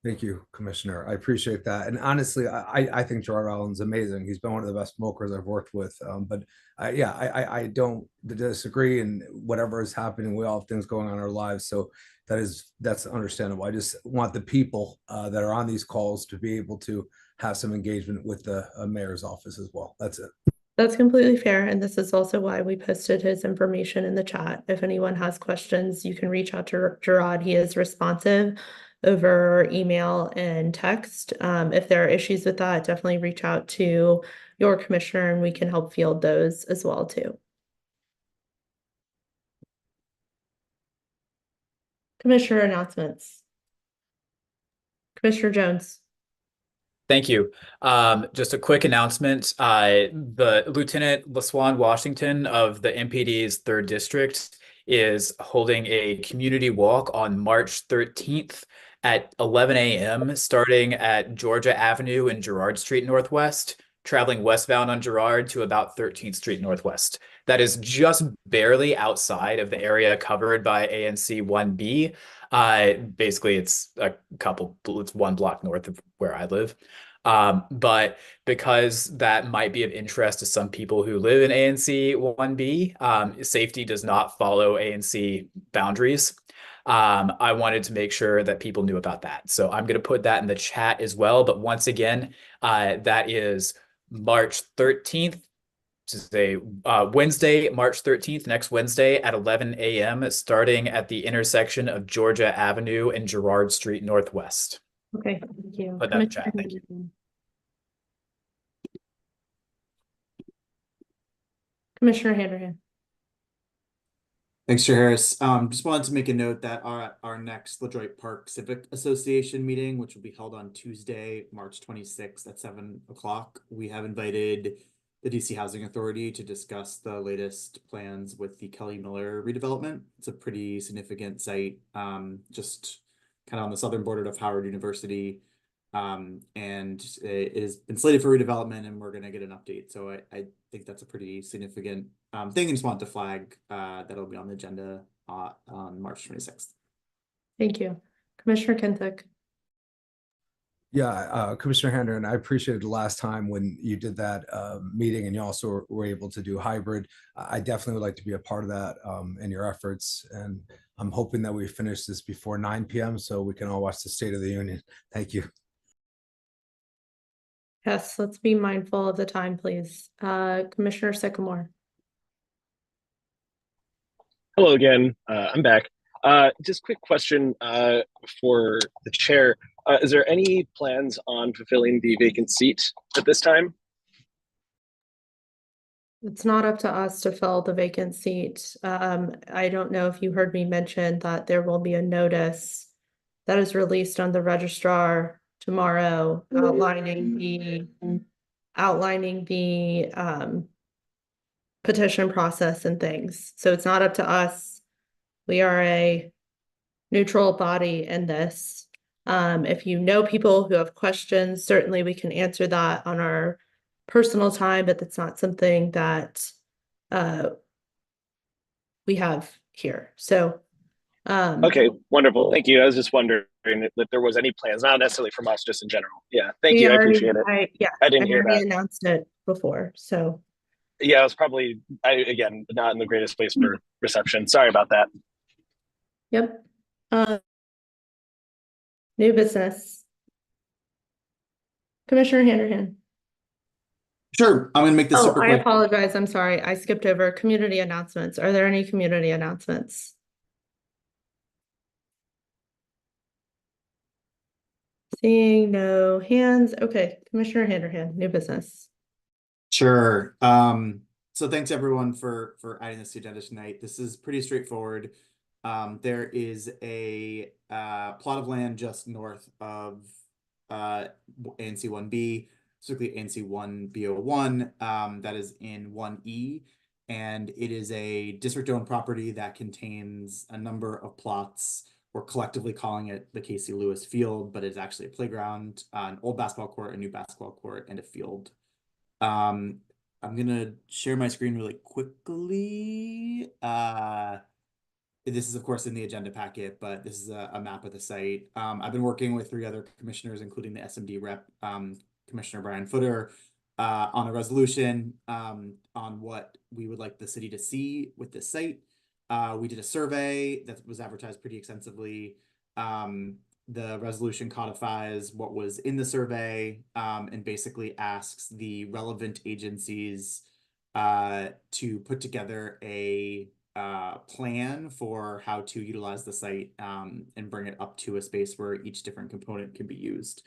Thank you, Commissioner. I appreciate that. And honestly, I think Gerard Allen's amazing. He's been one of the best mokers I've worked with. But I don't disagree. And whatever is happening, we all have things going on in our lives. So that's understandable. I just want the people that are on these calls to be able to have some engagement with the mayor's office as well. That's it. That's completely fair. And this is also why we posted his information in the chat. If anyone has questions, you can reach out to Gerard. He is responsive over email and text. If there are issues with that, definitely reach out to your commissioner and we can help field those as well too. Commissioner announcements. Commissioner Jones. Thank you. Just a quick announcement. The Lieutenant LaSwan Washington of the MPD's 3rd District is holding a community walk on March 13th at 11 a.m. starting at Georgia Avenue and Girard Street Northwest, traveling westbound on Girard to about 13th Street Northwest. That is just barely outside of the area covered by ANC 1B. Basically, it's 1 block north of where I live. But because that might be of interest to some people who live in ANC 1B, safety does not follow ANC boundaries. I wanted to make sure that people knew about that. So I'm going to put that in the chat as well. But once again, that is March 13th, which is a Wednesday, March 13th, next Wednesday at 11 a.m., starting at the intersection of Georgia Avenue and Girard Street Northwest. Okay, thank you. Put that in the Commissioner chat. Thank you. Henderson. Commissioner Handerhan. Thanks, Chair Harris. Just wanted to make a note that our next LaDroit Park Civic Association meeting, which will be held on Tuesday, March 26th at 7 o'clock, we have invited the DC Housing Authority to discuss the latest plans with the Kelly Miller redevelopment. It's a pretty significant site, just kind of on the southern border of Howard University. And it has been slated for redevelopment, and we're going to get an update. So I think that's a pretty significant thing, and just want to flag that'll be on the agenda on March 26th. Thank you. Commissioner Kentuck. Yeah, Commissioner Henry, and I appreciated the last time when you did that meeting and you also were able to do hybrid. I definitely would like to be a part of that in your efforts. And I'm hoping that we finish this before 9 p.m. so we can all watch the State of the Union. Thank you. Yes, let's be mindful of the time, please. Commissioner Sycamore. Hello again. I'm back. Just quick question for the chair. Is there any plans on fulfilling the vacant seat at this time? It's not up to us to fill the vacant seat. I don't know if you heard me mention that there will be a notice that is released on the registrar tomorrow outlining the petition process and things. So it's not up to us. We are a neutral body in this. If you know people who have questions, certainly we can answer that on our personal time, but that's not something that we have here. So Okay, wonderful. Thank you. I was just wondering if there was any plans, not necessarily from us, just in general. Yeah, thank you. I appreciate it. I didn't hear that. Announced it before, so. Yeah, it was probably, again, not in the greatest place for reception. Sorry about that. Yep. New business. Commissioner Handerhan. Sure, I'm going to make this super I quick. apologize. I'm sorry. I skipped over community announcements. Are there any community announcements? Seeing no hands. Okay, Commissioner Handerhan, new business. Sure. So thanks everyone for adding this to the agenda tonight. This is pretty straightforward. There is a plot of land just north of ANC 1B, specifically ANC 1B01, that is in 1E, and it is a district-owned property that contains a number of plots. We're collectively calling it the Casey Lewis Field, but it's actually a playground, an old basketball court, a new basketball court, and a field. I'm gonna share my screen really quickly. This is of course in the agenda packet, but this is a map of the site. I've been working with 3 other commissioners, including the SMD rep, Commissioner Brian Footer, on a resolution on what we would like the city to see with this site. We did a survey that was advertised pretty extensively. The resolution codifies what was in the survey and basically asks the relevant agencies to put together a plan for how to utilize the site and bring it up to a space where each different component can be used.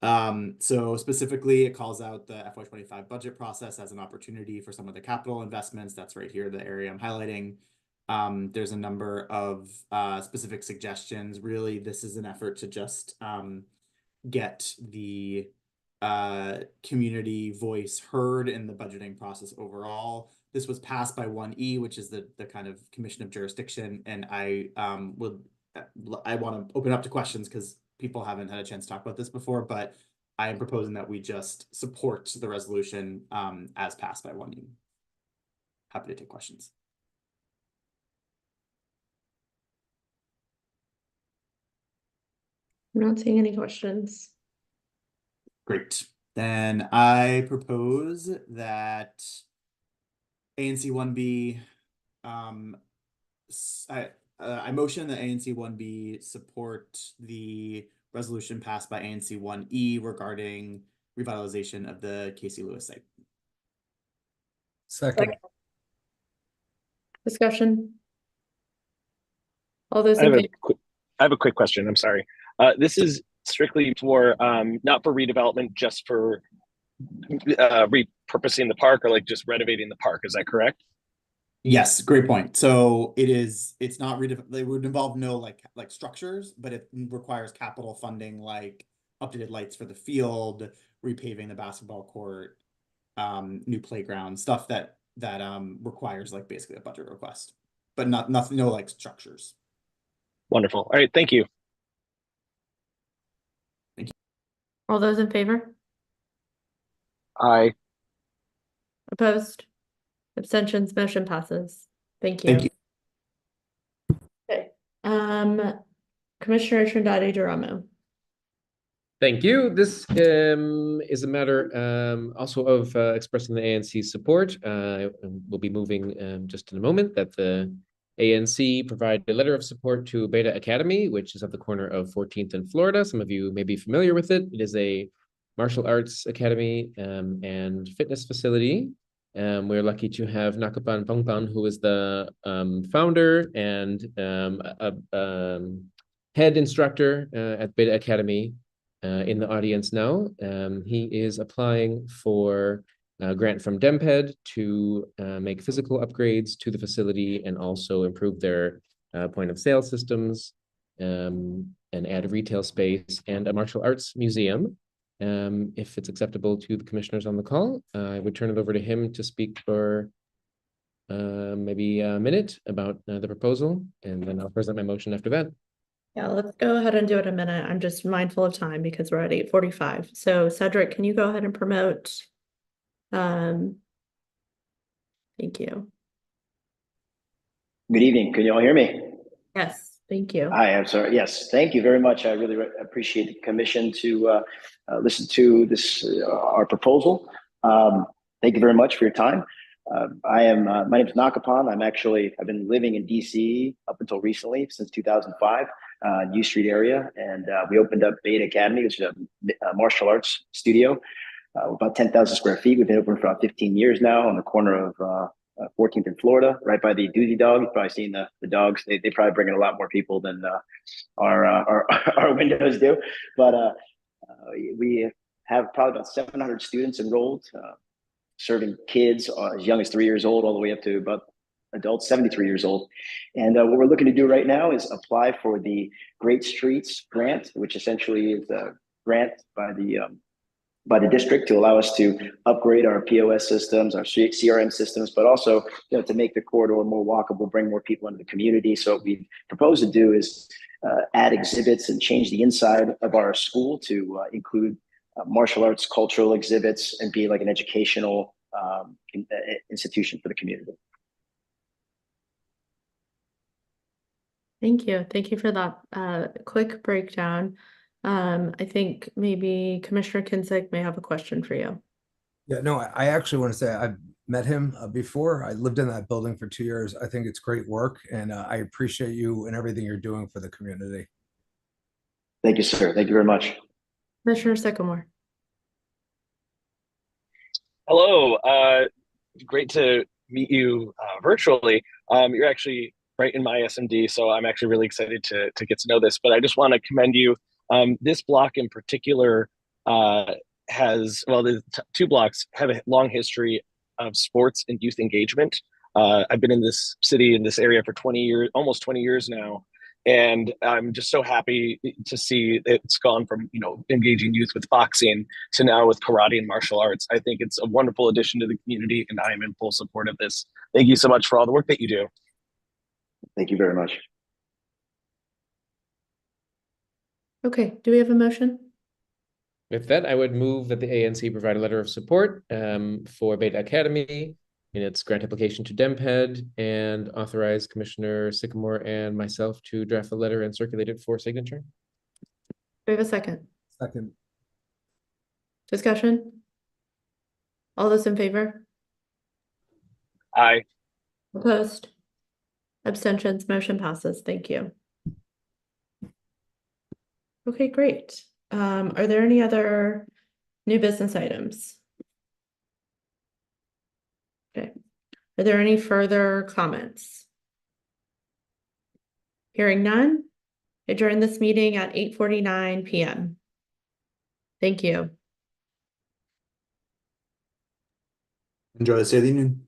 So specifically, it calls out the FY25 budget process as an opportunity for some of the capital investments. That's right here, the area I'm highlighting. There's a number of specific suggestions. Really, this is an effort to just get the community voice heard in the budgeting process overall. This was passed by 1E, which is the kind of commission of jurisdiction, and I want to open up to questions because people haven't had a chance to talk about this before, but I am proposing that we just support the resolution as passed by 1E. Happy to take questions. I'm not seeing any questions. Great. Then I propose that ANC 1B, I motion that ANC 1B support the resolution passed by ANC 1E regarding revitalization of the Casey Lewis site. Second. Discussion. All those I in have favor? I have a quick question. I'm sorry. This is strictly for not for redevelopment, just for repurposing the park or like just renovating the park. Is that correct? Yes, great point. So it's not they would involve no like structures, but it requires capital funding like updated lights for the field, repaving the basketball court, new playground, stuff that requires like basically a budget request, but nothing, no like structures. Wonderful. All right, thank you. All those in favor? Aye. Opposed? Abstentions? Motion passes. Thank you. Thank you. Okay. Commissioner Trindade Duramo. Thank you. This is a matter also of expressing the ANC's support. We'll be moving just in a moment that the ANC provide a letter of support to Beta Academy, which is at the corner of 14th and Florida. Some of you may be familiar with it. It is a martial arts academy and fitness facility. We're lucky to have Nakapan Pongpan, who is the founder and head instructor at Beta Academy, in the audience now. He is applying for a grant from DEMPED to make physical upgrades to the facility and also improve their point of sale systems and add a retail space and a martial arts museum. If it's acceptable to the commissioners on the call, I would turn it over to him to speak for maybe a minute about the proposal, and then I'll present my motion after that. Yeah, let's go ahead and do it in a minute. I'm just mindful of time because we're at 8:45. So Cedric, can you go ahead and promote? Thank you. Good evening. Can you all hear me? Yes, thank you. Hi, I'm sorry. Yes, thank you very much. I really appreciate the commission to listen to this our proposal. Thank you very much for your time. My name is Nakapan. I've been living in DC up until recently, since 2005, U Street area, and we opened up Beta Academy, which is a martial arts studio, about 10,000 square feet. We've been open for about 15 years now on the corner of 14th in Florida, right by the Doozy Dog. You've probably seen the dogs. They probably bring in a lot more people than our windows do. But we have probably about 700 students enrolled, serving kids as young as 3 years old all the way up to about adults 73 years old. And what we're looking to do right now is apply for the Great Streets Grant, which essentially is a grant by the district to allow us to upgrade our POS systems, our CRM systems, but also to make the corridor more walkable, bring more people into the community. So what we propose to do is add exhibits and change the inside of our school to include martial arts, cultural exhibits, and be like an educational institution for the community. Thank you. Thank you for that quick breakdown. I think maybe Commissioner Kinsick may have a question for you. Yeah, no, I actually want to say I've met him before. I lived in that building for 2 years. I think it's great work, and I appreciate you and everything you're doing for the community. Thank you, sir. Thank you very much. Commissioner Sycamore. Hello. Great to meet you virtually. You're actually right in my SMD, so I'm actually really excited to get to know this. But I just want to commend you. This block in particular has, well, the two blocks have a long history of sports and youth engagement. I've been in this city, in this area for 20 years, almost 20 years now. And I'm just so happy to see it's gone from, engaging youth with boxing to now with karate and martial arts. I think it's a wonderful addition to the community, and I am in full support of this. Thank you so much for all the work that you do. Thank you very much. Okay, do we have a motion? With that, I would move that the ANC provide a letter of support for Beta Academy in its grant application to DEMPED and authorize Commissioner Sycamore and myself to draft a letter and circulate it for signature. Do we have a second? Second. Discussion? All those in favor? Aye. Opposed? Abstentions? Motion passes. Thank you. Okay, great. Are there any other new business items? Okay. Are there any further comments? Hearing none, adjourn this meeting at 8:49 p.m. Thank you. Enjoy the rest of the evening.